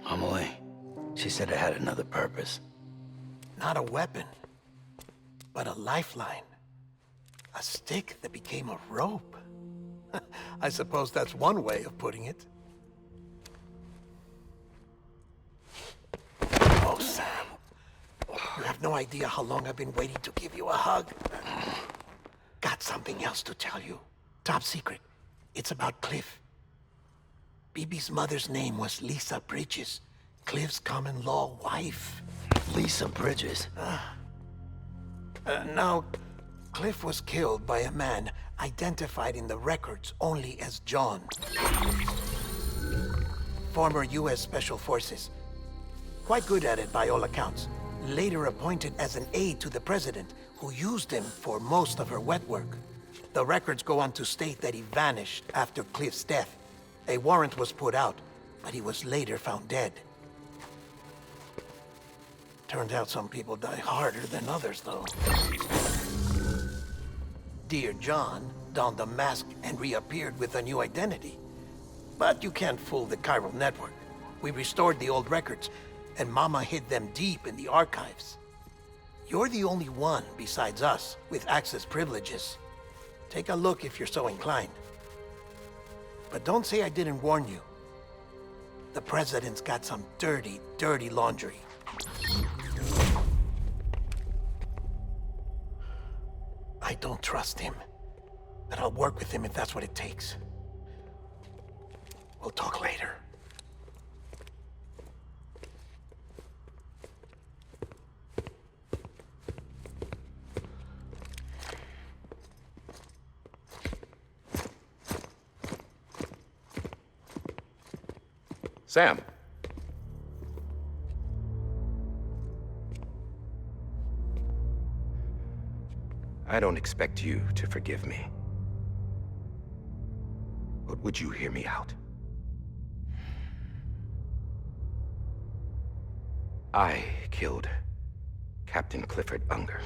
Amelie, she said it had another purpose. Not a weapon, but a lifeline. A stick that became a rope. I suppose that's one way of putting it. Oh, Sam. You have no idea how long I've been waiting to give you a hug. Got something else to tell you. Top secret. It's about Cliff. BB's mother's name was Lisa Bridges, Cliff's common-law wife. Lisa Bridges? Now, Cliff was killed by a man identified in the records only as John. Former U.S. Special Forces. Quite good at it by all accounts. Later appointed as an aide to the president, who used him for most of her wet work. The records go on to state that he vanished after Cliff's death. A warrant was put out, but he was later found dead. Turned out some people die harder than others, though. Dear John donned a mask and reappeared with a new identity. But you can't fool the chiral network. We restored the old records, and Mama hid them deep in the archives. You're the only one besides us with access privileges. Take a look if you're so inclined. But don't say I didn't warn you. The president's got some dirty, dirty laundry. I don't trust him, but I'll work with him if that's what it takes. We'll talk later. Sam. I don't expect you to forgive me. But would you hear me out? I killed Captain Clifford Unger.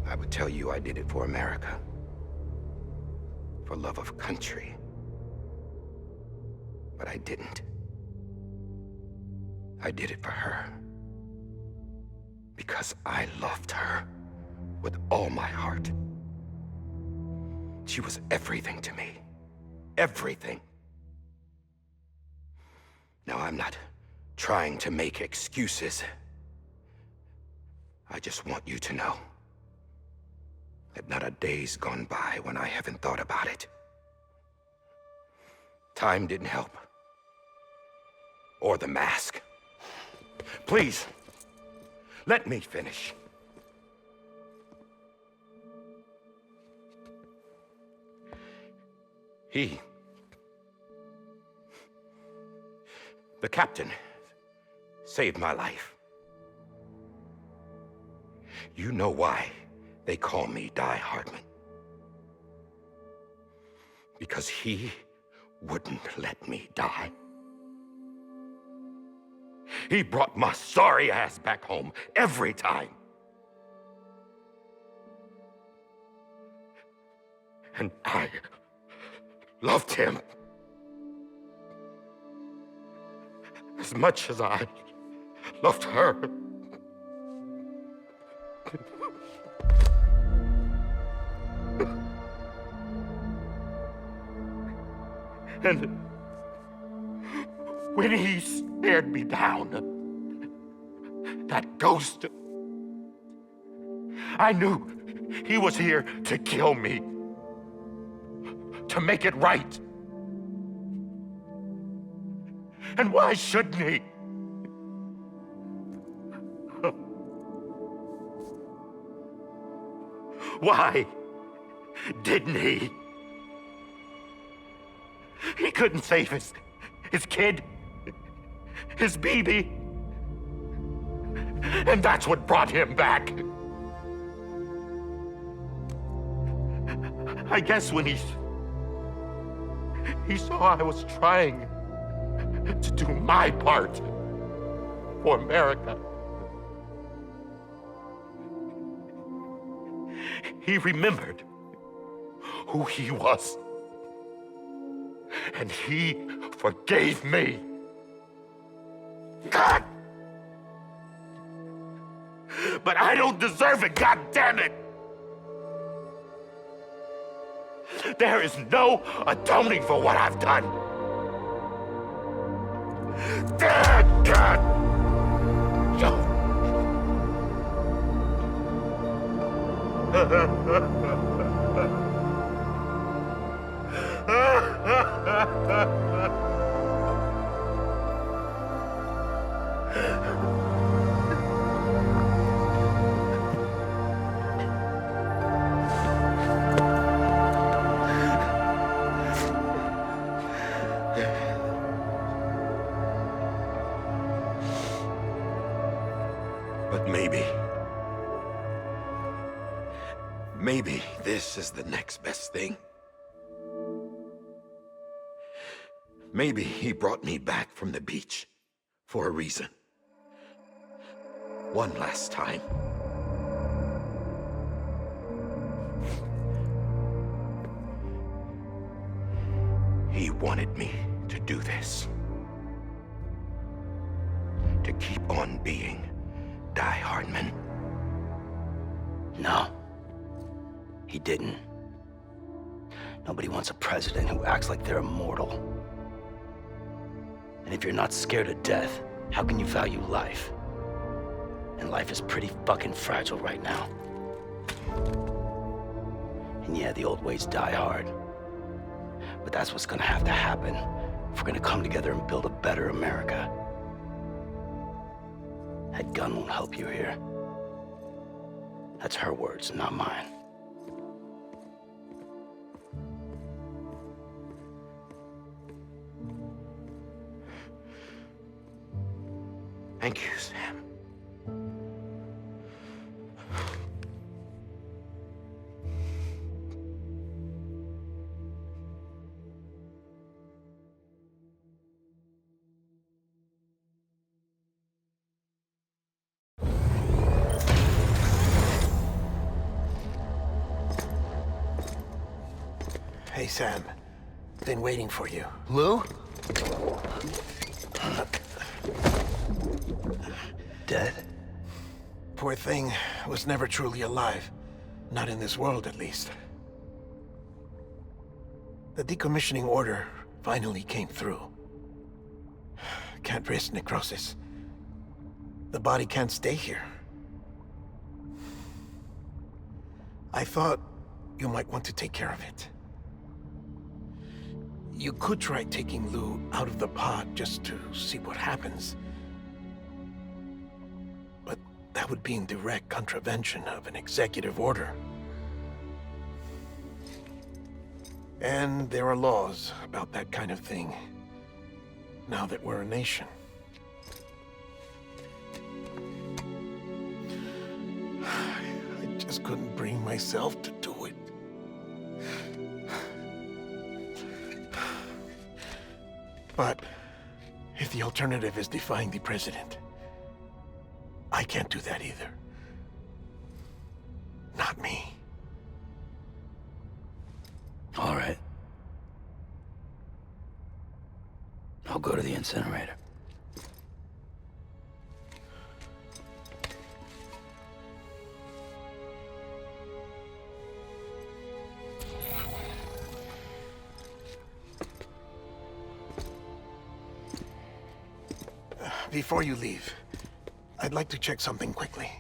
I would tell you I did it for America. For love of country. But I didn't. I did it for her. Because I loved her with all my heart. She was everything to me. Everything. Now, I'm not trying to make excuses. I just want you to know that not a day's gone by when I haven't thought about it. Time didn't help. Or the mask. Please, let me finish. The captain saved my life. You know why they call me Die Hardman? Because he wouldn't let me die. He brought my sorry ass back home every time. And I loved him as much as I loved her. And when he stared me down, that ghost, I knew he was here to kill me, to make it right. And why shouldn't he? Why didn't he? He couldn't save his kid, his baby. And that's what brought him back. I guess when he saw I was trying to do my part for America, he remembered who he was. And he forgave me. God! But I don't deserve it, God damn it! There is no atoning for what I've done. God! But maybe this is the next best thing. Maybe he brought me back from the beach for a reason. One last time. He wanted me to do this. To keep on being Die Hardman. No. He didn't. Nobody wants a president who acts like they're immortal. And if you're not scared of death, how can you value life? And life is pretty fucking fragile right now. And yeah, the old ways die hard. But that's what's gonna have to happen if we're gonna come together and build a better America. That gun won't help you here. That's her words, not mine. Thank you, Sam. Hey, Sam. Been waiting for you. Lou? Dead? Poor thing was never truly alive. Not in this world, at least. The decommissioning order finally came through. Can't risk necrosis. The body can't stay here. I thought you might want to take care of it. You could try taking Lou out of the pod just to see what happens. But that would be in direct contravention of an executive order. And there are laws about that kind of thing, now that we're a nation. just couldn't bring myself to do it. But if the alternative is defying the president, I can't do that either. Not me. All right. I'll go to the incinerator. Before you leave, I'd like to check something quickly.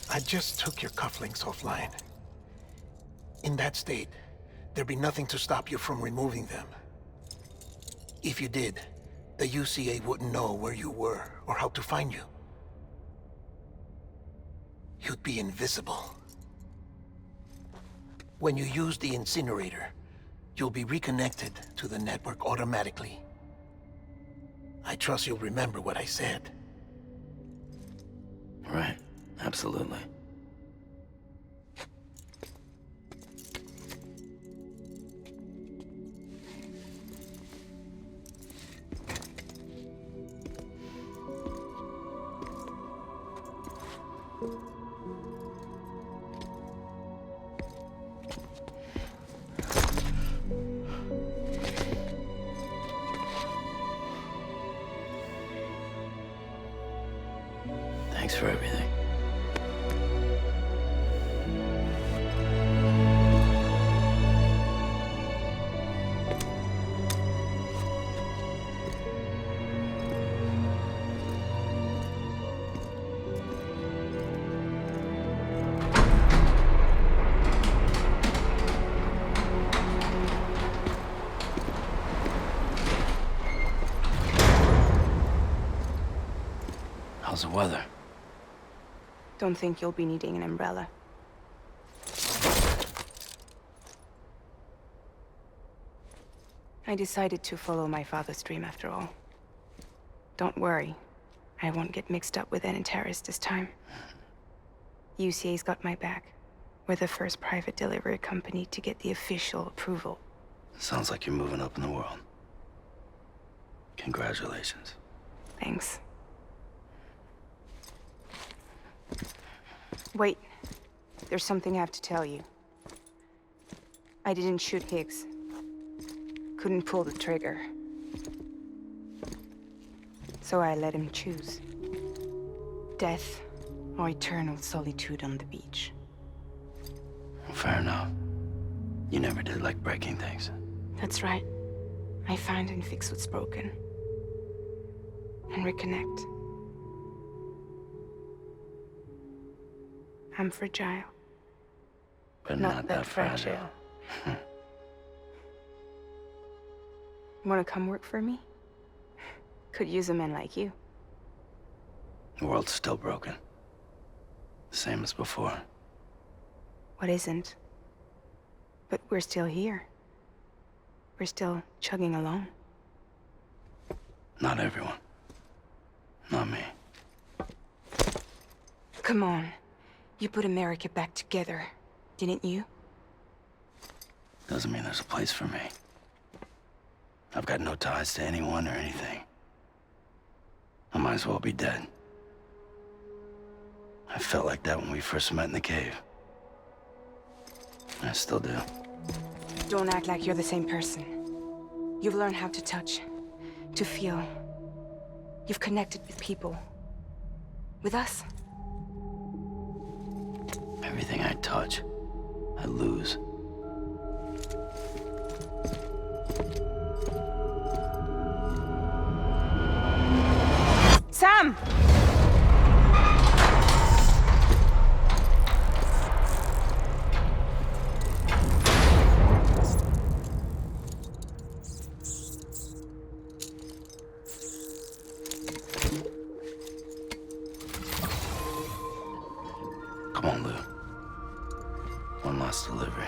I just took your cufflinks offline. In that state, there'd be nothing to stop you from removing them. If you did, the UCA wouldn't know where you were or how to find you. You'd be invisible. When you use the incinerator, you'll be reconnected to the network automatically. I trust you'll remember what I said. Right. Absolutely. Thanks for everything. How's the weather? Don't think you'll be needing an umbrella. I decided to follow my father's dream after all. Don't worry, I won't get mixed up with any terrorists this time. UCA's got my back. We're the first private delivery company to get the official approval. Sounds like you're moving up in the world. Congratulations. Thanks. Wait, there's something I have to tell you. I didn't shoot Higgs. Couldn't pull the trigger. So I let him choose. Death or eternal solitude on the beach. Fair enough. You never did like breaking things. That's right. I find and fix what's broken. And reconnect. I'm fragile. But not that fragile. Wanna come work for me? Could use a man like you. The world's still broken. Same as before. What isn't? But we're still here. We're still chugging along. Not everyone. Not me. Come on. You put America back together, didn't you? Doesn't mean there's a place for me. I've got no ties to anyone or anything. I might as well be dead. I felt like that when we first met in the cave. I still do. Don't act like you're the same person. You've learned how to touch, to feel. You've connected with people. With us. Everything I touch, I lose. Sam! Come on, Lou. One last delivery.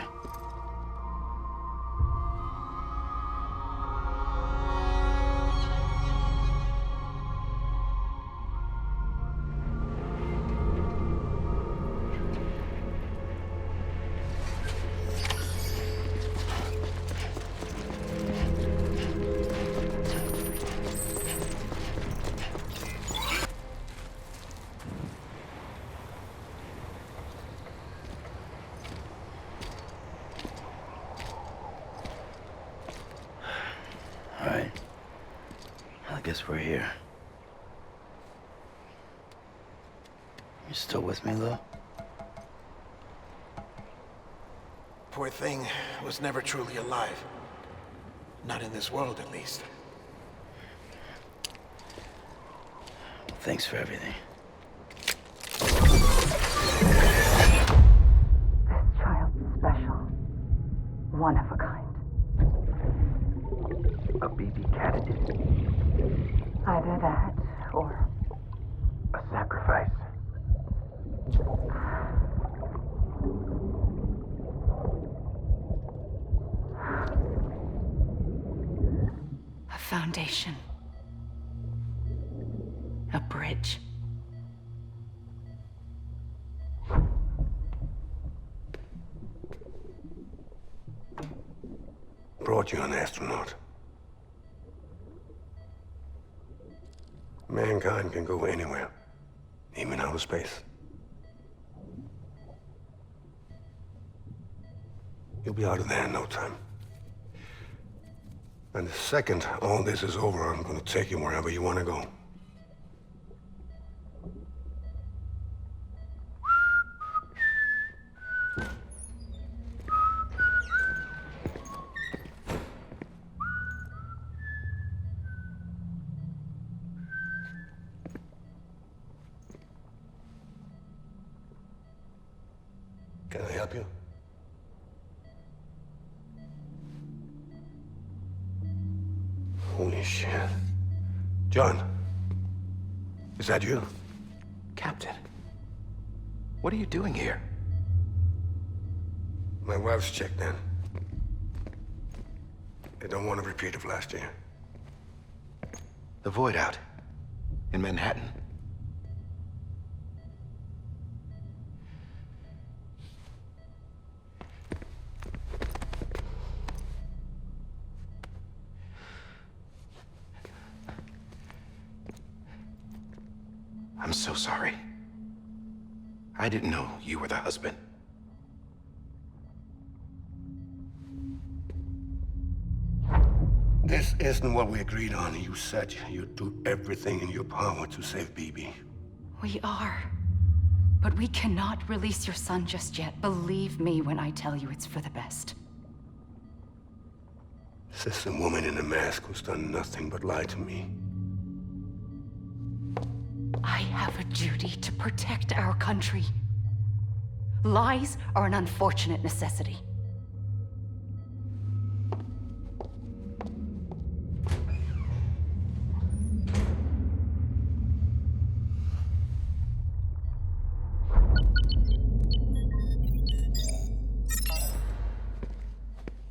guess we're here. You still with me, Lou? Poor thing was never truly alive. Not in this world, at least. Thanks for everything. This child's special. One of a kind. A BB candidate. Either that, or... A sacrifice. A foundation. A bridge. Brought you an astronaut. Mankind can go anywhere, even outer space. You'll be out of there in no time. And the second all this is over, I'm gonna take you wherever you want to go. Can I help you? Holy shit. John, is that you? Captain, what are you doing here? My wife's checked in. They don't want a repeat of last year. The void out in Manhattan. I'm so sorry. I didn't know you were the husband. This isn't what we agreed on. You said you'd do everything in your power to save BB. We are. But we cannot release your son just yet. Believe me when I tell you it's for the best. This is a woman in a mask who's done nothing but lie to me. I have a duty to protect our country. Lies are an unfortunate necessity.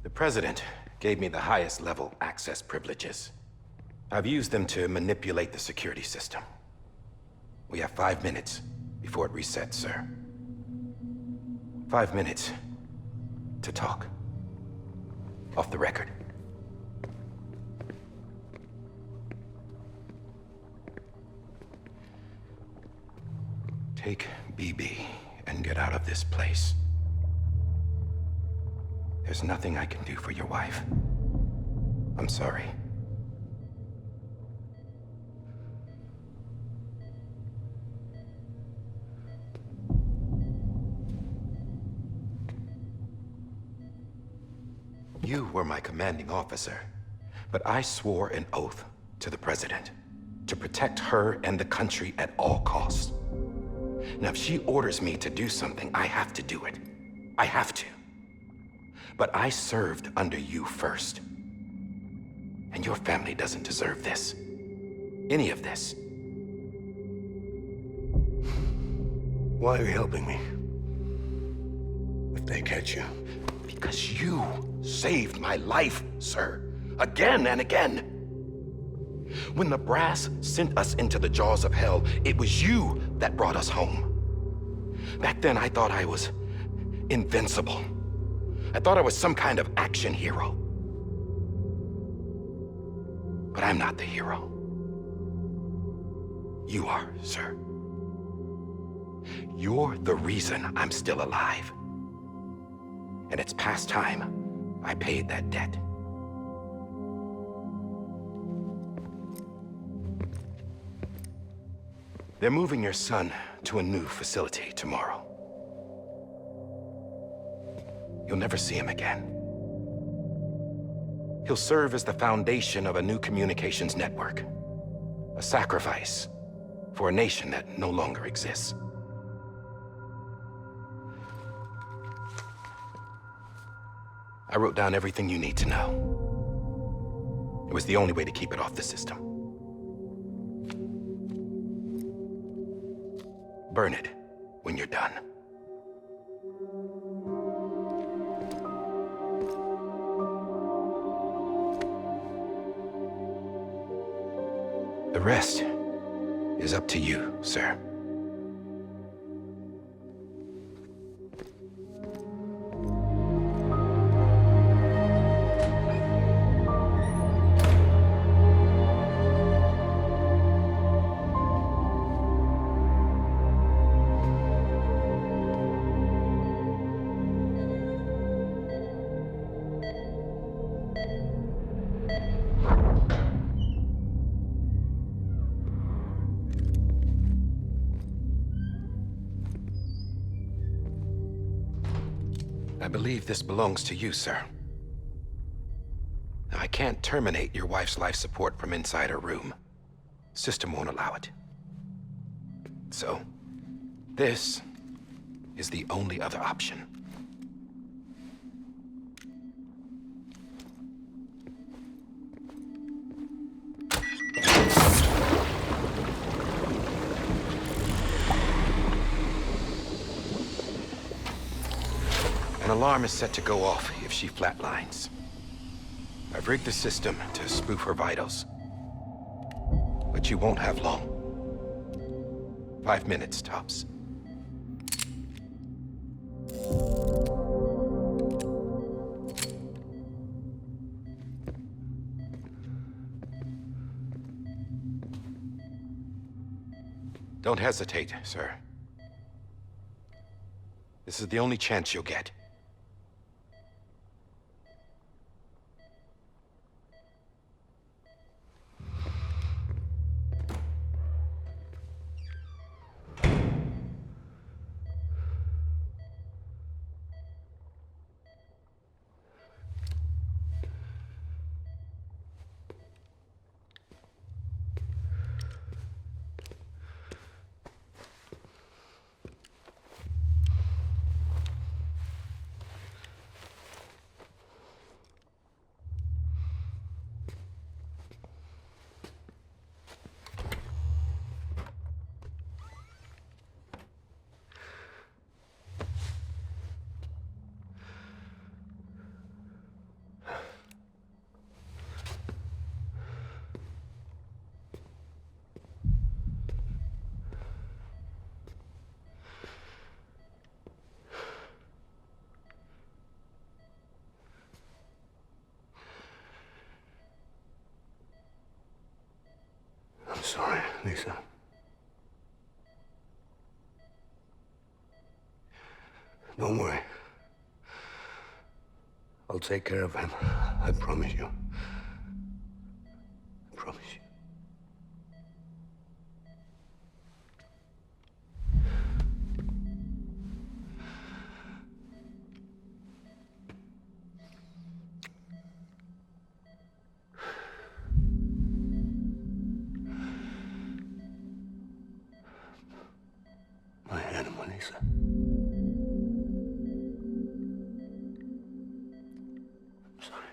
The President gave me the highest level access privileges. I've used them to manipulate the security system. We have 5 minutes before it resets, sir. 5 minutes to talk. Off the record. Take BB and get out of this place. There's nothing I can do for your wife. I'm sorry. You were my commanding officer, but I swore an oath to the President to protect her and the country at all costs. Now, if she orders me to do something, I have to do it. I have to. But I served under you first. And your family doesn't deserve this. Any of this. Why are you helping me? If they catch you. Because you saved my life, sir. Again and again. When the brass sent us into the jaws of hell, it was you that brought us home. Back then, I thought I was invincible. I thought I was some kind of action hero. But I'm not the hero. You are, sir. You're the reason I'm still alive. And it's past time I paid that debt. They're moving your son to a new facility tomorrow. You'll never see him again. He'll serve as the foundation of a new communications network. A sacrifice for a nation that no longer exists. I wrote down everything you need to know. It was the only way to keep it off the system. Burn it when you're done. The rest is up to you, sir. I believe this belongs to you, sir. I can't terminate your wife's life support from inside her room. System won't allow it. So, this is the only other option. An alarm is set to go off if she flatlines. I've rigged the system to spoof her vitals. But you won't have long. 5 minutes, tops. Don't hesitate, sir. This is the only chance you'll get. I'm sorry, Lisa. Don't worry. I'll take care of him. I promise you. I promise you. My animal, Lisa. I'm sorry.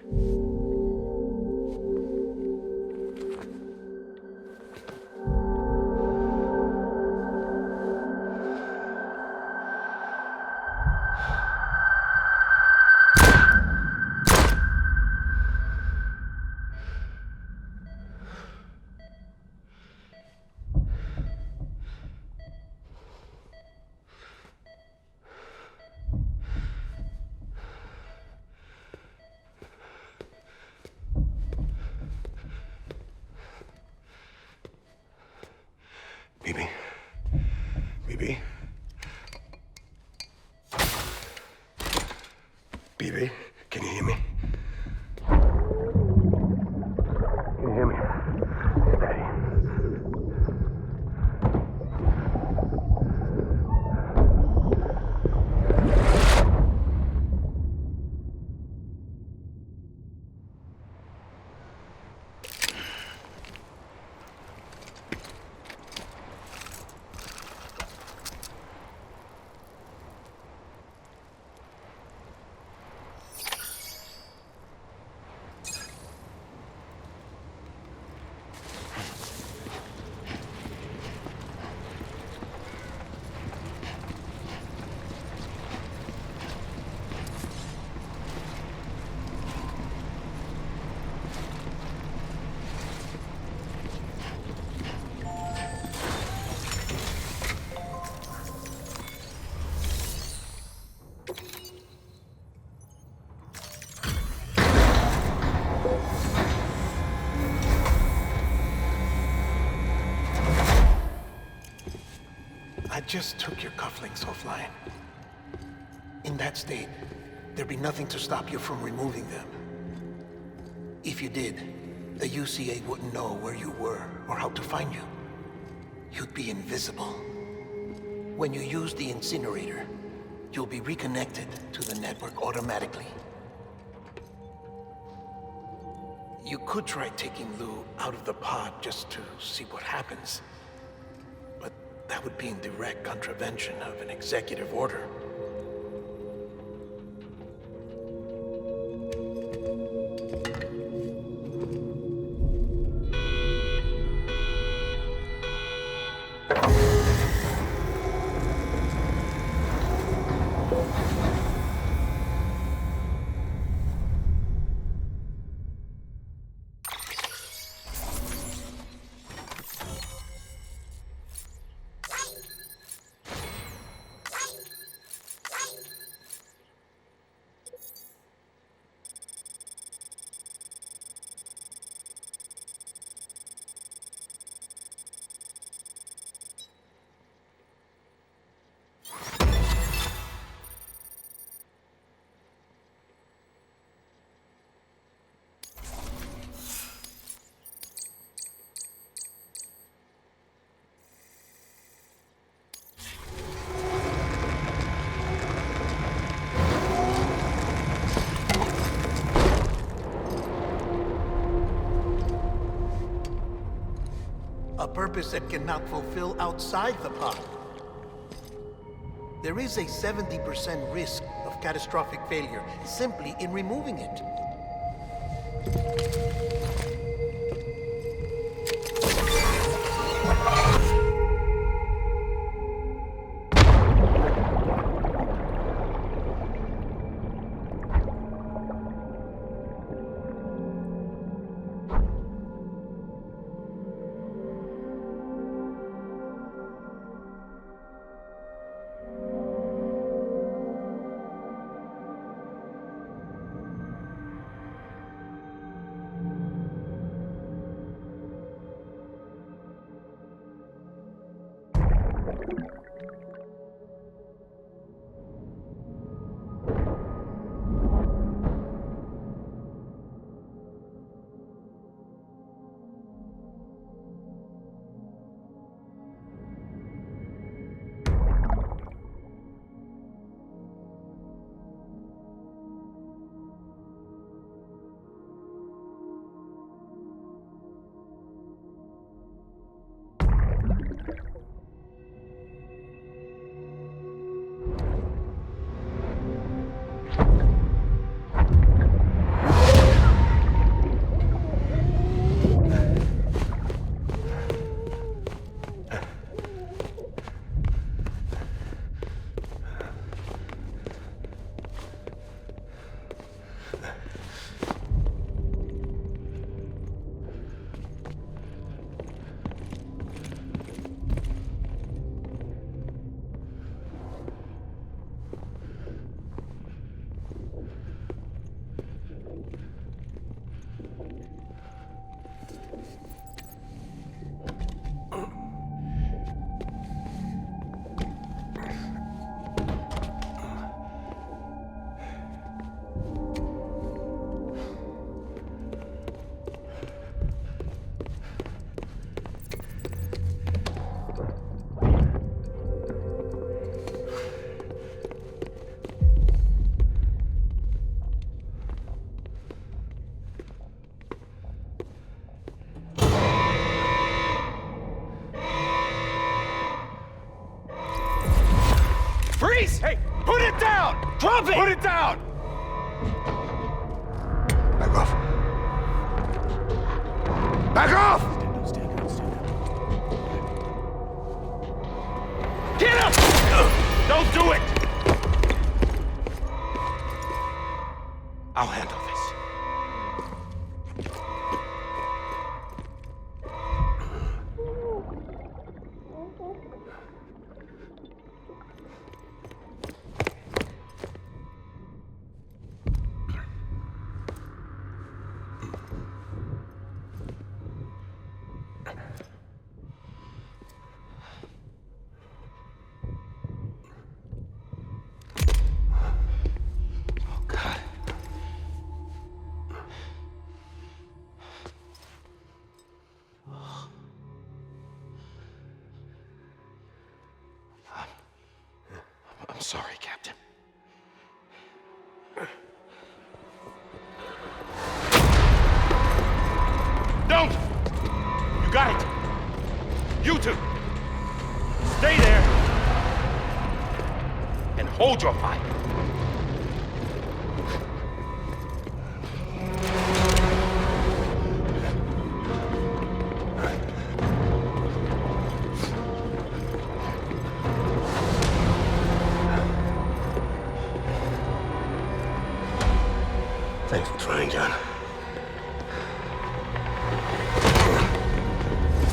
Bibi? Bibi? Bibi, can you hear me? Can you hear me? Steady. I just took your cufflinks offline. In that state, there'd be nothing to stop you from removing them. If you did, the UCA wouldn't know where you were or how to find you. You'd be invisible. When you use the incinerator, you'll be reconnected to the network automatically. You could try taking Lou out of the pod just to see what happens. But that would be in direct contravention of an executive order. A purpose that cannot fulfill outside the pod. There is a 70% risk of catastrophic failure simply in removing it. Freeze! Hey, put it down! Drop it! Put it down! Back off. Back off! Get up! Don't do it! I'll handle this. sorry, Captain. Don't! You got it! You two! Stay there! And hold your fire! Thanks for trying, John.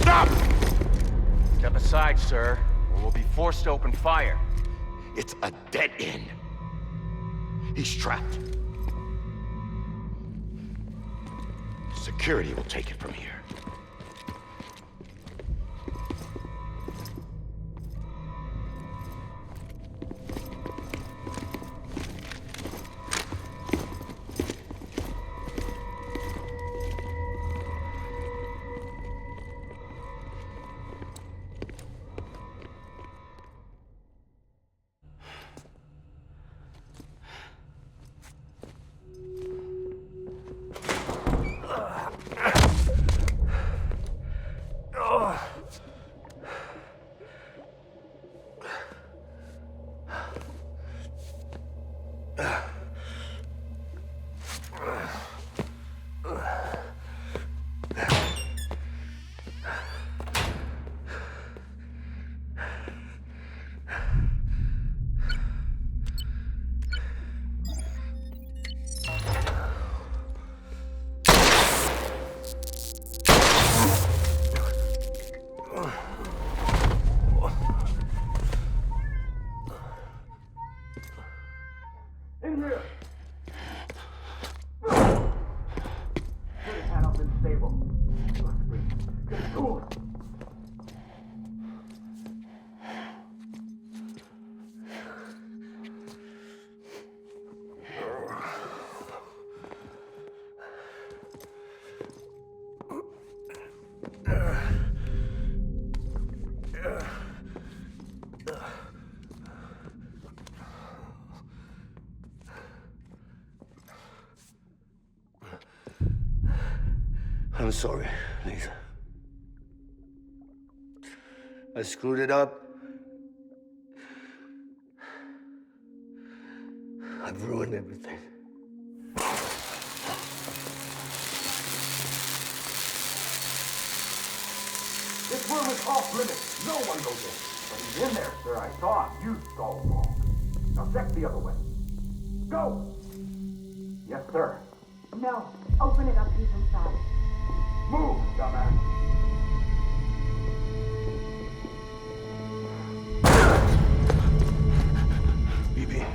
Stop! Step aside, sir, or we'll be forced to open fire. It's a dead end. He's trapped. Security will take it from here. In here! Should have had up in stable. Must be. Get cool. I'm sorry, Lisa. I screwed it up. I've ruined everything. This room is off limits. No one goes in. But he's in there, sir. I saw him. You stalled wrong. Now check the other way. Go! Yes, sir. No. Open it up. He's inside. Move, dumbass. BB.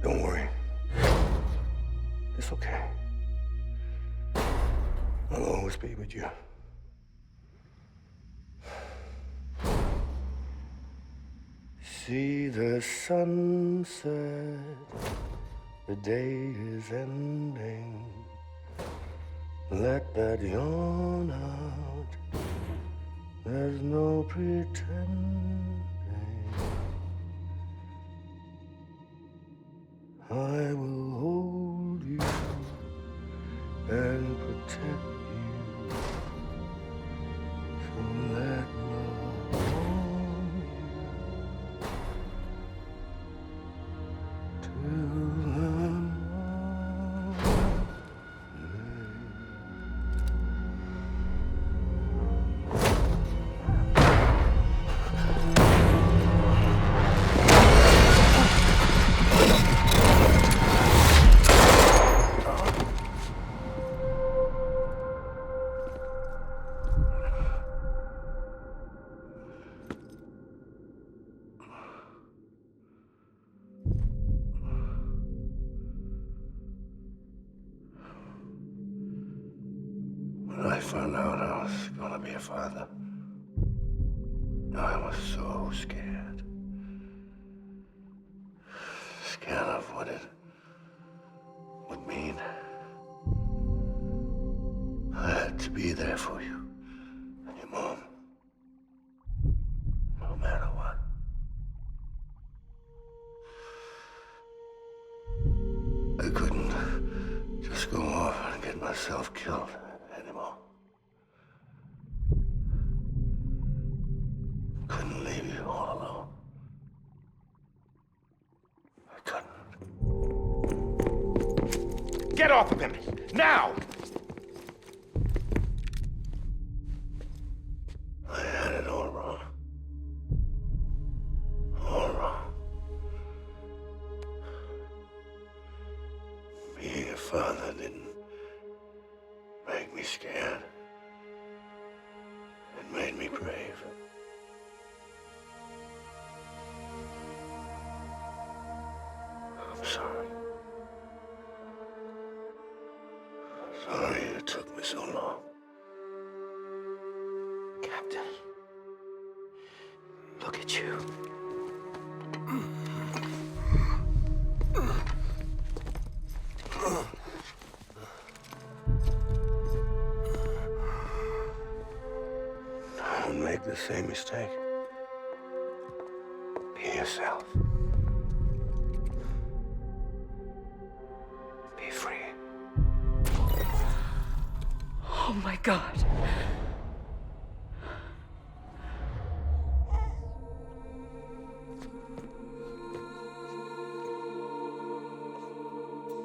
Don't worry. It's okay. I'll always be with you. See the sunset. The day is ending. Let that yawn out. There's no pretending. I will hold you and protect you. So let love warm you till the When I found out I was gonna be a father, I was so scared. Scared of what it would mean. I had to be there for you and your mom. myself killed anymore. Couldn't leave you all alone. I couldn't. Get off of him! Now! I had it all wrong. All wrong. Being a father didn't make me scared. It made me brave. I'm sorry. Sorry it took me so long. Captain, look at you. Don't make the same mistake. Be yourself. Be free. Oh my God.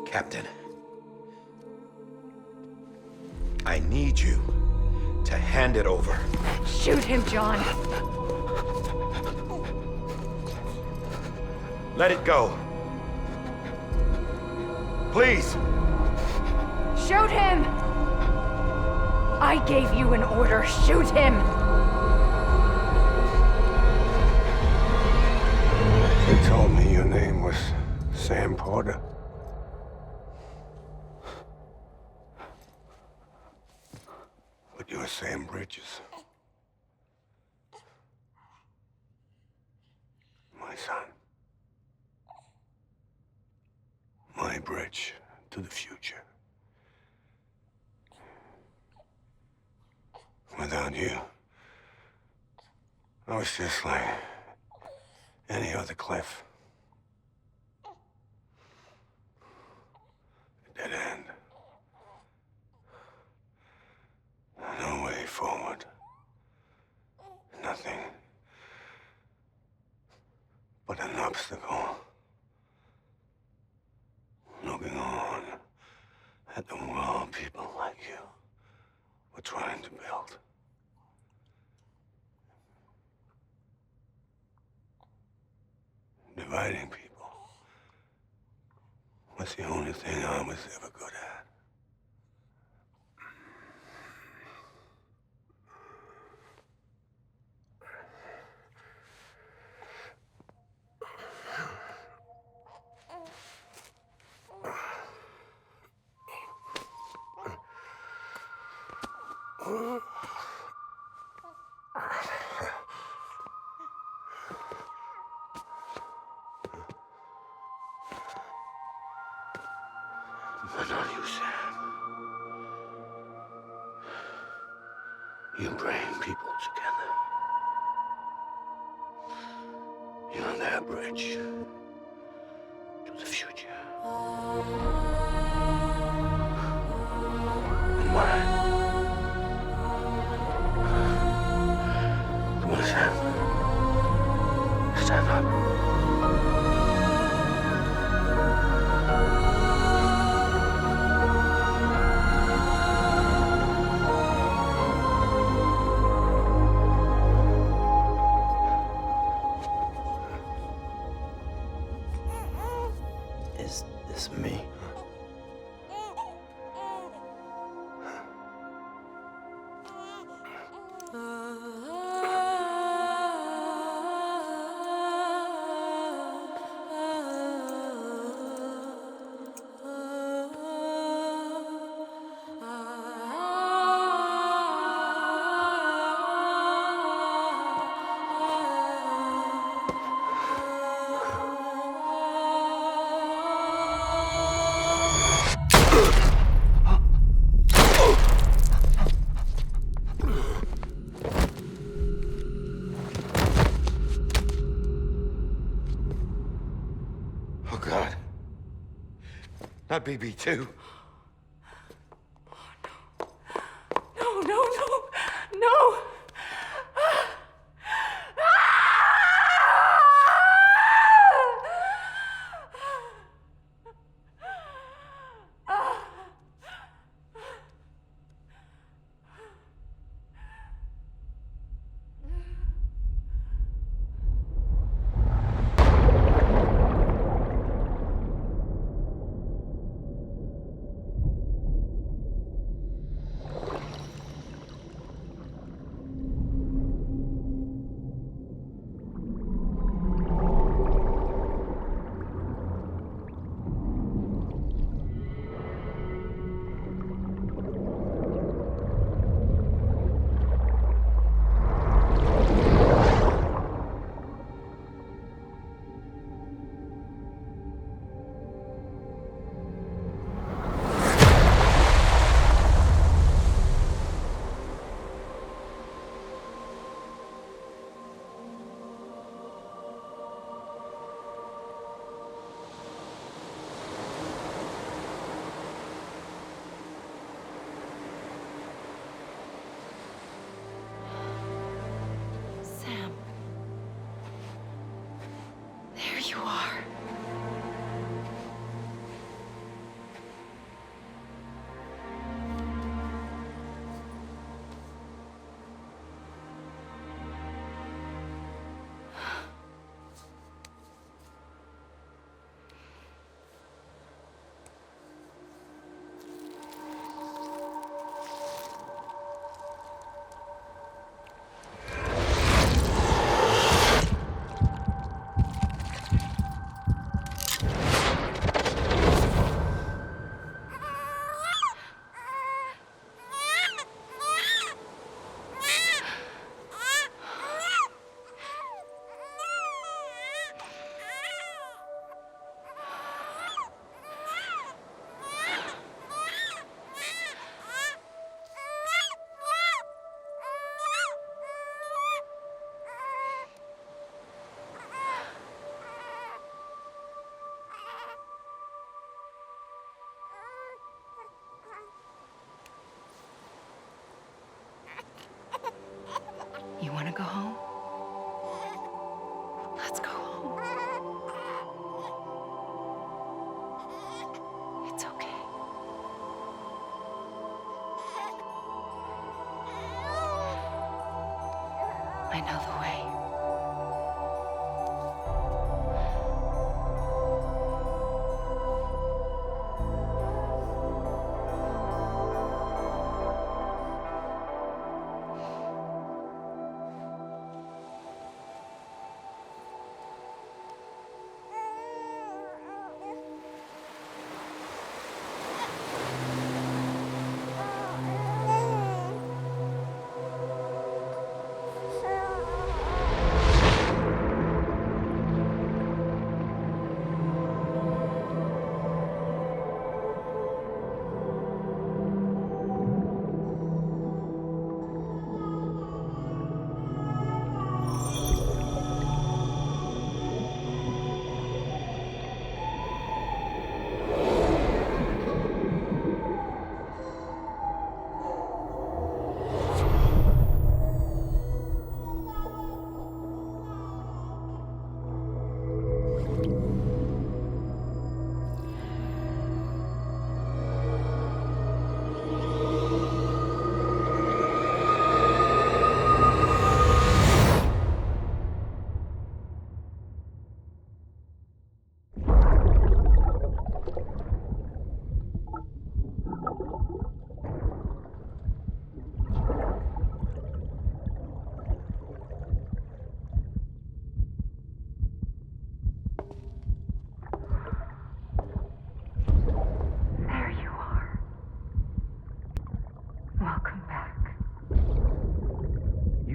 Captain, I need you to hand it over. Shoot him, John. Let it go. Please. Shoot him! I gave you an order. Shoot him! You told me your name was Sam Porter. But you're Sam Bridges. My son. My bridge to the future. Without you, I was just like any other Cliff. A dead end. No way forward. Nothing but an obstacle. Looking on at the world people like you were trying to build. Dividing people was the only thing I was ever good at. But not you, Sam. You bring people together. You're their bridge to the future. And mine. Come on, Sam. Stand up. Is this me? Oh, God. Not BB2. you are. You want to go home? Let's go home. It's okay. I know the way.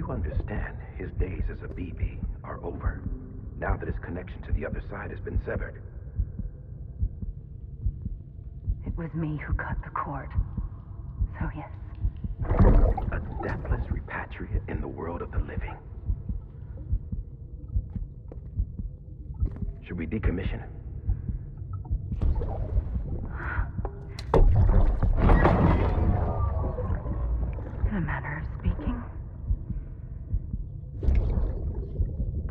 Understand, his days as a BB are over, now that his connection to the other side has been severed. It was me who cut the cord. So yes. A deathless repatriate in the world of the living. Should we decommission him? In a manner of speaking.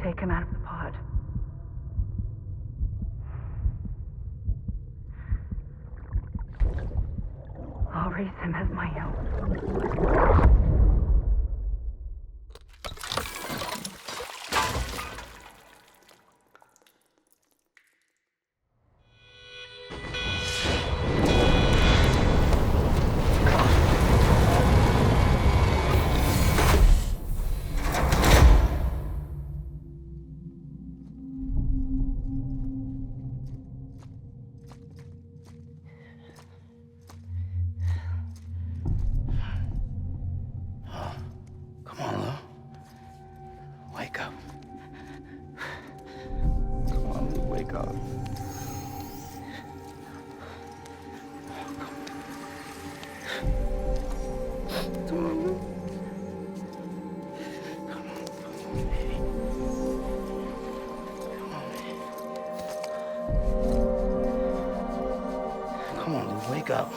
Take him out of the pod. I'll raise him as my own. Wake up. Wake up. Come on. Wake up!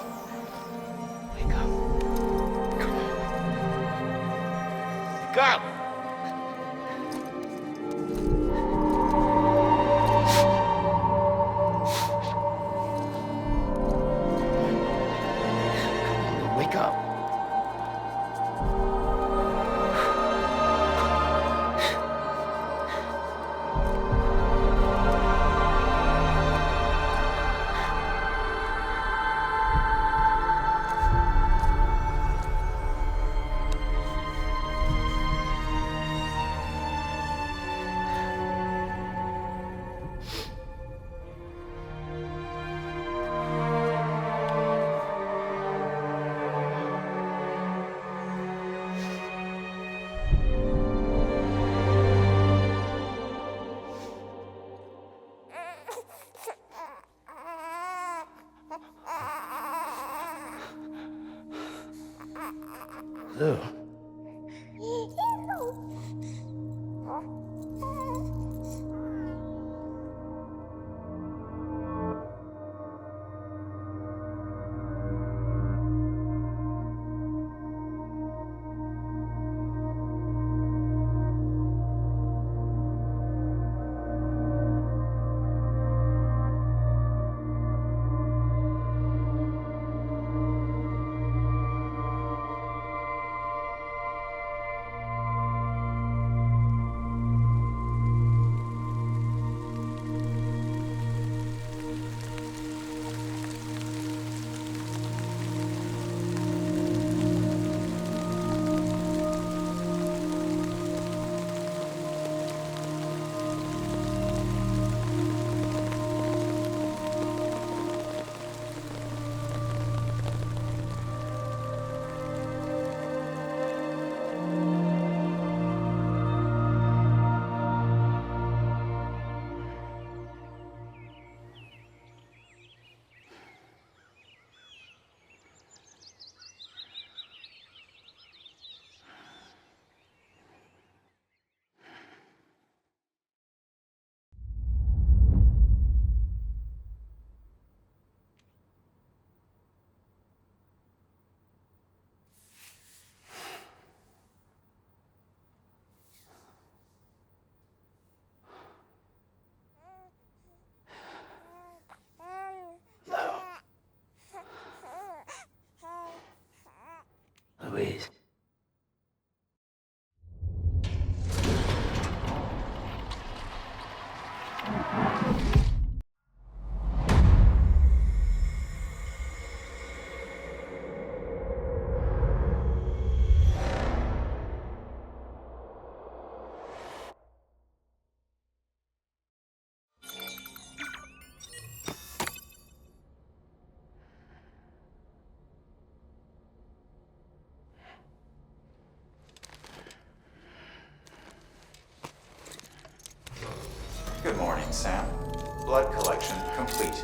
Blood collection complete.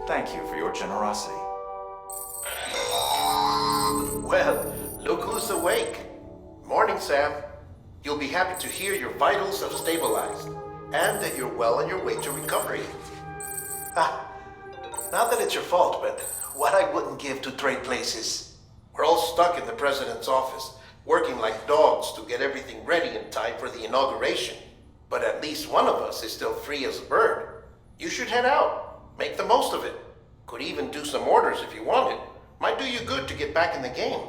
Thank you for your generosity. Well, look who's awake. Morning, Sam. You'll be happy to hear your vitals have stabilized, and that you're well on your way to recovery. Not that it's your fault, but what I wouldn't give to trade places. We're all stuck in the president's office, working like dogs to get everything ready in time for the inauguration. But at least one of us is still free as a bird. You should head out. Make the most of it. Could even do some orders if you wanted. Might do you good to get back in the game.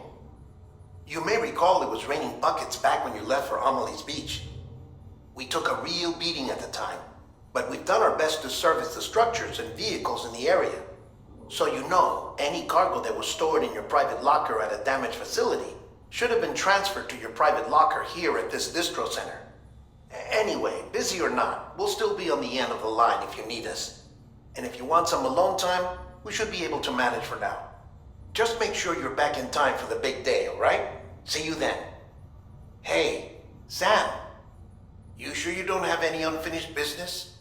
You may recall it was raining buckets back when you left for Amelie's beach. We took a real beating at the time, but we've done our best to service the structures and vehicles in the area. So you know, any cargo that was stored in your private locker at a damaged facility should have been transferred to your private locker here at this distro center. Anyway, busy or not, we'll still be on the end of the line if you need us. And if you want some alone time, we should be able to manage for now. Just make sure you're back in time for the big day, all right? See you then. Hey, Sam, you sure you don't have any unfinished business?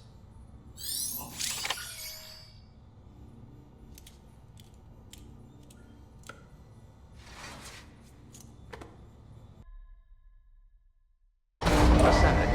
Ascending.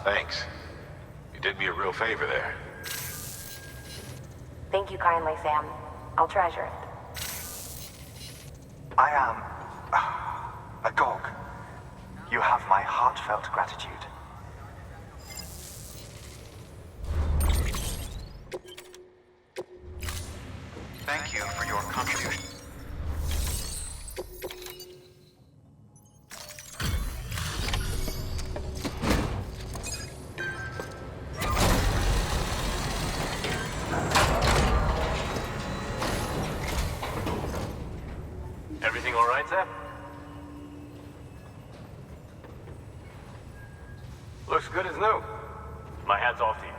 Thanks. You did me a real favor there. Thank you kindly, Sam. I'll treasure it. I am a dog. You have my heartfelt gratitude. Thank you for your contribution. Everything all right, Sam? Looks good as new. My hat's off to you.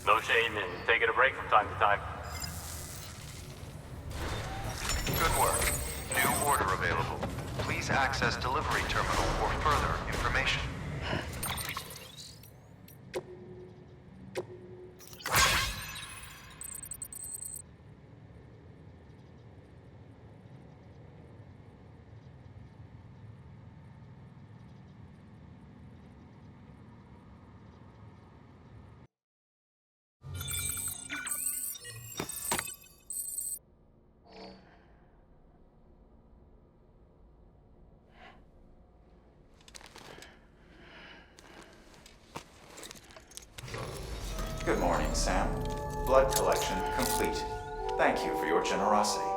No shame in taking a break from time to time. Good work. New order available. Please access delivery terminal for further information. Good morning, Sam. Blood collection complete. Thank you for your generosity.